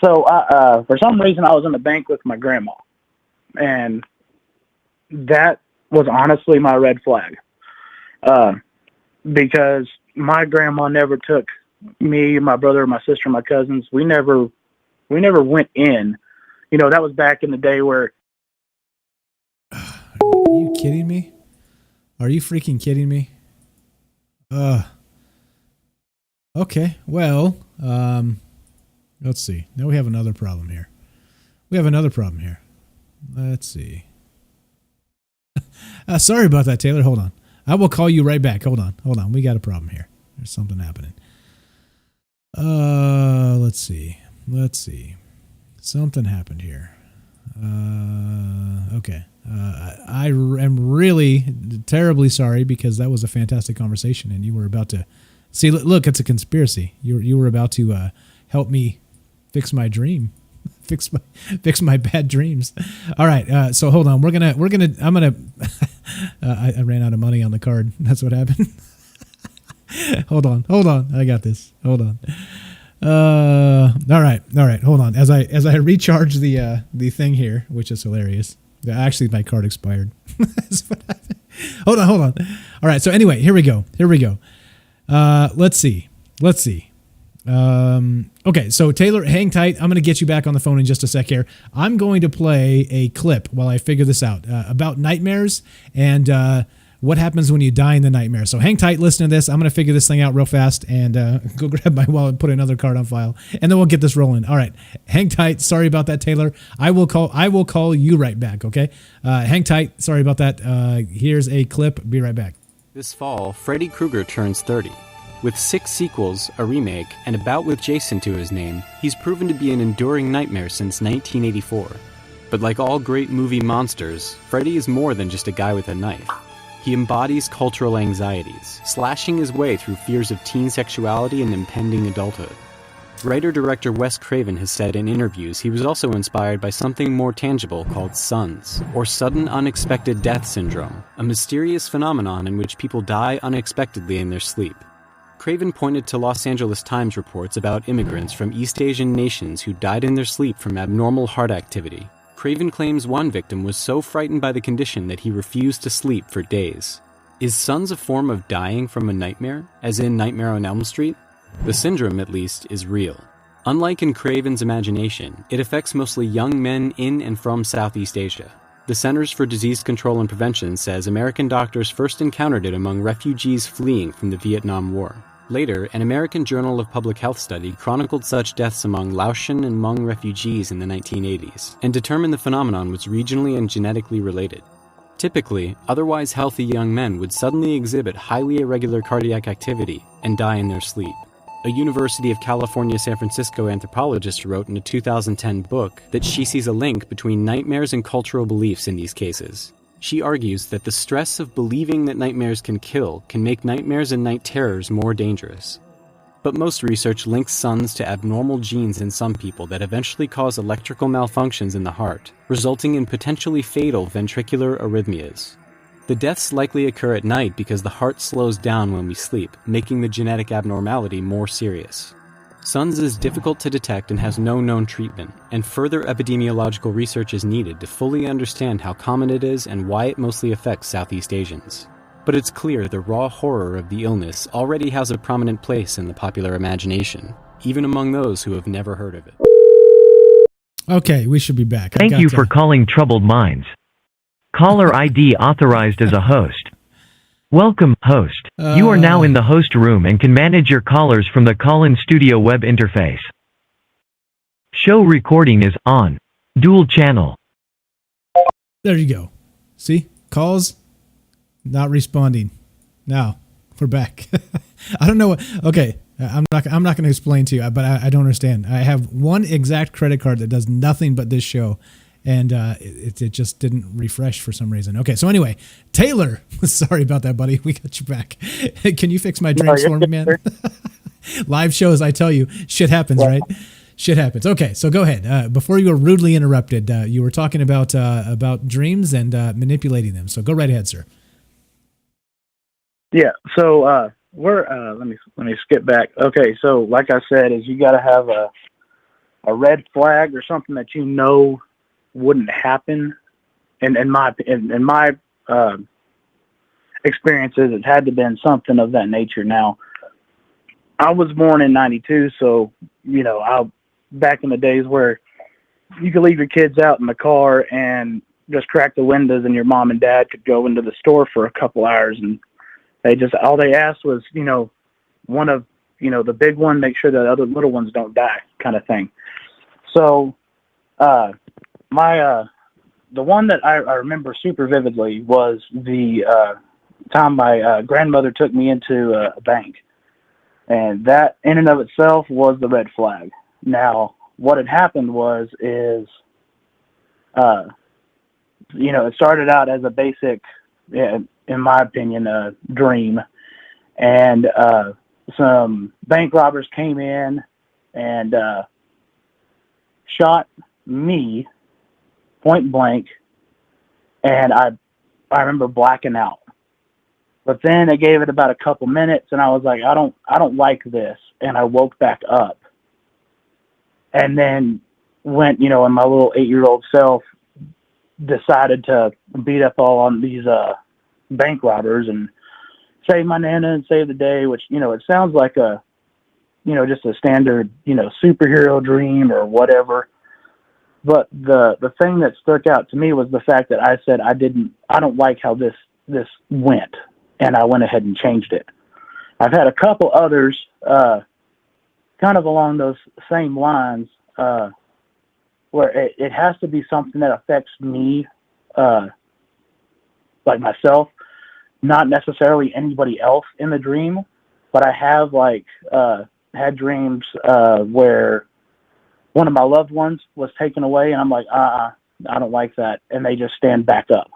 so for some reason I was in the bank with my grandma, and that was honestly my red flag, because my grandma never took me, my brother, my sister, my cousins. We never went in. You know, that was back in the day where. Are you kidding me? Are you freaking kidding me? Okay, well, let's see. Now we have another problem here. Let's see. Sorry about that, Taylor. Hold on. I will call you right back. Hold on. We got a problem here. There's something happening. Let's see. Something happened here. Okay. I am really terribly sorry, because that was a fantastic conversation, and you were about to see. Look, it's a conspiracy. You were about to help me fix my dream, fix my bad dreams. All right. So hold on. I'm gonna. I ran out of money on the card. That's what happened. Hold on. I got this. Hold on. All right. Hold on. As I recharge the thing here, which is hilarious. Actually, my card expired. That's what happened. Hold on. All right. So anyway, here we go. Let's see. Okay. So Taylor, hang tight. I'm going to get you back on the phone in just a sec here. I'm going to play a clip while I figure this out, about nightmares and, what happens when you die in the nightmare. So hang tight, listen to this. I'm going to figure this thing out real fast and go grab my wallet and put another card on file, and then we'll get this rolling. All right. Hang tight. Sorry about that, Taylor. I will call you right back, okay? Hang tight. Sorry about that. Here's a clip. Be right back. This fall, Freddy Kruger turns 30. With 6 sequels, a remake, and a bout with Jason to his name, he's proven to be an enduring nightmare since 1984. But like all great movie monsters, Freddy is more than just a guy with a knife. He embodies cultural anxieties, slashing his way through fears of teen sexuality and impending adulthood. Writer-director Wes Craven has said in interviews he was also inspired by something more tangible called SUNS, or Sudden Unexpected Death Syndrome, a mysterious phenomenon in which people die unexpectedly in their sleep. Craven pointed to Los Angeles Times reports about immigrants from East Asian nations who died in their sleep from abnormal heart activity. Craven claims one victim was so frightened by the condition that he refused to sleep for days. Is SUNS a form of dying from a nightmare, as in Nightmare on Elm Street? The syndrome, at least, is real. Unlike in Craven's imagination, it affects mostly young men in and from Southeast Asia. The Centers for Disease Control and Prevention says American doctors first encountered it among refugees fleeing from the Vietnam War. Later, an American Journal of Public Health study chronicled such deaths among Laotian and Hmong refugees in the 1980s, and determined the phenomenon was regionally and genetically related. Typically, otherwise healthy young men would suddenly exhibit highly irregular cardiac activity and die in their sleep. A University of California San Francisco anthropologist wrote in a 2010 book that she sees a link between nightmares and cultural beliefs in these cases. She argues that the stress of believing that nightmares can kill can make nightmares and night terrors more dangerous. But most research links SUNS to abnormal genes in some people that eventually cause electrical malfunctions in the heart, resulting in potentially fatal ventricular arrhythmias. The deaths likely occur at night because the heart slows down when we sleep, making the genetic abnormality more serious. SUNS is difficult to detect and has no known treatment, and further epidemiological research is needed to fully understand how common it is and why it mostly affects Southeast Asians. But it's clear the raw horror of the illness already has a prominent place in the popular imagination. even among those who have never heard of it. Okay, we should be back. Thank you for calling Troubled Minds. Caller ID authorized as a host. Welcome, host. You are now in the host room and can manage your callers from the call-in studio web interface. Show recording is on. Dual channel. There you go. See? Calls, not responding. Now, we're back. I don't know what... Okay, I'm not going to explain to you, but I don't understand. I have one exact credit card that does nothing but this show, and it just didn't refresh for some reason. Okay, so anyway, Taylor, sorry about that, buddy. We got you back. Can you fix my drinks for me, man? Live shows, I tell you, shit happens, right? Shit happens. Okay, so go ahead. Before you were rudely interrupted, you were talking about dreams and manipulating them. So go right ahead, sir. Yeah. So we're let me skip back. Okay. So like I said, is you got to have a red flag or something that you know wouldn't happen. And in my experiences, it had to have been something of that nature. Now, I was born in '92, so back in the days where you could leave your kids out in the car and just crack the windows, and your mom and dad could go into the store for a couple hours, and all they asked was, one of, the big one, make sure that other little ones don't die, kind of thing. So, the one that I remember super vividly was the time my grandmother took me into a bank, and that in and of itself was the red flag. Now, what had happened is, it started out as a basic, in my opinion, a dream. And some bank robbers came in and shot me point blank, and I remember blacking out. But then they gave it about a couple minutes, and I was like, I don't like this, and I woke back up. And then went, and my little 8-year-old self decided to beat up all on these bank robbers and save my nana and save the day, which, it sounds like a, just a standard, superhero dream or whatever. But the thing that stuck out to me was the fact that I said I don't like how this went, and I went ahead and changed it. I've had a couple others kind of along those same lines, where it has to be something that affects me, like myself, not necessarily anybody else in the dream. But I have had dreams where one of my loved ones was taken away, and I'm like, I don't like that, and they just stand back up,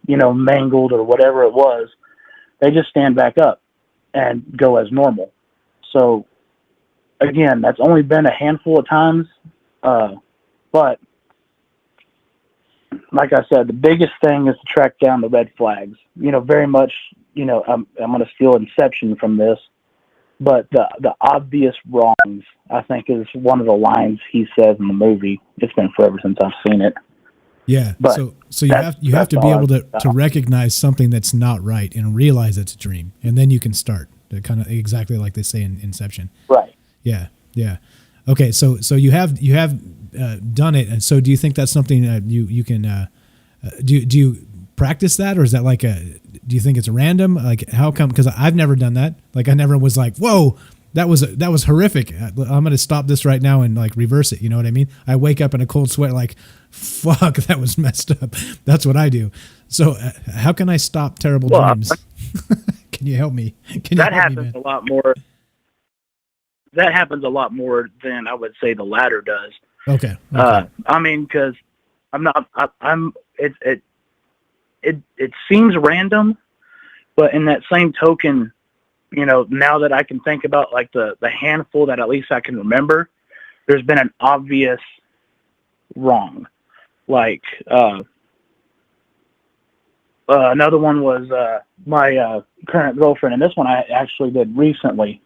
mangled or whatever it was. They just stand back up and go as normal. So again, that's only been a handful of times, but like I said, the biggest thing is to track down the red flags. Very much, I'm going to steal Inception from this, but the obvious wrongs, I think, is one of the lines he says in the movie. It's been forever since I've seen it. Yeah, but so you have to be able to recognize something that's not right and realize it's a dream, and then you can start. Kind of exactly like they say in Inception. Right. Yeah. Okay, so you have done it, and so do you think that's something you can do you practice that, or is that do you think it's random? Like, how come? Because I've never done that. Like, I never was like, whoa, that was horrific. I'm going to stop this right now and reverse it. You know what I mean? I wake up in a cold sweat, like, fuck, that was messed up. That's what I do. So how can I stop terrible dreams? Can you help me? That happens a lot more. That happens a lot more than I would say the latter does. Okay. Because it seems random, but in that same token, now that I can think about the handful that at least I can remember, there's been an obvious wrong. Another one was my current girlfriend, and this one I actually did recently.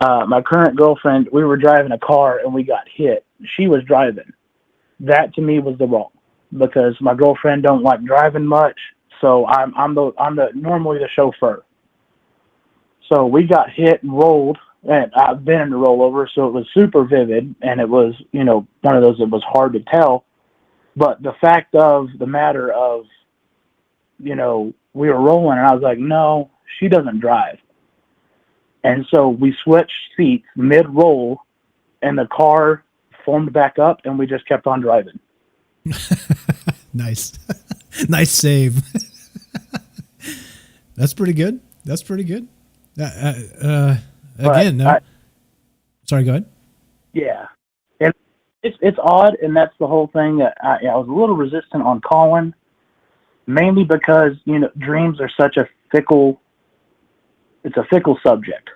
My current girlfriend, we were driving a car and we got hit. She was driving. That to me was the wrong, because my girlfriend don't like driving much, so I'm normally the chauffeur. So we got hit and rolled, and I've been in the rollover, so it was super vivid, and it was, one of those that was hard to tell. But the fact of the matter of, we were rolling, and I was like, no, she doesn't drive. And so we switched seats mid-roll, and the car formed back up, and we just kept on driving. Nice. Nice save. That's pretty good. Again, no. Sorry, go ahead. Yeah. And it's odd, and that's the whole thing that I was a little resistant on calling, mainly because, dreams are such a fickle subject,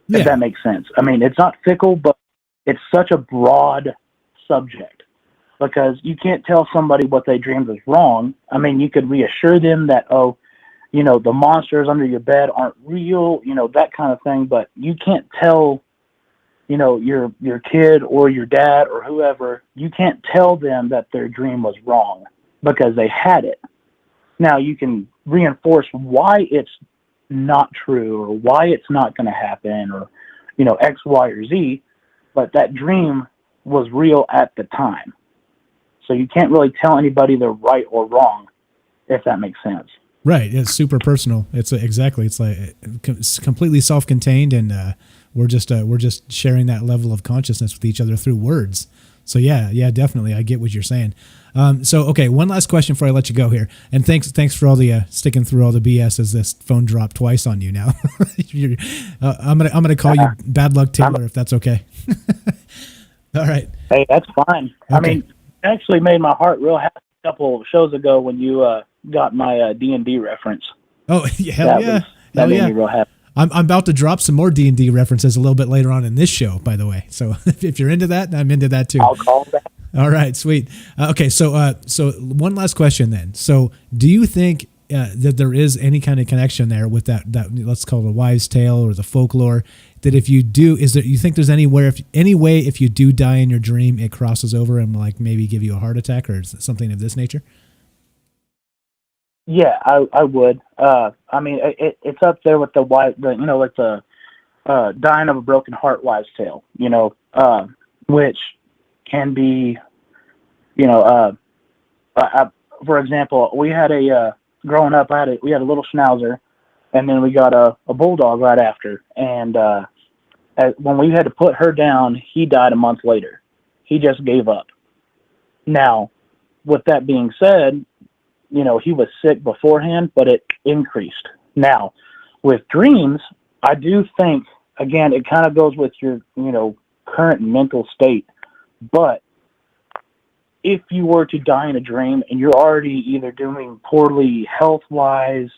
if that makes sense. I mean, it's not fickle, but it's such a broad subject because you can't tell somebody what they dreamed was wrong. I mean, you could reassure them that, the monsters under your bed aren't real, that kind of thing, but you can't tell, your kid or your dad or whoever, you can't tell them that their dream was wrong because they had it. Now you can reinforce why it's not true or why it's not going to happen or, X, Y, or Z, but that dream was real at the time. So you can't really tell anybody they're right or wrong, if that makes sense. Right. It's super personal. It's exactly. It's like it's completely self-contained, and we're just sharing that level of consciousness with each other through words. So yeah, definitely. I get what you're saying. So okay, one last question before I let you go here, and thanks for all the sticking through all the BS as this phone dropped twice on you now. I'm gonna call you Bad Luck Taylor if that's okay. All right. Hey, that's fine. Okay. I mean, it actually made my heart real happy a couple of shows ago when you got my D&D reference. Oh, hell yeah. That made me real happy. I'm about to drop some more D&D references a little bit later on in this show, by the way. So if you're into that, I'm into that too. I'll call that. All right, sweet. Okay, so one last question then. So do you think that there is any kind of connection there with that let's call it a wives' tale or the folklore, that if you do, you think there's any way if you do die in your dream, it crosses over and like maybe give you a heart attack or something of this nature? Yeah, I would. I mean, it's up there with like the dying of a broken heart wives' tale, which can be, for example, we had growing up, we had a little schnauzer, and then we got a bulldog right after. And when we had to put her down, he died a month later. He just gave up. Now, with that being said, he was sick beforehand, but it increased. Now, with dreams, I do think, again, it kind of goes with your, current mental state. But if you were to die in a dream and you're already either doing poorly health-wise,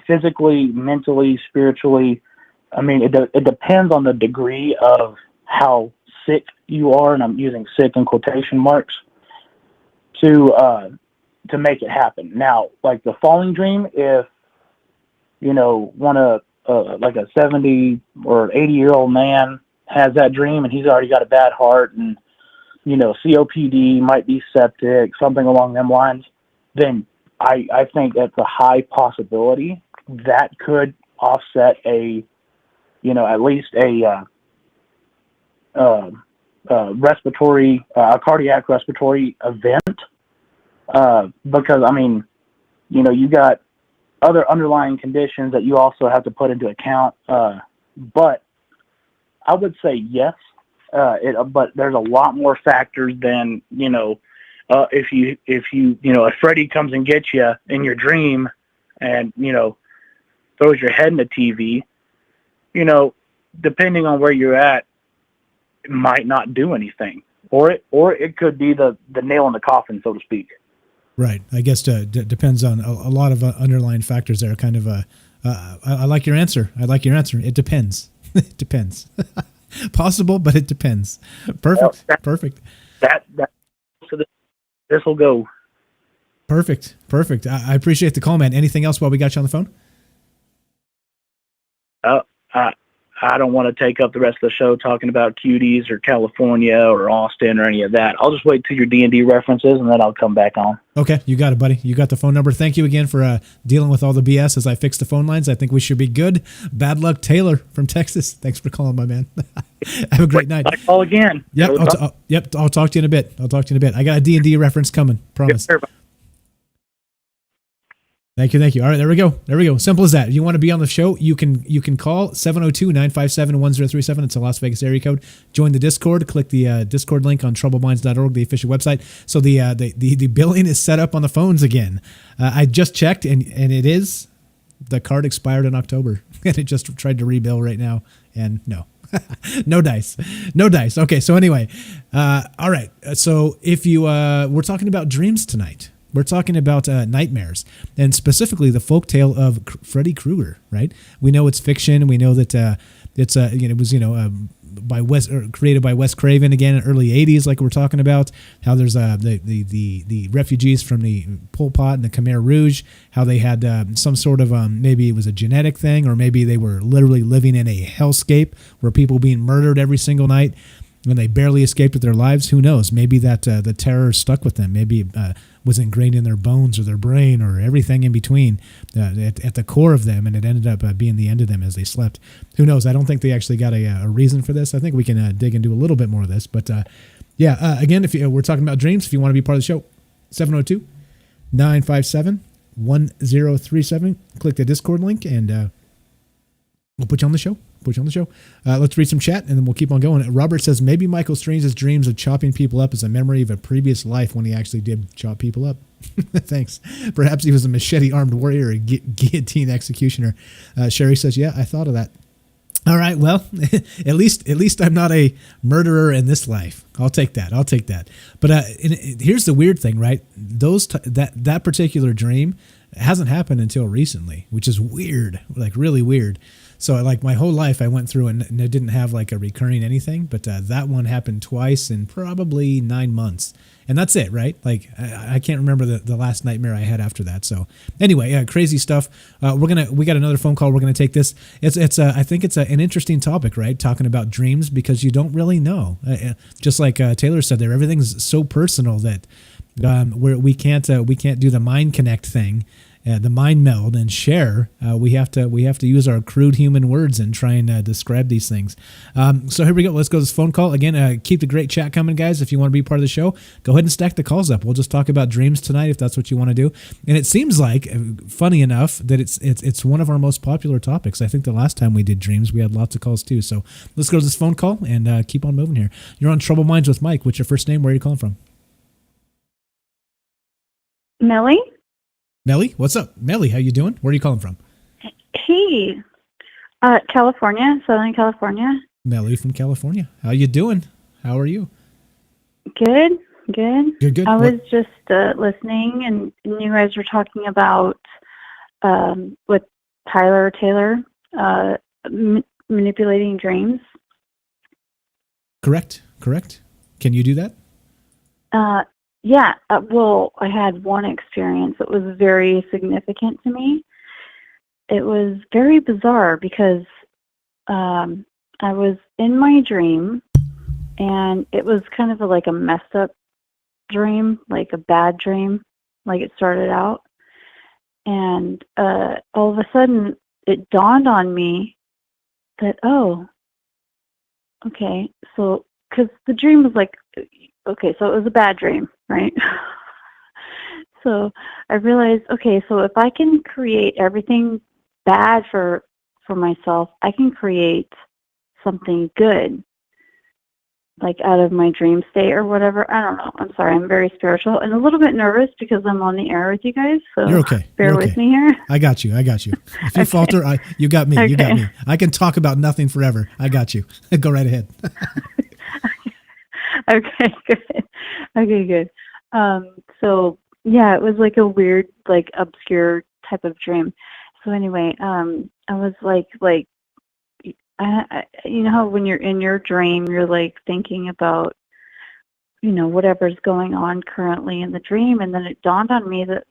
physically, mentally, spiritually, I mean, it depends on the degree of how sick you are, and I'm using sick in quotation marks, to make it happen. Now, like the falling dream, if, like a 70 or 80-year-old man has that dream and he's already got a bad heart and, COPD, might be septic, something along them lines, then I think that's a high possibility that could offset at least a respiratory, cardiac respiratory event. Because, I mean, you got other underlying conditions that you also have to put into account. But I would say yes, but there's a lot more factors than, if Freddie comes and gets you in your dream and, throws your head in the TV, depending on where you're at, it might not do anything. Or it could be the nail in the coffin, so to speak. Right. I guess depends on a lot of underlying factors there. Kind of I like your answer. It depends. It depends. Possible, but it depends. Perfect. Perfect. So this will go. Perfect. I appreciate the call, man. Anything else while we got you on the phone? I don't want to take up the rest of the show talking about cuties or California or Austin or any of that. I'll just wait till your D&D references, and then I'll come back on. Okay, you got it, buddy. You got the phone number. Thank you again for dealing with all the BS as I fix the phone lines. I think we should be good. Bad luck, Taylor from Texas. Thanks for calling, my man. Have a great night. I call again. Yep, I'll talk to you in a bit. I got a D&D reference coming. Promise. Yep. Thank you. All right, there we go. Simple as that. If you want to be on the show, you can call 702-957-1037. It's a Las Vegas area code. Join the Discord. Click the Discord link on troubledminds.org, the official website. So the billing is set up on the phones again. I just checked, and it is. The card expired in October, and it just tried to rebill right now, and no. No dice. Okay, so anyway, all right. So if you we're talking about dreams tonight. We're talking about nightmares, and specifically the folktale of Freddy Kruger. Right? We know it's fiction. We know that it's it was created by Wes Craven again in early '80s, like we're talking about. How there's the refugees from the Pol Pot and the Khmer Rouge. How they had some sort of maybe it was a genetic thing, or maybe they were literally living in a hellscape where people being murdered every single night. When they barely escaped with their lives, who knows? Maybe that the terror stuck with them. Maybe was ingrained in their bones or their brain or everything in between at the core of them, and it ended up being the end of them as they slept. Who knows? I don't think they actually got a reason for this. I think we can dig into a little bit more of this. But again, if we're talking about dreams, if you want to be part of the show, 702-957-1037. Click the Discord link, and we'll put you on the show. Let's read some chat, and then we'll keep on going. Robert says, maybe Michael Strange's dreams of chopping people up is a memory of a previous life when he actually did chop people up. Thanks. Perhaps he was a machete-armed warrior, a guillotine executioner. Sherry says, yeah, I thought of that. All right, well, at least I'm not a murderer in this life. I'll take that. But here's the weird thing, right? That particular dream hasn't happened until recently, which is weird, like really weird. So like my whole life I went through and it didn't have like a recurring anything, but that one happened twice in probably 9 months. And that's it, right? Like I can't remember the last nightmare I had after that. So anyway, crazy stuff. We got another phone call. We're going to take this. I think it's an interesting topic, right? Talking about dreams, because you don't really know. Just like Taylor said there, everything's so personal that we can't do the mind connect thing. The mind meld and share. We have to use our crude human words and try and describe these things. So here we go. Let's go to this phone call again. Keep the great chat coming, guys. If you want to be part of the show, go ahead and stack the calls up. We'll just talk about dreams tonight if that's what you want to do. And it seems like, funny enough, that it's one of our most popular topics. I think the last time we did dreams, we had lots of calls too. So let's go to this phone call and keep on moving here. You're on Troubled Minds with Mike. What's your first name? Where are you calling from? Melly. Melly, what's up? Melly, how you doing? Where are you calling from? Hey, California, Southern California. Melly from California. How you doing? How are you? Good. Good. I was just listening, and you guys were talking about with Taylor manipulating dreams. Correct. Can you do that? Yeah, well, I had one experience that was very significant to me. It was very bizarre because I was in my dream, and it was kind of like a messed up dream, like a bad dream, like it started out. And all of a sudden, it dawned on me that, oh, okay, so, because the dream was like, okay, so it was a bad dream, right? So I realized, okay, so if I can create everything bad for myself, I can create something good, like out of my dream state or whatever. I don't know. I'm sorry. I'm very spiritual and a little bit nervous because I'm on the air with you guys. So you're okay. Bear with me here. I got you. If you Okay. falter, you got me. Okay. You got me. I can talk about nothing forever. I got you. Go right ahead. Okay, good. So yeah, it was like a weird, like obscure type of dream. So anyway, I was like, you know how when you're in your dream, you're like thinking about, you know, whatever's going on currently in the dream. And then it dawned on me that,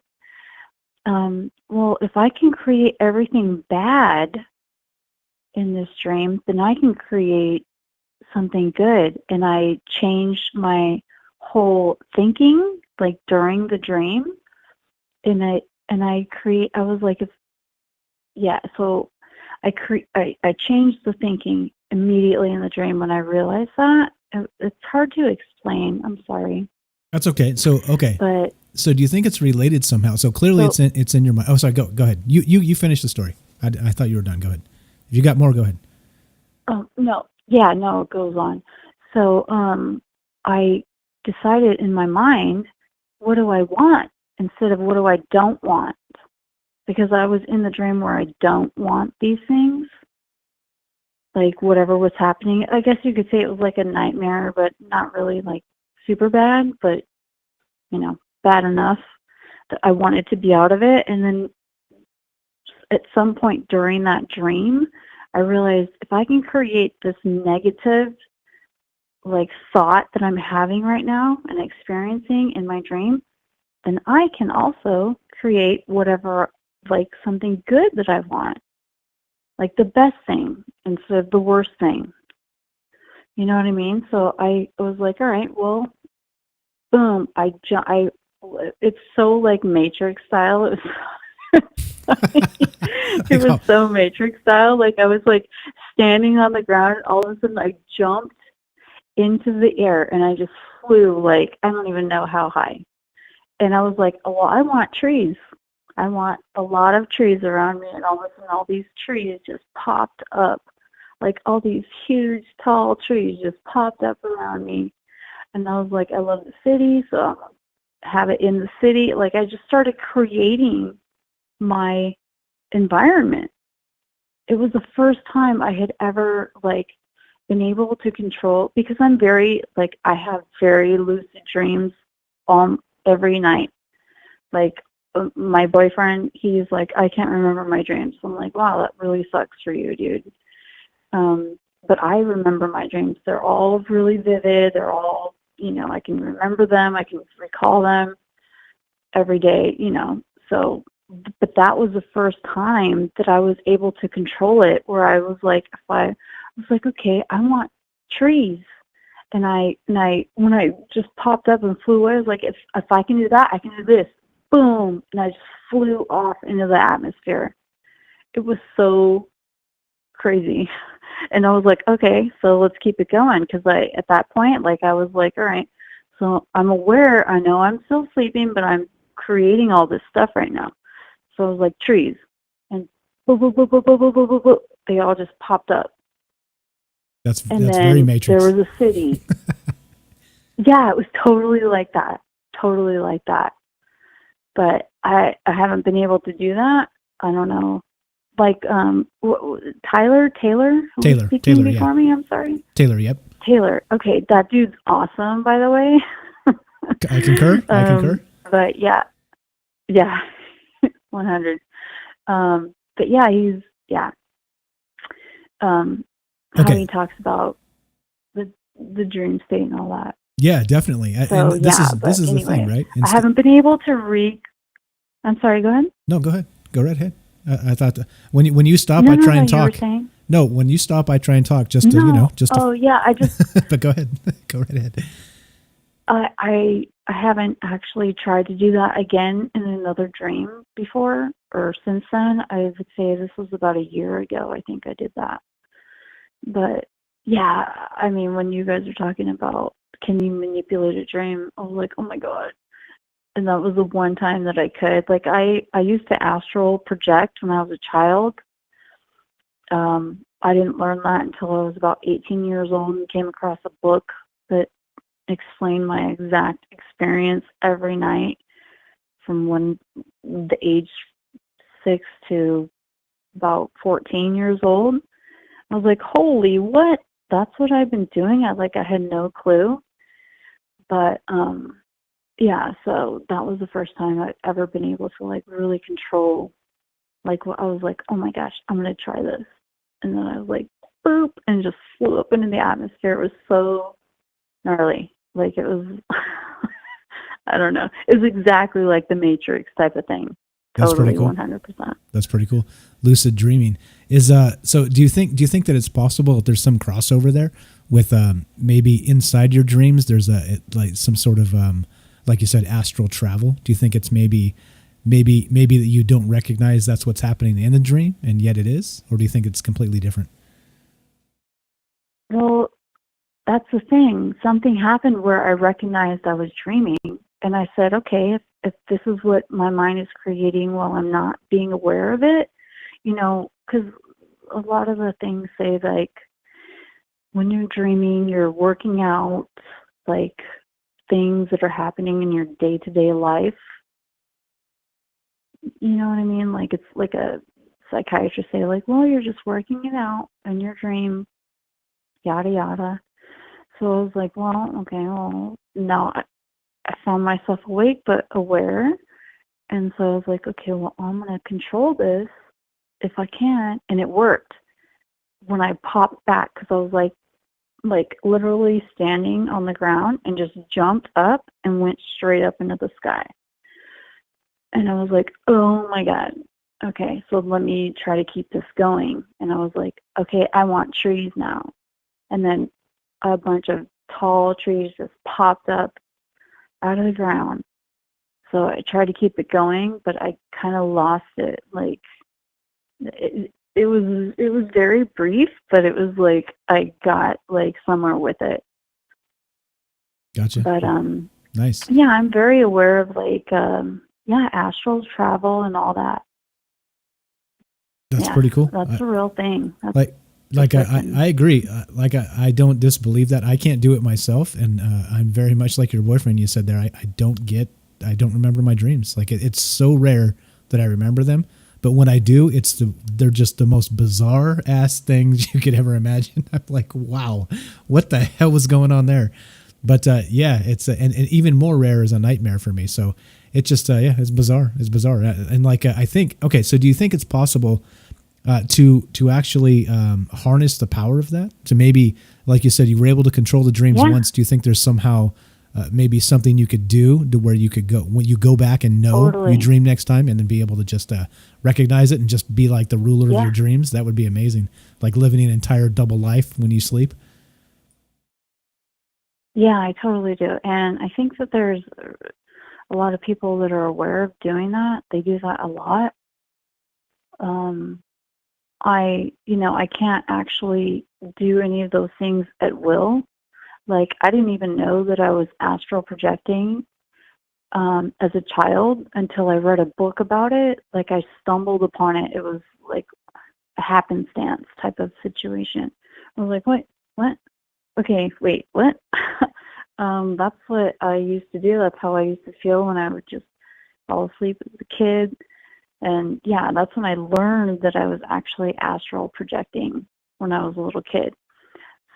well, if I can create everything bad in this dream, then I can create something good. And I changed my whole thinking, like during the dream. And I was like, so I changed the thinking immediately in the dream when I realized that. It's hard to explain. I'm sorry. That's okay. So But so do you think it's related somehow? So clearly it's in your mind. Oh, sorry. Go ahead. You finish the story. I thought you were done. Go ahead. If you got more, go ahead. oh no, yeah, no, it goes on. So I decided in my mind, what do I want instead of what do I don't want? Because I was in the dream where I don't want these things. Like whatever was happening, I guess you could say it was like a nightmare, but not really like super bad, but bad enough that I wanted to be out of it. And then at some point during that dream, I realized if I can create this negative like thought that I'm having right now and experiencing in my dream, then I can also create whatever, like something good that I want, like the best thing instead of the worst thing. You know what I mean? So I was like, all right, well, boom, it's so like Matrix style. It was so Matrix style. Like I was like standing on the ground and all of a sudden I jumped into the air and I just flew like, I don't even know how high. And I was like, oh, well, I want trees. I want a lot of trees around me. And all of a sudden all these trees just popped up. Like all these huge, tall trees just popped up around me. And I was like, I love the city, so I'm going to have it in the city. Like I just started creating my environment. It was the first time I had ever like been able to control, because I'm very like, I have very lucid dreams every night. Like my boyfriend, he's like, I can't remember my dreams. So I'm like, wow, that really sucks for you, dude. But I remember my dreams. They're all really vivid. They're all, I can remember them. I can recall them every day, So, but that was the first time that I was able to control it, where I was like, I was like, okay, I want trees. And when I just popped up and flew away, I was like, if I can do that, I can do this. Boom. And I just flew off into the atmosphere. It was so crazy. And I was like, okay, so let's keep it going. Because at that point, like, I was like, all right, so I'm aware, I know I'm still sleeping, but I'm creating all this stuff right now. So I was like, trees. And boop, boop, boop, boop, boop, boop, boop, boop, boop. They all just popped up. That's then very Matrix. There was a city. Yeah, it was totally like that. Totally like that. But I haven't been able to do that. I don't know. Like Taylor speaking before me. I'm sorry. Taylor, yep. Taylor. Okay, that dude's awesome, by the way. I concur. But yeah, 100. But yeah, he's how he talks about the dream state and all that. Yeah, definitely. So, and this is anyway, the thing, right? I haven't been able to I'm sorry, go ahead. No, go ahead. Go right ahead. I thought when you stop, I try and talk. No, when you stop, I try and talk just to, I just. But go ahead. Go right ahead. I haven't actually tried to do that again in another dream before or since then. I would say this was about a year ago. I think I did that. But yeah, I mean, when you guys are talking about can you manipulate a dream, I was like, oh my God. And that was the one time that I could. Like I used to astral project when I was a child. I didn't learn that until I was about 18 years old and came across a book that explained my exact experience every night from the age 6 to about 14 years old. I was like, holy, what? That's what I've been doing? I had no clue. But, yeah, so that was the first time I've ever been able to, like, really control. Like, I was like, oh, my gosh, I'm going to try this. And then I was like, boop, and just flew up into the atmosphere. It was so gnarly. Like, it was, I don't know. It was exactly like the Matrix type of thing. That's Totally, pretty cool. 100%. That's pretty cool. Lucid dreaming is so. Do you think that it's possible that there's some crossover there with maybe inside your dreams? There's like some sort of like you said, astral travel. Do you think it's maybe that you don't recognize that's what's happening in the dream and yet it is, or do you think it's completely different? Well, that's the thing. Something happened where I recognized I was dreaming, and I said, okay, if this is what my mind is creating while I'm not being aware of it, because a lot of the things say, like, when you're dreaming, you're working out, like, things that are happening in your day-to-day life. You know what I mean? Like, it's like a psychiatrist say, like, well, you're just working it out in your dream, yada, yada. So I was like, well, okay, well, no, I found myself awake but aware. And so I was like, okay, well, I'm going to control this if I can. And it worked when I popped back, because I was like literally standing on the ground and just jumped up and went straight up into the sky. And I was like, oh my God. Okay, so let me try to keep this going. And I was like, okay, I want trees now. And then a bunch of tall trees just popped up out of the ground. So I tried to keep it going, but I kind of lost it. Like, it was very brief, but it was like I got like somewhere with it. Gotcha. But nice. Yeah, I'm very aware of like astral travel and all that. That's pretty cool. That's a real thing. That's I agree. I don't disbelieve that. I can't do it myself, and I'm very much like your boyfriend. You said there. I don't remember my dreams. Like it's so rare that I remember them. But when I do, they're just the most bizarre ass things you could ever imagine. I'm like, wow, what the hell was going on there? But yeah, it's and even more rare is a nightmare for me. So it's just it's bizarre. It's bizarre. And like I think, okay, so do you think it's possible to actually harness the power of that? To maybe, like you said, you were able to control the dreams once. Do you think there's somehow maybe something you could do to where you could go when you go back and know you dream next time, and then be able to just recognize it and just be like the ruler of your dreams? That would be amazing. Like living an entire double life when you sleep. Yeah, I totally do. And I think that there's a lot of people that are aware of doing that. They do that a lot. I can't actually do any of those things at will. Like, I didn't even know that I was astral projecting as a child until I read a book about it. Like, I stumbled upon it. It was like a happenstance type of situation. I was like, what? Okay, wait, what? That's what I used to do. That's how I used to feel when I would just fall asleep as a kid. And yeah, that's when I learned that I was actually astral projecting when I was a little kid.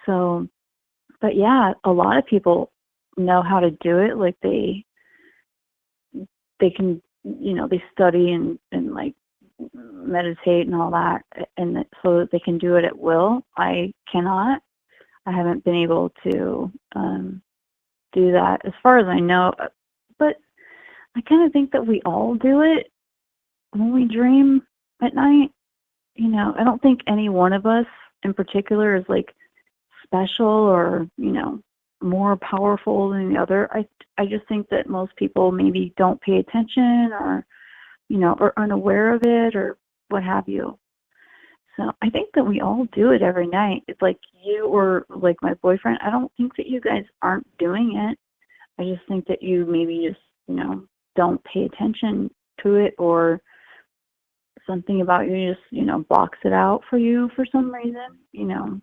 So, but yeah, a lot of people know how to do it. Like they can, they study and like meditate and all that, and so that they can do it at will. I cannot. I haven't been able to do that as far as I know. But I kind of think that we all do it when we dream at night. I don't think any one of us in particular is like special or, more powerful than the other. I just think that most people maybe don't pay attention or, or unaware of it or what have you. So I think that we all do it every night. It's like you or like my boyfriend. I don't think that you guys aren't doing it. I just think that you maybe just, don't pay attention to it, or something about you just, blocks it out for you for some reason,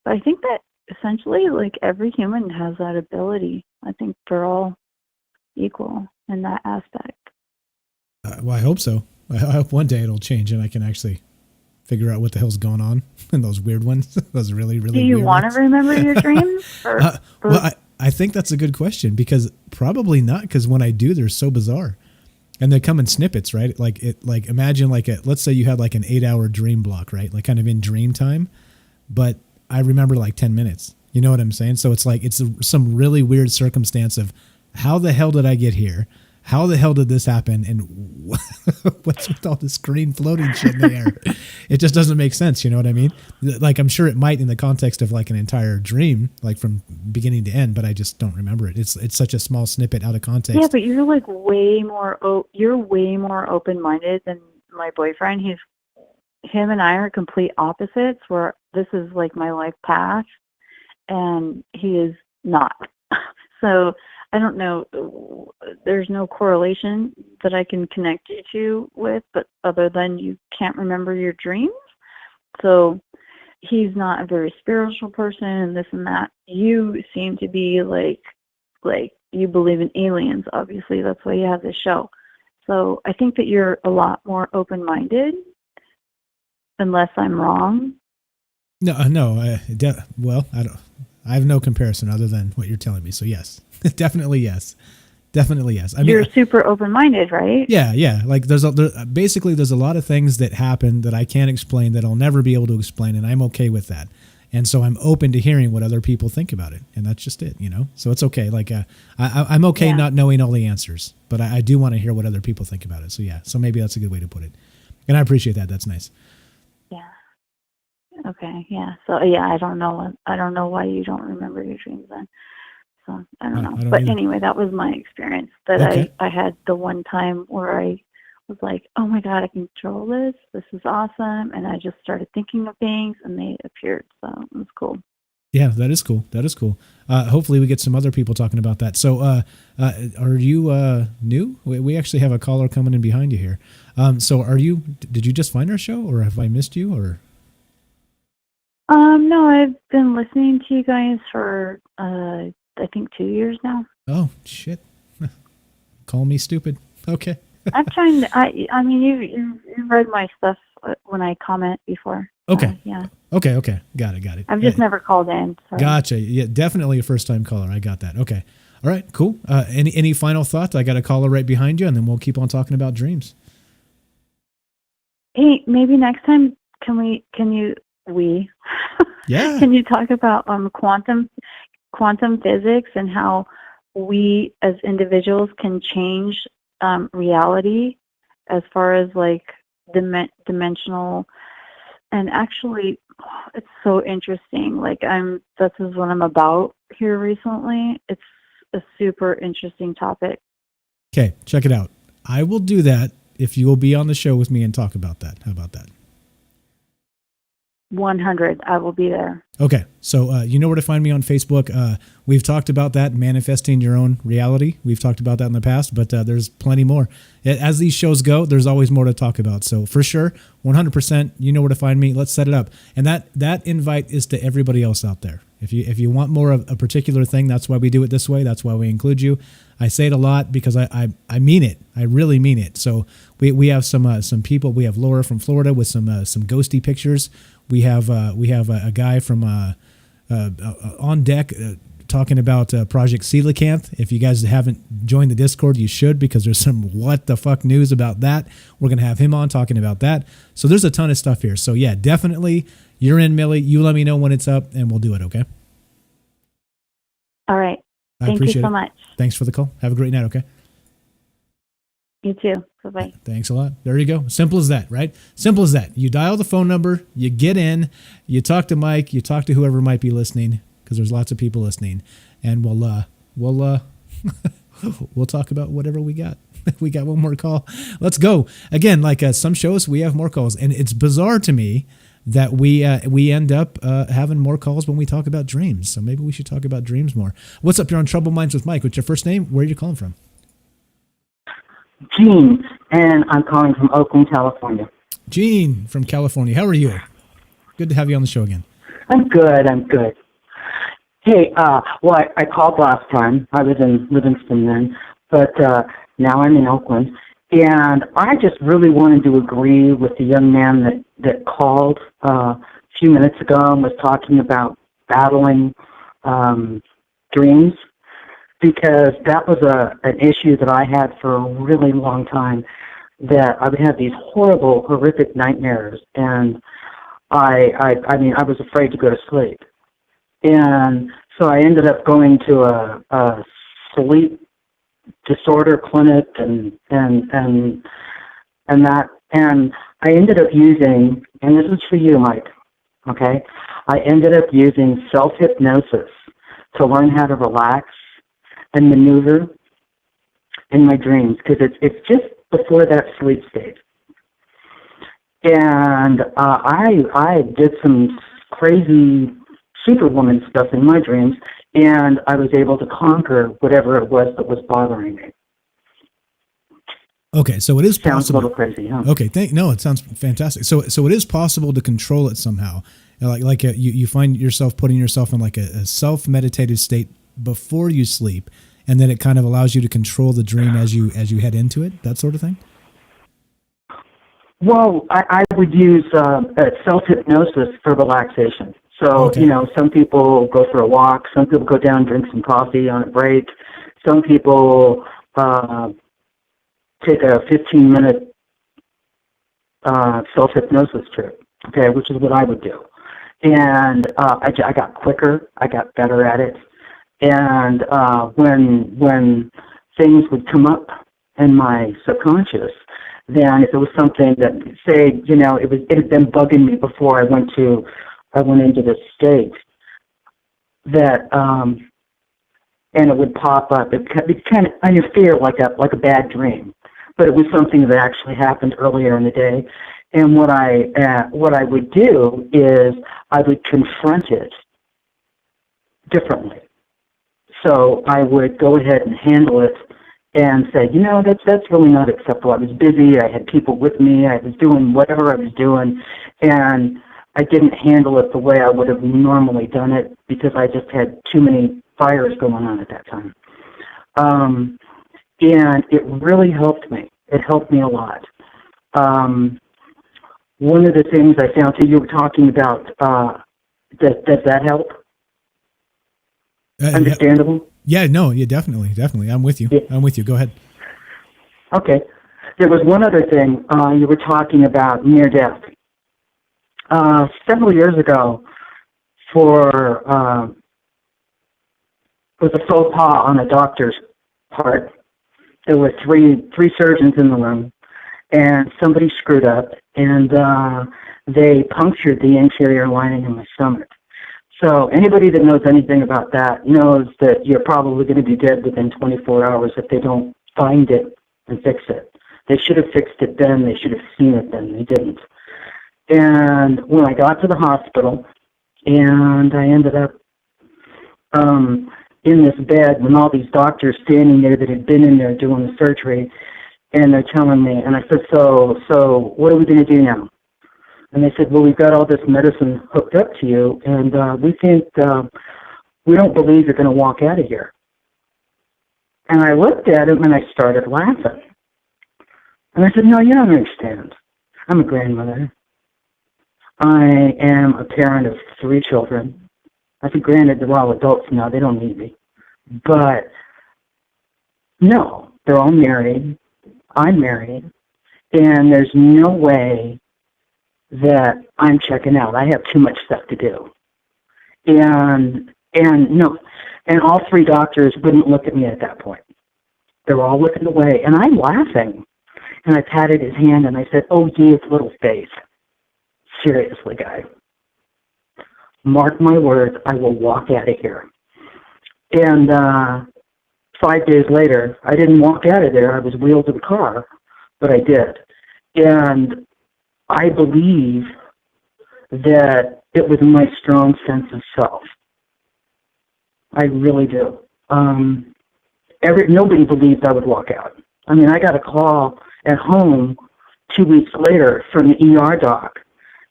But I think that essentially like every human has that ability. I think we're all equal in that aspect. Well, I hope so. I hope one day it'll change and I can actually figure out what the hell's going on and those weird ones. Those really, really weird ones. Do you want to remember your dreams? Well, I think that's a good question, because probably not, because when I do, they're so bizarre. And they come in snippets, right? Like imagine let's say you had like an 8-hour dream block, right? Like kind of in dream time, but I remember like 10 minutes. You know what I'm saying? So it's like, it's some really weird circumstance of how the hell did I get here? how the hell did this happen? And what's with all this green floating shit in the air? It just doesn't make sense. You know what I mean? Like, I'm sure it might in the context of like an entire dream, like from beginning to end, but I just don't remember it. It's such a small snippet out of context. Yeah, but you're like way more open-minded than my boyfriend. Him and I are complete opposites, where this is like my life path and he is not. So I don't know, there's no correlation that I can connect you to with, but other than you can't remember your dreams. So he's not a very spiritual person and this and that. You seem to be like you believe in aliens, obviously. That's why you have this show. So I think that you're a lot more open-minded, unless I'm wrong. No. Well, I have no comparison other than what you're telling me. So yes, definitely yes. Definitely yes. I mean, you're super open-minded, right? Yeah. Like basically there's a lot of things that happen that I can't explain, that I'll never be able to explain, and I'm okay with that. And so I'm open to hearing what other people think about it, and that's just it, you know. So it's okay. Like I'm okay not knowing all the answers, but I do want to hear what other people think about it. So yeah. So maybe that's a good way to put it, and I appreciate that. That's nice. Yeah. Okay. Yeah. So yeah, I don't know why you don't remember your dreams then. So I don't know. But anyway, that was my experience. That Okay. I had the one time where I was like, oh my God, I can control this. This is awesome. And I just started thinking of things and they appeared. So it was cool. Yeah, that is cool. That is cool. Hopefully we get some other people talking about that. So are you new? We actually have a caller coming in behind you here. So did you just find our show, or have I missed you, or? No, I've been listening to you guys for, I think 2 years now. Oh, shit. Call me stupid. Okay. I'm trying to, I mean, you've read my stuff when I comment before. Okay. Yeah. Okay. Got it. I've just never called in. So. Gotcha. Yeah, definitely a first-time caller. I got that. Okay. All right, cool. Any final thoughts? I got a caller right behind you, and then we'll keep on talking about dreams. Hey, maybe next time, can you Yeah. Can you talk about quantum physics and how we as individuals can change reality as far as like dimensional, and actually it's so interesting. Like this is what I'm about here recently. It's a super interesting topic. Okay, check it out. I will do that if you will be on the show with me and talk about that. How about that? 100. I will be there. Okay, so you know where to find me on Facebook. We've talked about that, manifesting your own reality. We've talked about that in the past, but there's plenty more. As these shows go, there's always more to talk about. So for sure, 100%, you know where to find me. Let's set it up. And that invite is to everybody else out there. If you want more of a particular thing, that's why we do it this way. That's why we include you. I say it a lot because I mean it. I really mean it. So we have some people. We have Laura from Florida with some ghosty pictures. We have a guy from on deck talking about Project Coelacanth. If you guys haven't joined the Discord, you should, because there's some what the fuck news about that. We're gonna have him on talking about that. So there's a ton of stuff here. So yeah, definitely, you're in, Millie. You let me know when it's up, and we'll do it. Okay. All right. Thank you so much. Thanks for the call. Have a great night. Okay. You too. Bye-bye. Thanks a lot. There you go. Simple as that, right? Simple as that. You dial the phone number, you get in, you talk to Mike, you talk to whoever might be listening, because there's lots of people listening, and we'll talk about whatever we got. We got one more call. Let's go. Again, like some shows, we have more calls, and it's bizarre to me that we end up having more calls when we talk about dreams. So maybe we should talk about dreams more. What's up? You're on Troubled Minds with Mike. What's your first name? Where are you calling from? Gene, and I'm calling from Oakland, California. Gene from California. How are you? Good to have you on the show again. I'm good. Hey, I called last time. I was in Livingston then, but now I'm in Oakland. And I just really wanted to agree with the young man that called a few minutes ago and was talking about battling dreams, because that was an issue that I had for a really long time, that I would have these horrible, horrific nightmares, and I mean, I was afraid to go to sleep. And so I ended up going to a sleep disorder clinic and that, and I ended up using, and this is for you, Mike, okay? I ended up using self-hypnosis to learn how to relax and maneuver in my dreams, because it's just before that sleep state. And I did some crazy superwoman stuff in my dreams, and I was able to conquer whatever it was that was bothering me. Okay, so it is possible. Sounds a little crazy, huh? Okay, no, it sounds fantastic. So it is possible to control it somehow. You find yourself putting yourself in like a self-meditative state before you sleep, and then it kind of allows you to control the dream as you head into it, that sort of thing? Well, I would use self-hypnosis for relaxation. So, Okay. Some people go for a walk, some people go down and drink some coffee on a break, some people take a 15-minute self-hypnosis trip, okay, which is what I would do. And I got quicker, I got better at it. And when things would come up in my subconscious, then if it was something that, say, it had been bugging me before I went into this state, that and it would pop up. It kind of interfere like a bad dream, but it was something that actually happened earlier in the day. And what I would do is I would confront it differently. So I would go ahead and handle it and say, that's really not acceptable. I was busy. I had people with me. I was doing whatever I was doing, and I didn't handle it the way I would have normally done it because I just had too many fires going on at that time. And it really helped me. It helped me a lot. One of the things I found, too, you were talking about, does that help? Understandable? Yeah, no, yeah, definitely. I'm with you. Yeah. I'm with you. Go ahead. Okay. There was one other thing. You were talking about near death. Several years ago, was a faux pas on a doctor's part. There were three surgeons in the room, and somebody screwed up, and they punctured the interior lining of my stomach. So anybody that knows anything about that knows that you're probably going to be dead within 24 hours if they don't find it and fix it. They should have fixed it then. They should have seen it then. They didn't. And when I got to the hospital, and I ended up in this bed when all these doctors standing there that had been in there doing the surgery, and they're telling me, and I said, so what are we going to do now? And they said, well, we've got all this medicine hooked up to you, and we think, we don't believe you're going to walk out of here. And I looked at him, and I started laughing. And I said, no, you don't understand. I'm a grandmother. I am a parent of 3 children. I said, granted, they're all adults now. They don't need me. But, no, they're all married. I'm married. And there's no way that I'm checking out. I have too much stuff to do. And all 3 doctors wouldn't look at me at that point. They were all looking away. And I'm laughing. And I patted his hand and I said, oh, ye of little faith. Seriously, guy. Mark my words, I will walk out of here. And 5 days later, I didn't walk out of there. I was wheeled to the car, but I did. And I believe that it was my strong sense of self. I really do. Nobody believed I would walk out. I mean, I got a call at home 2 weeks later from the ER doc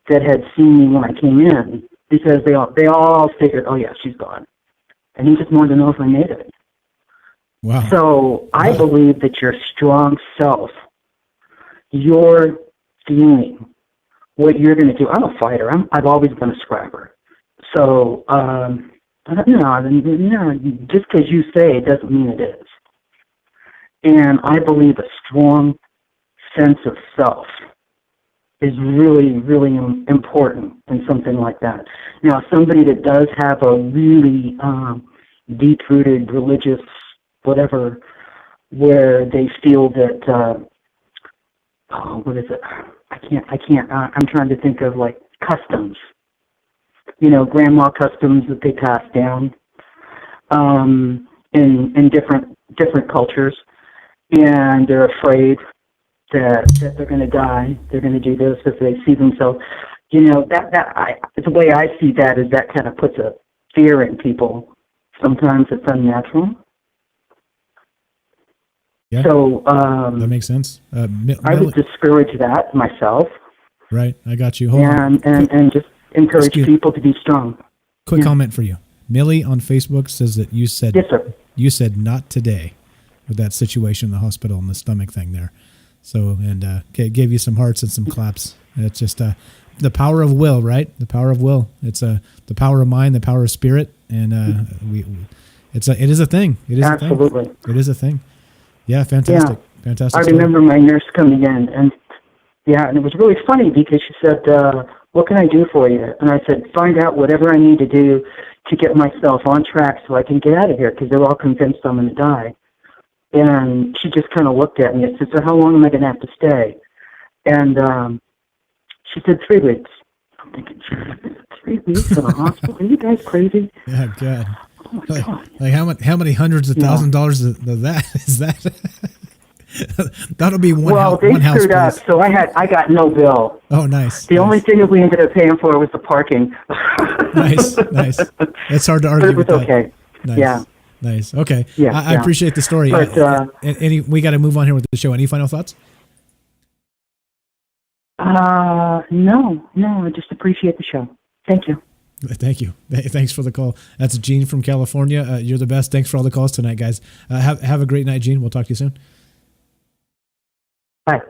that had seen me when I came in because they all figured, oh yeah, she's gone. And he just wanted to know if I made it. Wow. So I believe that your strong self, your feeling, what you're going to do. I'm a fighter. I've always been a scrapper. So, just because you say it doesn't mean it is. And I believe a strong sense of self is really, really important in something like that. Now, somebody that does have a really deep-rooted religious whatever where they feel that, what is it? I can't, I'm trying to think of like customs, grandma customs that they pass down, in different cultures. And they're afraid that they're going to die. They're going to do this if they see themselves. The way I see that is that kind of puts a fear in people. Sometimes it's unnatural. Yeah. So that makes sense. I would discourage that myself. Right, I got you. Hold on. And just encourage people to be strong. Quick comment for you. Millie on Facebook says that you said, yes, sir. You said not today with that situation in the hospital and the stomach thing there. So, and gave you some hearts and some claps. It's just the power of will, right? The power of will. It's the power of mind, the power of spirit, and it is a thing. It is absolutely. A thing. It is a thing. Yeah, fantastic. Yeah. Fantastic. I story. remember my nurse coming in, and it was really funny because she said, "What can I do for you?" And I said, "Find out whatever I need to do to get myself on track so I can get out of here because they're all convinced I'm going to die." And she just kind of looked at me and said, "So how long am I going to have to stay?" And she said, 3 weeks. I'm thinking, 3 weeks in a hospital? Are you guys crazy? Yeah, God. Oh my God. Like how many hundreds of $1,000s of that is that? That'll be one. Well, they one house screwed up, so I got no bill. Oh, nice. The only thing that we ended up paying for was the parking. Nice. It's hard to argue. But it was with that. okay. Nice. Yeah. Nice. Okay. Yeah, I appreciate the story. But, we got to move on here with the show. Any final thoughts? No. I just appreciate the show. Thank you. Thank you. Thanks for the call. That's Gene from California. You're the best. Thanks for all the calls tonight, guys. Have a great night, Gene. We'll talk to you soon. Bye.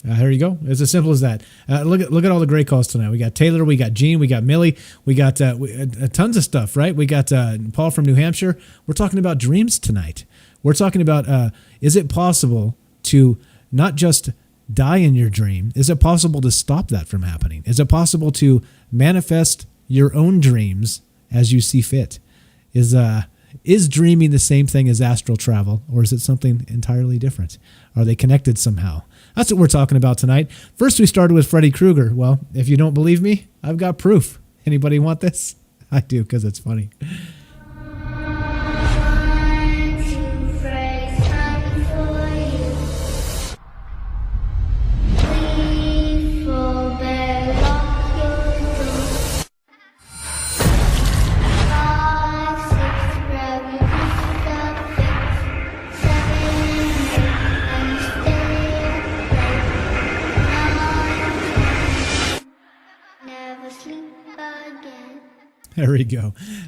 There you go. It's as simple as that. Look at all the great calls tonight. We got Taylor, we got Gene, we got Millie, we got tons of stuff, right? We got Paul from New Hampshire. We're talking about dreams tonight. We're talking about is it possible to not just die in your dream? Is it possible to stop that from happening? Is it possible to manifest your own dreams as you see fit? Is dreaming the same thing as astral travel, or is it something entirely different? Are they connected somehow? That's what we're talking about tonight. First, we started with Freddy Kruger. Well, if you don't believe me, I've got proof. Anybody want this? I do, because it's funny.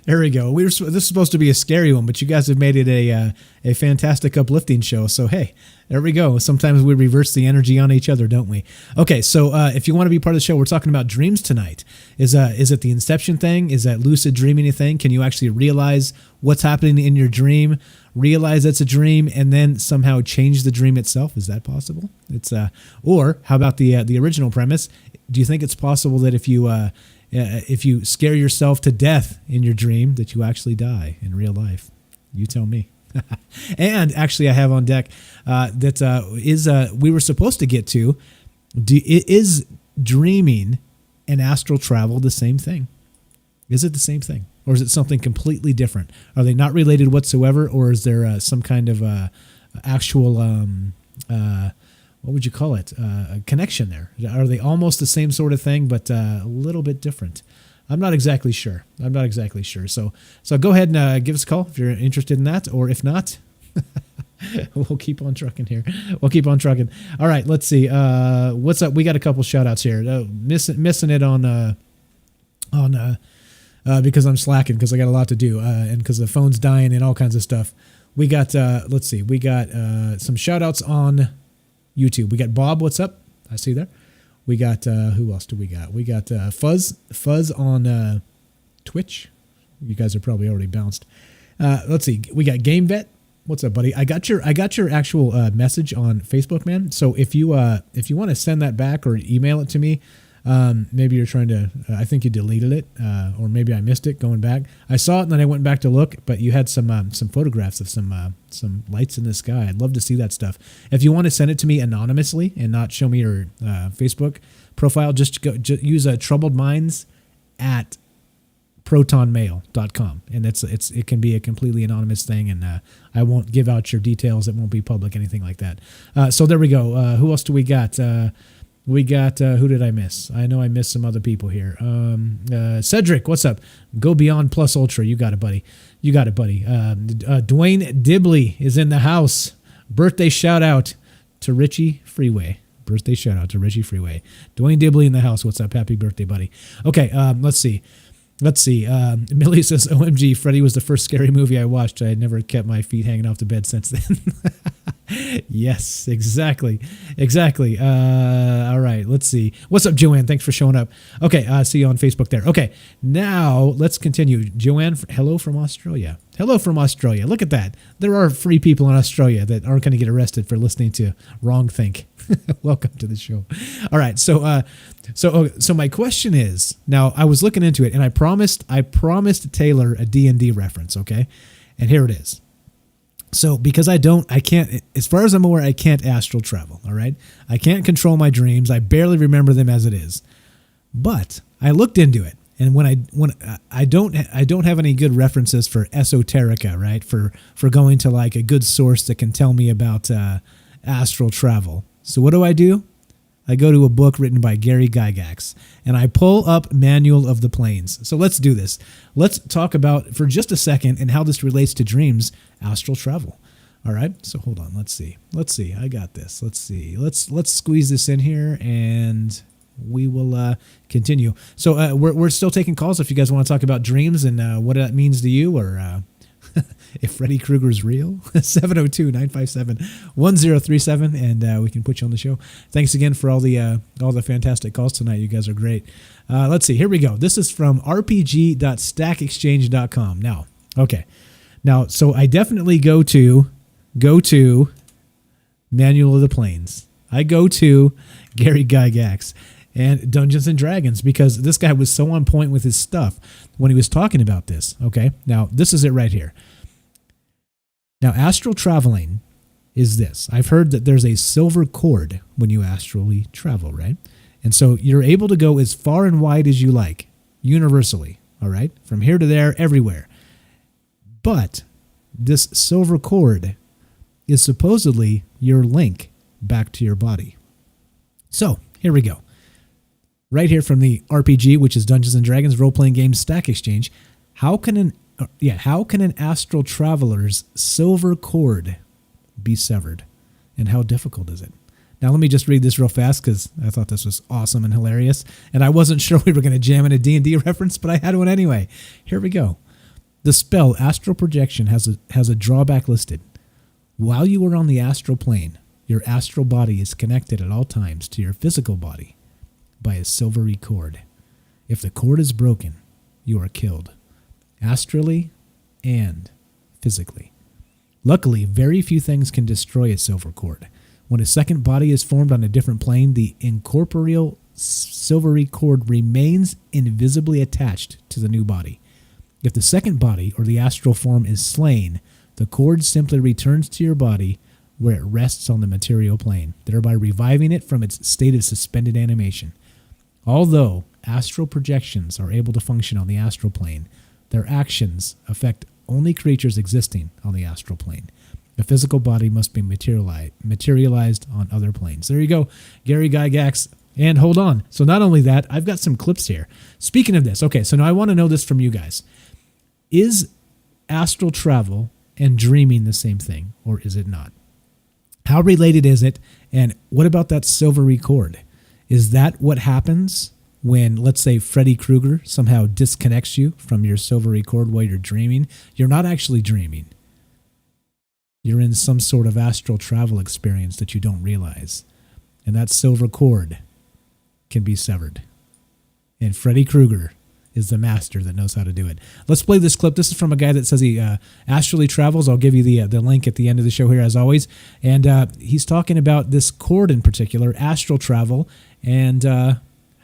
There we go. This is supposed to be a scary one, but you guys have made it a fantastic uplifting show. So hey, there we go. Sometimes we reverse the energy on each other, don't we? Okay, so if you want to be part of the show, we're talking about dreams tonight. Is it the inception thing? Is that lucid dreaming a thing? Can you actually realize what's happening in your dream, realize it's a dream, and then somehow change the dream itself? Is that possible? Or how about the original premise? Do you think it's possible that if you scare yourself to death in your dream, that you actually die in real life? You tell me. And actually, I have on deck we were supposed to get to, is dreaming and astral travel the same thing? Is it the same thing? Or is it something completely different? Are they not related whatsoever? Or is there some kind of actual, what would you call it? A connection there? Are they almost the same sort of thing, but a little bit different? I'm not exactly sure. So go ahead and give us a call if you're interested in that, or if not, we'll keep on trucking here. All right, let's see. What's up? We got a couple shout outs here. Missing it on because I'm slacking because I got a lot to do and because the phone's dying and all kinds of stuff. We got, let's see. We got some shout outs on YouTube. We got Bob. What's up? I see there. We got, who else do we got? We got Fuzz on Twitch. You guys are probably already bounced. Let's see. We got Game Vet. What's up, buddy? I got your actual message on Facebook, man. So if you want to send that back or email it to me, Maybe you're trying to, I think you deleted it, or maybe I missed it going back. I saw it and then I went back to look, but you had some photographs of some lights in the sky. I'd love to see that stuff. If you want to send it to me anonymously and not show me your Facebook profile, just use Troubled Minds at protonmail.com, and it can be a completely anonymous thing, and I won't give out your details. It won't be public, anything like that. So there we go. Who else do we got? We got, who did I miss? I know I missed some other people here. Cedric, what's up? Go Beyond Plus Ultra. You got it, buddy. Dwayne Dibley is in the house. Birthday shout out to Richie Freeway. Dwayne Dibley in the house. What's up? Happy birthday, buddy. Okay, let's see. Millie says, OMG, Freddy was the first scary movie I watched. I had never kept my feet hanging off the bed since then. Yes, exactly. All right, let's see. What's up, Joanne? Thanks for showing up. Okay, see you on Facebook there. Okay, now let's continue. Joanne, hello from Australia. Look at that. There are free people in Australia that aren't going to get arrested for listening to Wrong Think. Welcome to the show. All right, so my question is, now I was looking into it, and I promised Taylor a D&D reference, okay? And here it is. So because I can't, as far as I'm aware, I can't astral travel, all right? I can't control my dreams. I barely remember them as it is. But I looked into it, and when I don't have any good references for esoterica, right? For going to like a good source that can tell me about astral travel. So what do? I go to a book written by Gary Gygax, and I pull up Manual of the Planes. So let's do this. Let's talk about, for just a second, and how this relates to dreams, astral travel. All right, so hold on. Let's see. I got this. Let's see. Let's squeeze this in here, and we will continue. So we're still taking calls if you guys want to talk about dreams and what that means to you, or if Freddy Krueger is real. 702-957-1037, and we can put you on the show. Thanks again for all the fantastic calls tonight. You guys are great. Let's see. Here we go. This is from rpg.stackexchange.com. Now, okay. Now, so I definitely go to Manual of the Planes. I go to Gary Gygax and Dungeons and Dragons, because this guy was so on point with his stuff when he was talking about this. Okay, now this is it right here. Now, astral traveling is this. I've heard that there's a silver cord when you astrally travel, right? And so you're able to go as far and wide as you like, universally, all right? From here to there, everywhere. But this silver cord is supposedly your link back to your body. So here we go. Right here from the RPG, which is Dungeons and Dragons role-playing game Stack Exchange. How can an astral traveler's silver cord be severed, and how difficult is it? Now let me just read this real fast, because I thought this was awesome and hilarious, and I wasn't sure we were going to jam in a D&D reference, but I had one anyway. Here we go. The spell Astral Projection has a drawback listed. While you are on the astral plane, your astral body is connected at all times to your physical body by a silvery cord. If the cord is broken, you are killed, astrally and physically. Luckily, very few things can destroy a silver cord. When a second body is formed on a different plane, the incorporeal silvery cord remains invisibly attached to the new body. If the second body, or the astral form, is slain, the cord simply returns to your body where it rests on the material plane, thereby reviving it from its state of suspended animation. Although astral projections are able to function on the astral plane, their actions affect only creatures existing on the astral plane. The physical body must be materialized on other planes. There you go, Gary Gygax. And hold on. So not only that, I've got some clips here. Speaking of this, okay, so now I want to know this from you guys. Is astral travel and dreaming the same thing, or is it not? How related is it? And what about that silvery cord? Is that what happens when, let's say, Freddy Krueger somehow disconnects you from your silvery cord while you're dreaming? You're not actually dreaming. You're in some sort of astral travel experience that you don't realize. And that silver cord can be severed. And Freddy Krueger is the master that knows how to do it. Let's play this clip. This is from a guy that says he astrally travels. I'll give you the link at the end of the show here, as always. And he's talking about this cord in particular, astral travel, and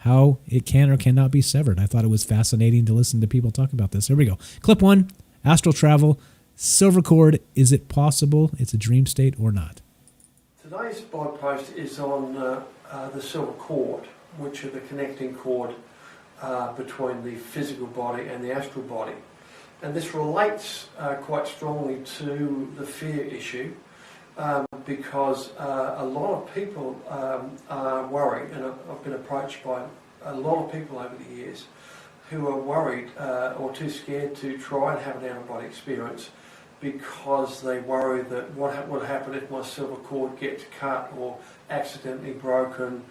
how it can or cannot be severed. I thought it was fascinating to listen to people talk about this. Here we go. Clip 1, astral travel, silver cord. Is it possible it's a dream state or not? Today's blog post is on the silver cord, which are the connecting cord between the physical body and the astral body. And this relates quite strongly to the fear issue because a lot of people are worried, and I've been approached by a lot of people over the years who are worried or too scared to try and have an out-of-body experience because they worry that what will happen if my silver cord gets cut or accidentally broken,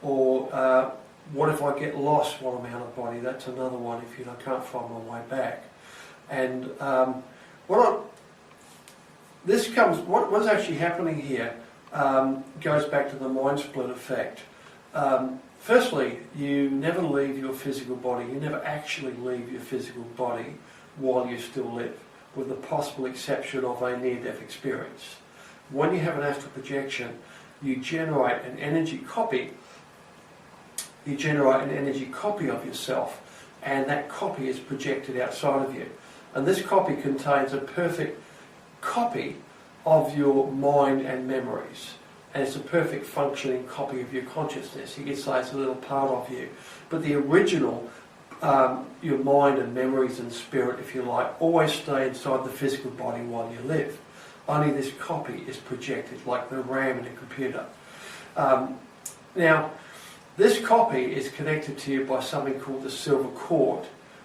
or what if I get lost while I'm out of body? That's another one, if I can't find my way back. And what's actually happening here goes back to the mind split effect. Firstly, you never leave your physical body. You never actually leave your physical body while you still live, with the possible exception of a near-death experience. When you have an astral projection, you generate an energy copy. You generate an energy copy of yourself, and that copy is projected outside of you. And this copy contains a perfect copy of your mind and memories. And it's a perfect functioning copy of your consciousness. You could say it's a little part of you. But the original, your mind and memories and spirit, if you like, always stay inside the physical body while you live. Only this copy is projected, like the RAM in a computer. Now, this copy is connected to you by something called the silver cord,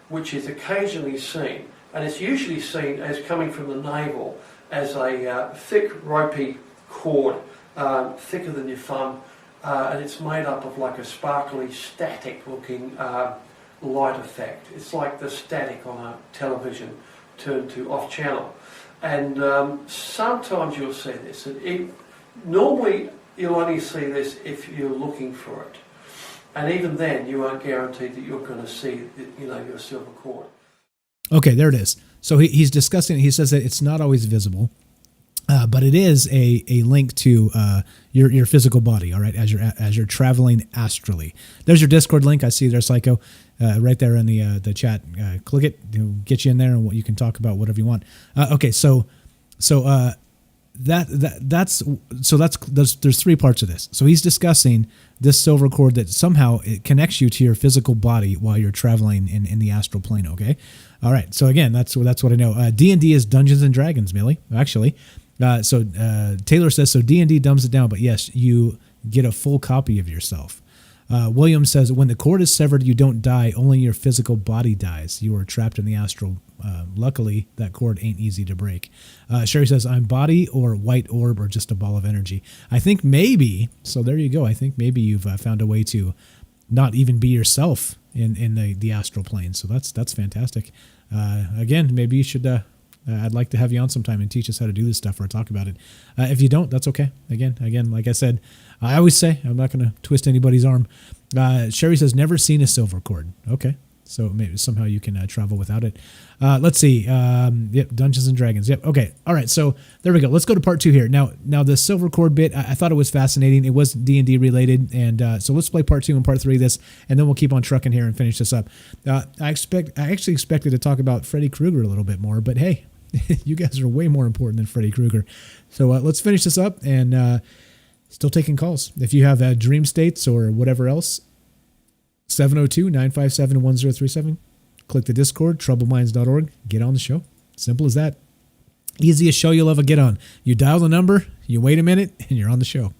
which is occasionally seen, and it's usually seen as coming from the navel as a thick, ropey cord, thicker than your thumb, and it's made up of like a sparkly, static-looking light effect. It's like the static on a television turned to off-channel. And sometimes you'll see this. Normally, you'll only see this if you're looking for it. And even then, you aren't guaranteed that you're going to see, your silver cord. Okay, there it is. So he's discussing. He says that it's not always visible, but it is a link to your physical body. All right, as you're traveling astrally. There's your Discord link. I see there, Psycho, right there in the chat. Click it. It'll get you in there, and you can talk about whatever you want. Okay, so there's three parts of this. So he's discussing this silver cord that somehow it connects you to your physical body while you're traveling in the astral plane. Okay, all right. So again, that's what I know. D&D is Dungeons and Dragons, Millie. Actually, so Taylor says so. D&D dumbs it down, but yes, you get a full copy of yourself. William says when the cord is severed, you don't die. Only your physical body dies. You are trapped in the astral. Luckily, that cord ain't easy to break. Sherry says, I'm body or white orb or just a ball of energy. I think maybe, so there you go. I think maybe you've found a way to not even be yourself in the astral plane. So that's fantastic. Again, maybe you should, I'd like to have you on sometime and teach us how to do this stuff or talk about it. If you don't, that's okay. Again, like I said, I always say, I'm not going to twist anybody's arm. Sherry says, never seen a silver cord. Okay. So maybe somehow you can travel without it. Let's see. Yep, Dungeons and Dragons. Yep. Okay. All right. So there we go. Let's go to part 2 here. Now the silver cord bit, I thought it was fascinating. It was D&D related, and so let's play part 2 and part 3 of this, and then we'll keep on trucking here and finish this up. I actually expected to talk about Freddy Kruger a little bit more, but hey, you guys are way more important than Freddy Kruger. So let's finish this up, and still taking calls. If you have dream states or whatever else. 702-957-1037. Click the Discord, troubleminds.org. Get on the show. Simple as that. Easiest show you'll ever get on. You dial the number, you wait a minute, and you're on the show.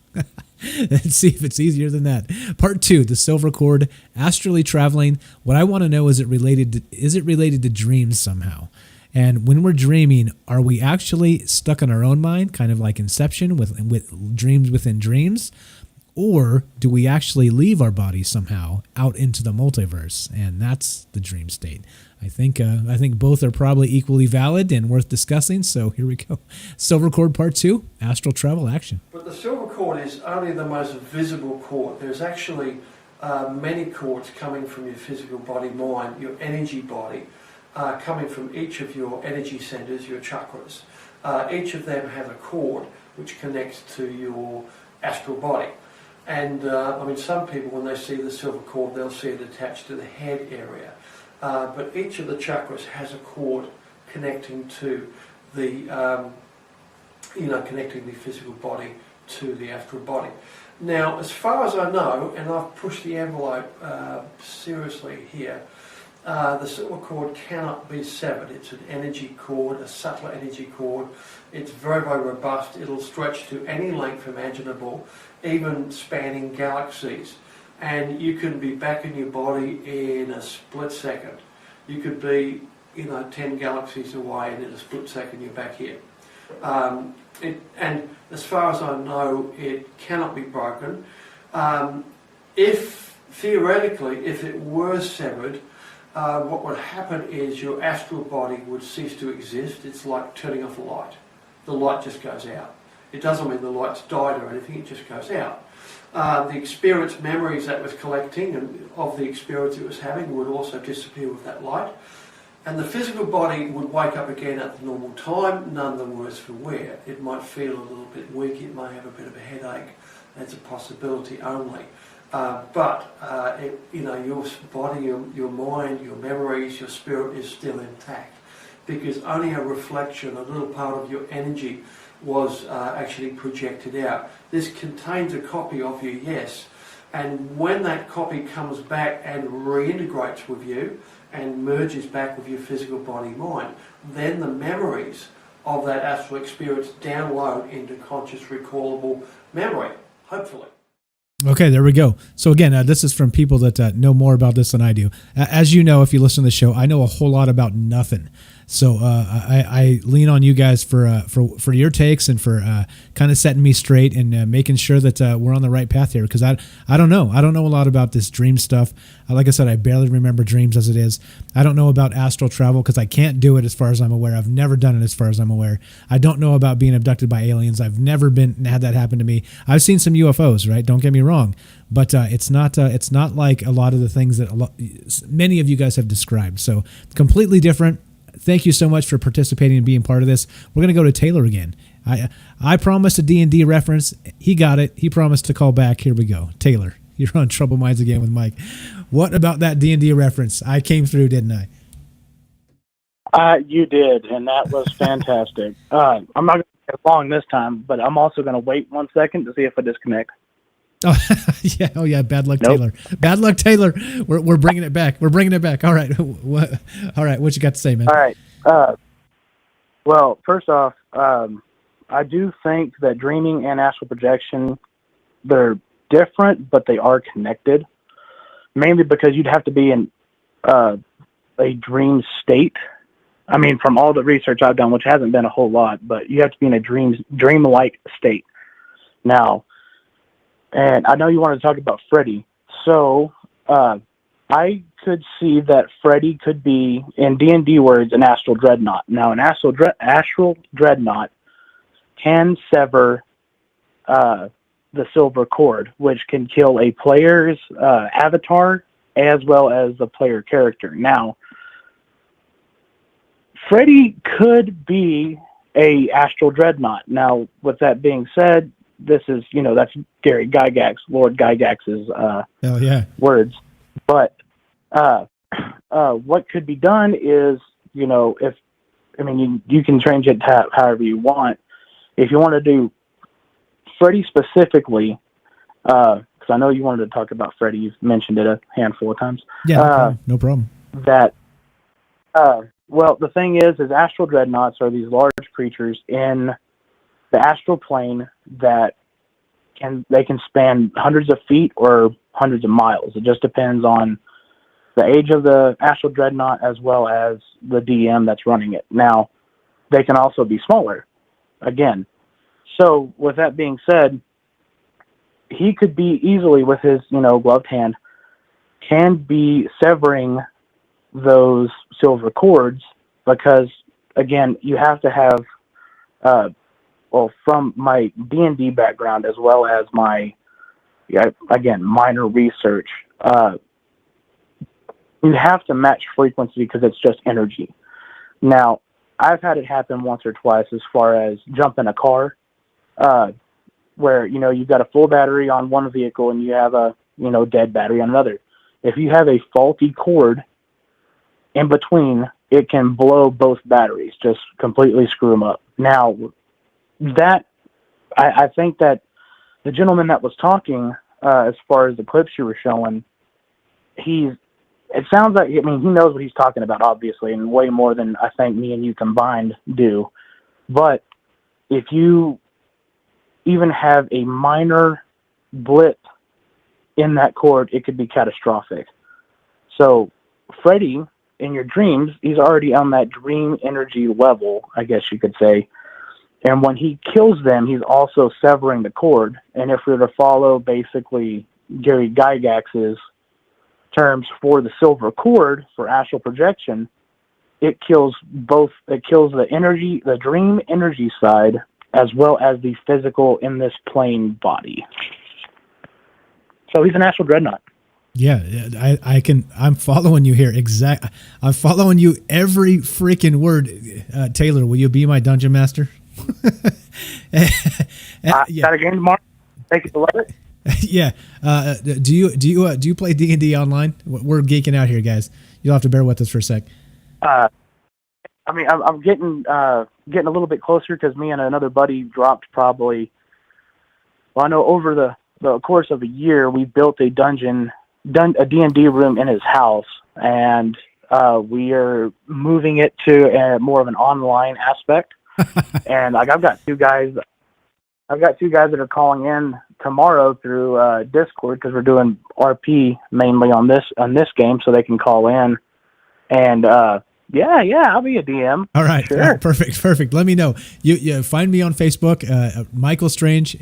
Let's see if it's easier than that. Part 2, the silver cord, astrally traveling. What I want to know is it related to dreams somehow? And when we're dreaming, are we actually stuck in our own mind, kind of like Inception with dreams within dreams? Or do we actually leave our body somehow out into the multiverse? And that's the dream state. I think both are probably equally valid and worth discussing. So here we go. Silver cord part 2, astral travel action. But the silver cord is only the most visible cord. There's actually many cords coming from your physical body, mind, your energy body, coming from each of your energy centers, your chakras. Each of them has a cord which connects to your astral body. And I mean, some people, when they see the silver cord, they'll see it attached to the head area. But each of the chakras has a cord connecting to the, connecting the physical body to the astral body. Now, as far as I know, and I've pushed the envelope seriously here, the silver cord cannot be severed. It's an energy cord, a subtle energy cord. It's very, very robust. It'll stretch to any length imaginable, even spanning galaxies. And you can be back in your body in a split second. You could be, 10 galaxies away, and in a split second you're back here. And as far as I know, it cannot be broken. Theoretically, if it were severed, what would happen is your astral body would cease to exist. It's like turning off a light. The light just goes out. It doesn't mean the light's died or anything, it just goes out. The experience memories that was collecting and of the experience it was having would also disappear with that light. And the physical body would wake up again at the normal time, none the worse for wear. It might feel a little bit weak, it may have a bit of a headache. That's a possibility only. Your body, your mind, your memories, your spirit is still intact, because only a reflection, a little part of your energy was actually projected out. This contains a copy of you, yes, and when that copy comes back and reintegrates with you and merges back with your physical body mind, then the memories of that astral experience download into conscious recallable memory, hopefully. Okay, there we go. So again, this is from people that know more about this than I do. As you know, if you listen to the show, I know a whole lot about nothing. So I lean on you guys for your takes and for kind of setting me straight and making sure that we're on the right path here, because I don't know. I don't know a lot about this dream stuff. Like I said, I barely remember dreams as it is. I don't know about astral travel because I can't do it as far as I'm aware. I've never done it as far as I'm aware. I don't know about being abducted by aliens. I've never had that happen to me. I've seen some UFOs, right? Don't get me wrong, but it's not like a lot of the things that many of you guys have described. So completely different. Thank you so much for participating and being part of this. We're going to go to Taylor again. I promised a D&D reference. He got it. He promised to call back. Here we go. Taylor, you're on Troubled Minds again with Mike. What about that D&D reference? I came through, didn't I? You did, and that was fantastic. I'm not going to get long this time, but I'm also going to wait 1 second to see if I disconnect. Oh yeah, Bad luck, Taylor. Bad luck, Taylor. We're bringing it back. We're bringing it back. All right, what you got to say, man? All right. Well, first off, I do think that dreaming and astral projection, they're different, but they are connected. Mainly because you'd have to be in a dream state. I mean, from all the research I've done, which hasn't been a whole lot, but you have to be in a dream-like state. Now. And I know you wanted to talk about Freddie. So I could see that Freddie could be, in D&D words, an astral dreadnought. Now, an astral dreadnought can sever the silver cord, which can kill a player's avatar as well as the player character. Now, Freddie could be a astral dreadnought. Now, with that being said, this is, that's Gary Gygax, Lord Gygax's words. But what could be done is, you can change it to however you want. If you want to do Freddie specifically, because I know you wanted to talk about Freddie, you've mentioned it a handful of times. Yeah, no problem. Well, the thing is astral dreadnoughts are these large creatures in the astral plane that can span hundreds of feet or hundreds of miles. It just depends on the age of the astral dreadnought as well as the DM that's running it. Now, they can also be smaller, again. So, with that being said, he could be easily, with his, gloved hand, can be severing those silver cords because, again, you have to have from my D&D background as well as my, minor research, you have to match frequency because it's just energy. Now, I've had it happen once or twice as far as jump in a car. where, you've got a full battery on one vehicle and you have a, dead battery on another. If you have a faulty cord in between, it can blow both batteries, just completely screw them up. Now, I think that the gentleman that was talking, as far as the clips you were showing, it sounds like, he knows what he's talking about, obviously, and way more than I think me and you combined do. But if you even have a minor blip in that cord, it could be catastrophic. So Freddie, in your dreams, he's already on that dream energy level, I guess you could say. And when he kills them, he's also severing the cord. And if we were to follow basically Gary Gygax's terms for the silver cord for astral projection, it kills both. It kills the energy, the dream energy side, as well as the physical in this plane body. So he's an astral dreadnought. Yeah, I'm following you here. I'm following you every freaking word. Taylor, will you be my dungeon master? Got a game tomorrow. Take it to love it. Yeah. Do you play D&D online? We're geeking out here, guys. You'll have to bear with us for a sec. I'm getting a little bit closer because me and another buddy dropped probably. Well, I know over the course of a year, we built a D&D room in his house, and we are moving it to more of an online aspect. And I've got two guys that are calling in tomorrow through Discord because we're doing RP mainly on this game, so they can call in. And yeah, I'll be a DM. All right, sure. All right, perfect. Let me know. You find me on Facebook, Michael Strange.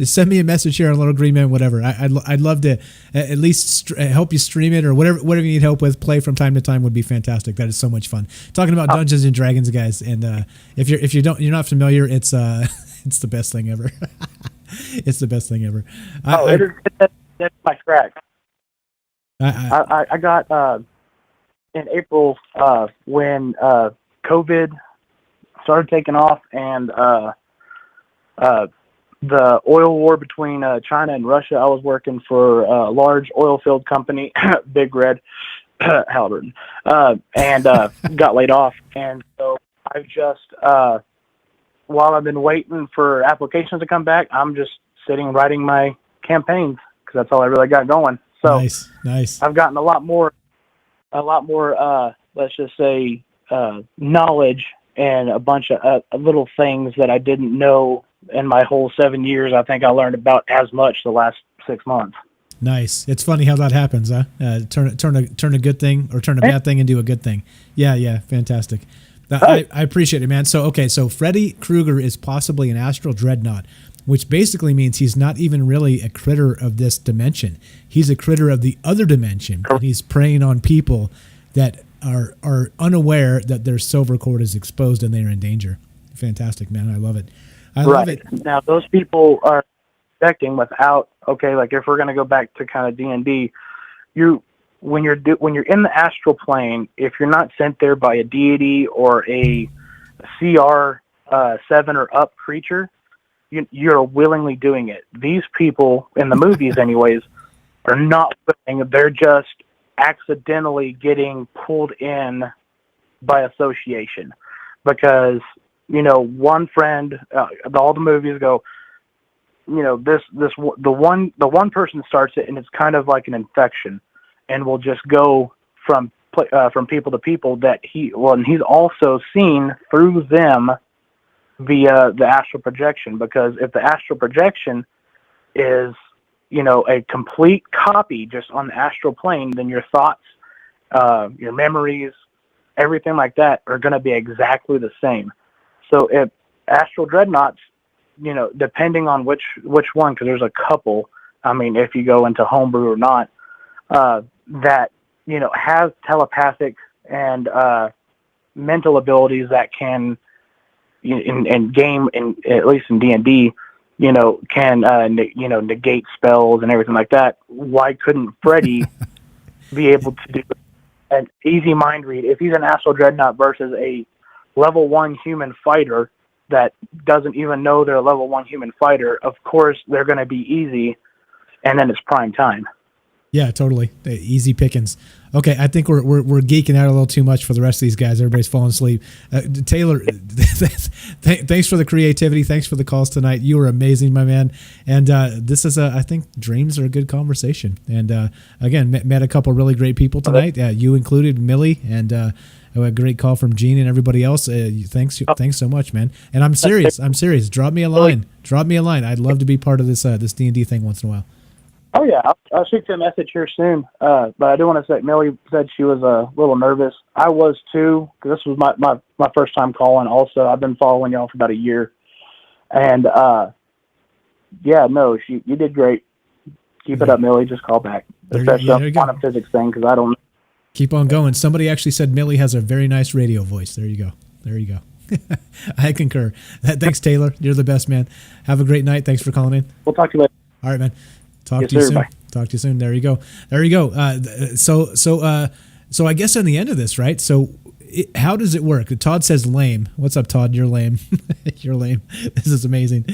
Send me a message here on Little Green Man, whatever. I'd love to at least help you stream it or whatever you need help with. Play from time to time would be fantastic. That is so much fun. Talking about Dungeons and Dragons, guys. And if you're not familiar, it's the best thing ever. It's the best thing ever. That's my track. I got in April when COVID started taking off and the oil war between China and Russia. I was working for a large oil field company, Big Red, Halliburton, and got laid off. And so I've just, while I've been waiting for applications to come back, I'm just sitting writing my campaigns because that's all I really got going. So nice. I've gotten a lot more, let's just say, knowledge and a bunch of little things that I didn't know in my whole 7 years. I think I learned about as much the last 6 months. Nice. It's funny how that happens, huh? Turn a good thing or turn a bad thing into a good thing. Yeah, fantastic. I appreciate it, man. So Freddy Kruger is possibly an astral dreadnought, which basically means he's not even really a critter of this dimension. He's a critter of the other dimension, and he's preying on people that are unaware that their silver cord is exposed and they are in danger. Fantastic, man. I love it. I love it. Now, those people are expecting without, like if we're going to go back to kind of D&D, when you're in the astral plane, if you're not sent there by a deity or a CR 7 or up creature, you're willingly doing it. These people in the movies anyways are not willing. They're just accidentally getting pulled in by association because one friend, all the movies go, the one person starts it and it's kind of like an infection and will just go from people to people that and he's also seen through them via the astral projection, because if the astral projection is, a complete copy just on the astral plane, then your thoughts, your memories, everything like that are going to be exactly the same. So if astral dreadnoughts, depending on which one, because there's a couple, if you go into homebrew or not, that, have telepathic and mental abilities that can, in game, at least in D&D, can, negate spells and everything like that. Why couldn't Freddy be able to do an easy mind read? If he's an astral dreadnought versus a level 1 human fighter, that doesn't even know they're a level 1 human fighter, of course they're going to be easy, and then it's prime time. Yeah, totally. Easy pickings. Okay, I think we're geeking out a little too much for the rest of these guys. Everybody's falling asleep. Taylor, thanks for the creativity. Thanks for the calls tonight. You were amazing, my man. And this is I think dreams are a good conversation. And again, met a couple really great people tonight. You included, Millie, and a great call from Gene and everybody else. Thanks so much, man. And I'm serious. Drop me a line. I'd love to be part of this D&D thing once in a while. Oh, yeah. I'll shoot you a message here soon. But I do want to say, Millie said she was a little nervous. I was too, because this was my first time calling also. I've been following y'all for about a year. And, you did great. Keep it up, Millie. Just call back. Especially on the quantum physics thing, because I don't know. Keep on going. Somebody actually said Millie has a very nice radio voice. There you go. I concur. Thanks, Taylor. You're the best, man. Have a great night. Thanks for calling in. We'll talk to you later. All right, man. Talk to you soon. Bye. Talk to you soon. There you go. So I guess on the end of this, right? So how does it work? Todd says lame. What's up, Todd? You're lame. You're lame. This is amazing.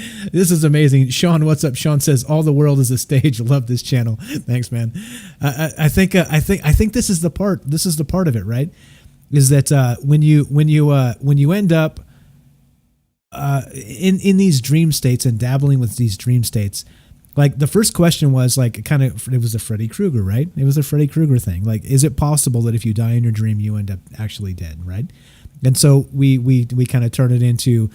Sean, what's up? Sean says all the world is a stage. Love this channel. Thanks, man. I think this is the part. This is the part of it, right? Is that when you end up in these dream states and dabbling with these dream states. Like the first question was like it was a Freddy Krueger, right? It was a Freddy Krueger thing. Like, is it possible that if you die in your dream, you end up actually dead, right? And so we kind of turn it into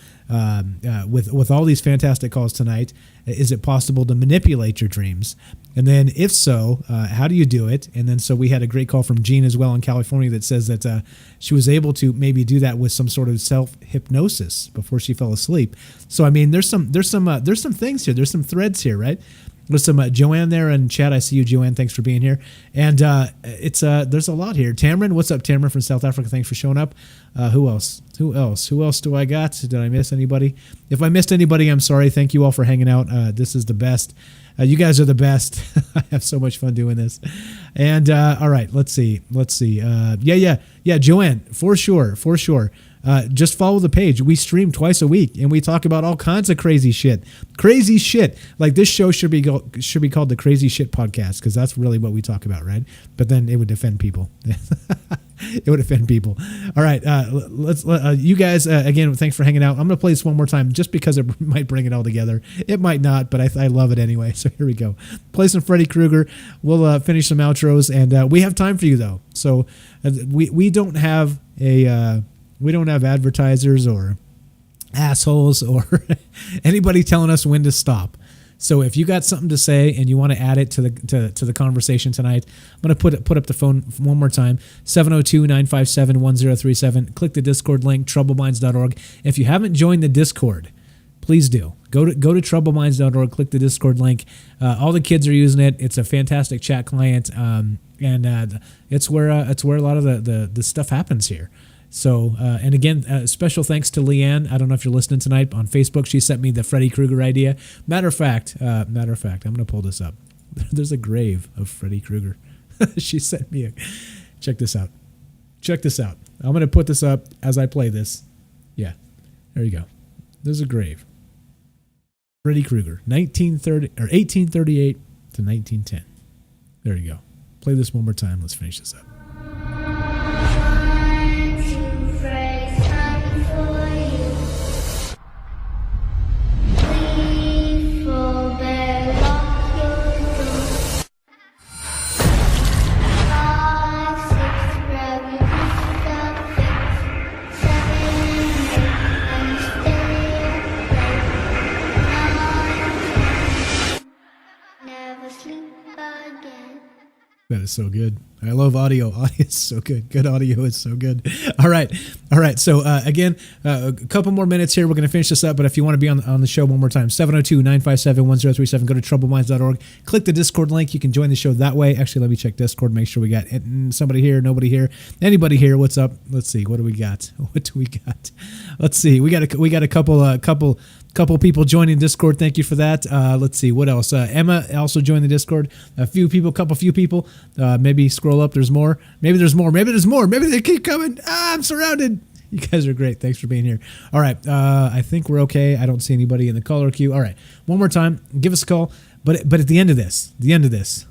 with all these fantastic calls tonight. Is it possible to manipulate your dreams? And then if so, how do you do it? And then so we had a great call from Jean as well in California that says that she was able to maybe do that with some sort of self-hypnosis before she fell asleep. So I mean, there's some things here. There's some threads here, right? There's some Joanne there in chat. I see you, Joanne. Thanks for being here. And there's a lot here. Tamron, what's up, Tamron from South Africa? Thanks for showing up. Who else do I got? Did I miss anybody? If I missed anybody, I'm sorry. Thank you all for hanging out. This is the best. You guys are the best. I have so much fun doing this. And all right, let's see. Yeah, Joanne, for sure. Just follow the page. We stream twice a week, and we talk about all kinds of crazy shit. Like this show should be called the Crazy Shit Podcast, because that's really what we talk about, right? But then it would offend people. It would offend people. All right, let's you guys again. Thanks for hanging out. I'm gonna play this one more time, just because it might bring it all together. It might not, but I love it anyway. So here we go. Play some Freddy Krueger. We'll finish some outros, and we have time for you though. So we don't have advertisers or assholes or anybody telling us when to stop. So if you got something to say and you want to add it to the conversation tonight, I'm going to put up the phone one more time, 702-957-1037. Click the Discord link, troubleminds.org. If you haven't joined the Discord, please do. Go to troubleminds.org, click the Discord link. All the kids are using it. It's a fantastic chat client, and it's where a lot of the stuff happens here. So, and again, special thanks to Leanne. I don't know if you're listening tonight on Facebook. She sent me the Freddy Krueger idea. Matter of fact, I'm going to pull this up. There's a grave of Freddy Krueger. She sent me check this out. I'm going to put this up as I play this. Yeah, there you go. There's a grave. Freddy Krueger, 1838 to 1910. There you go. Play this one more time. Let's finish this up. That is so good. I love audio. Audio is so good. Good audio is so good. All right. So again, a couple more minutes here. We're going to finish this up. But if you want to be on the show one more time, 702-957-1037. Go to troubleminds.org. Click the Discord link. You can join the show that way. Actually, let me check Discord. Make sure we got somebody here, nobody here, anybody here. What's up? Let's see. What do we got? Let's see. We got a couple people joining Discord. Thank you for that. Let's see what else. Emma also joined the Discord. Couple few people. Maybe scroll up. There's more. Maybe they keep coming. I'm surrounded. You guys are great. Thanks for being here. All right. I think we're okay. I don't see anybody in the caller queue. All right. One more time. Give us a call. But at the end of this,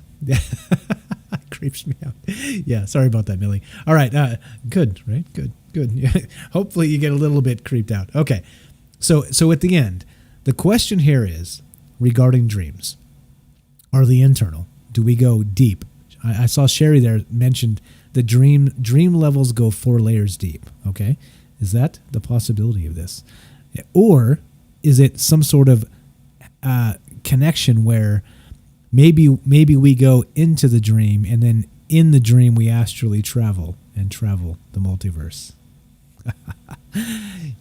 creeps me out. Yeah. Sorry about that, Millie. All right. Good, right? Good. Yeah. Hopefully you get a little bit creeped out. Okay. So at the end, the question here is regarding dreams. Are they internal? Do we go deep? I saw Sherry there mentioned the dream levels go 4 layers deep. Okay. Is that the possibility of this? Or is it some sort of connection where maybe we go into the dream and then in the dream we astrally travel the multiverse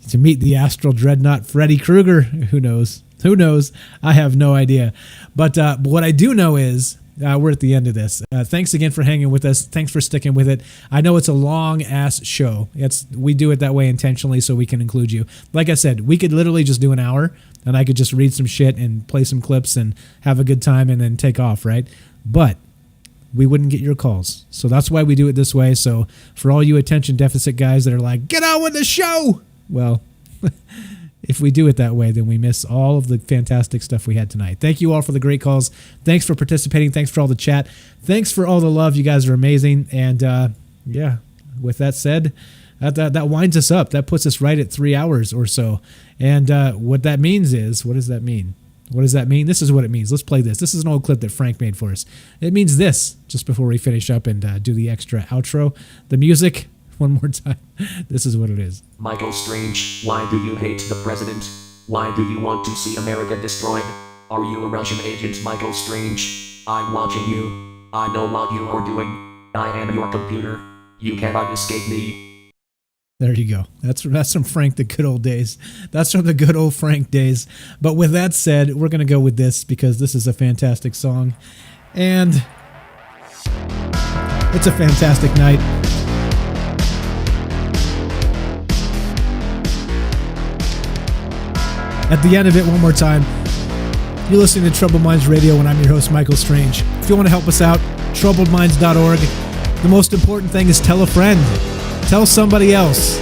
to meet the astral dreadnought Freddy Kruger? Who knows? I have no idea. But what I do know is we're at the end of this. Thanks again for hanging with us. Thanks for sticking with it. I know it's a long-ass show. We do it that way intentionally so we can include you. Like I said, we could literally just do an hour, and I could just read some shit and play some clips and have a good time and then take off, right? But we wouldn't get your calls. So that's why we do it this way. So for all you attention deficit guys that are like, get on with the show! Well, if we do it that way, then we miss all of the fantastic stuff we had tonight. Thank you all for the great calls. Thanks for participating. Thanks for all the chat. Thanks for all the love. You guys are amazing. And yeah, with that said, that winds us up. That puts us right at 3 hours or so. And what that means is, what does that mean? What does that mean? This is what it means. Let's play this. This is an old clip that Frank made for us. It means this, just before we finish up and do the extra outro. The music, one more time. This is what it is. Michael Strange, why do you hate the president? Why do you want to see America destroyed? Are you a Russian agent, Michael Strange? I'm watching you. I know what you are doing. I am your computer. You cannot escape me. There you go. That's from Frank, the good old days. That's from the good old Frank days. But with that said, we're going to go with this because this is a fantastic song. And it's a fantastic night. At the end of it, one more time, you're listening to Troubled Minds Radio, and I'm your host, Michael Strange. If you want to help us out, troubledminds.org. The most important thing is tell a friend. Tell somebody else.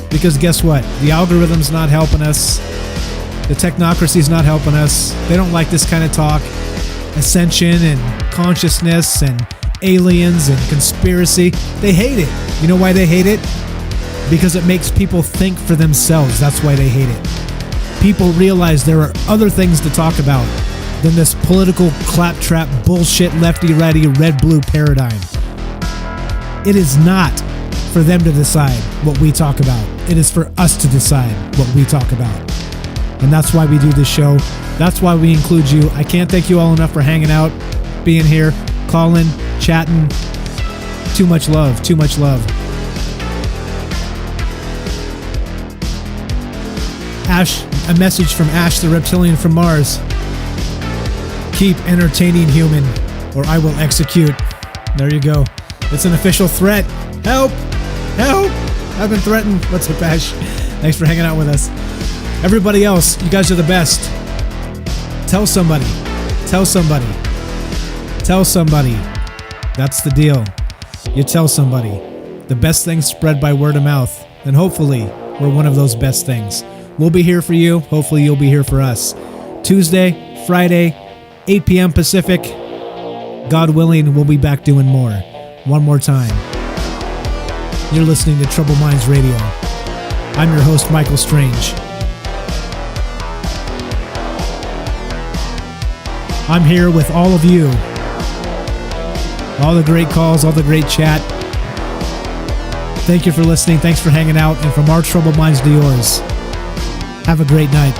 Because guess what? The algorithm's not helping us. The technocracy's not helping us. They don't like this kind of talk. Ascension and consciousness and aliens and conspiracy. They hate it. You know why they hate it? Because it makes people think for themselves. That's why they hate it. People realize there are other things to talk about than this political claptrap bullshit lefty-righty red-blue paradigm. It is not for them to decide what we talk about. It is for us to decide what we talk about. And that's why we do this show. That's why we include you. I can't thank you all enough for hanging out, being here, calling, chatting. Too much love. Too much love. Ash, a message from Ash the reptilian from Mars. Keep entertaining, human, or I will execute. There you go. It's an official threat. Help! Help! I've been threatened. What's up, Ash? Thanks for hanging out with us. Everybody else, you guys are the best. Tell somebody. Tell somebody. Tell somebody. That's the deal. You tell somebody. The best things spread by word of mouth. And hopefully, we're one of those best things. We'll be here for you. Hopefully, you'll be here for us. Tuesday, Friday, 8 p.m. Pacific. God willing, we'll be back doing more. One more time. You're listening to Troubled Minds Radio. I'm your host, Michael Strange. I'm here with all of you. All the great calls, all the great chat. Thank you for listening. Thanks for hanging out. And from our Troubled Minds to yours, have a great night.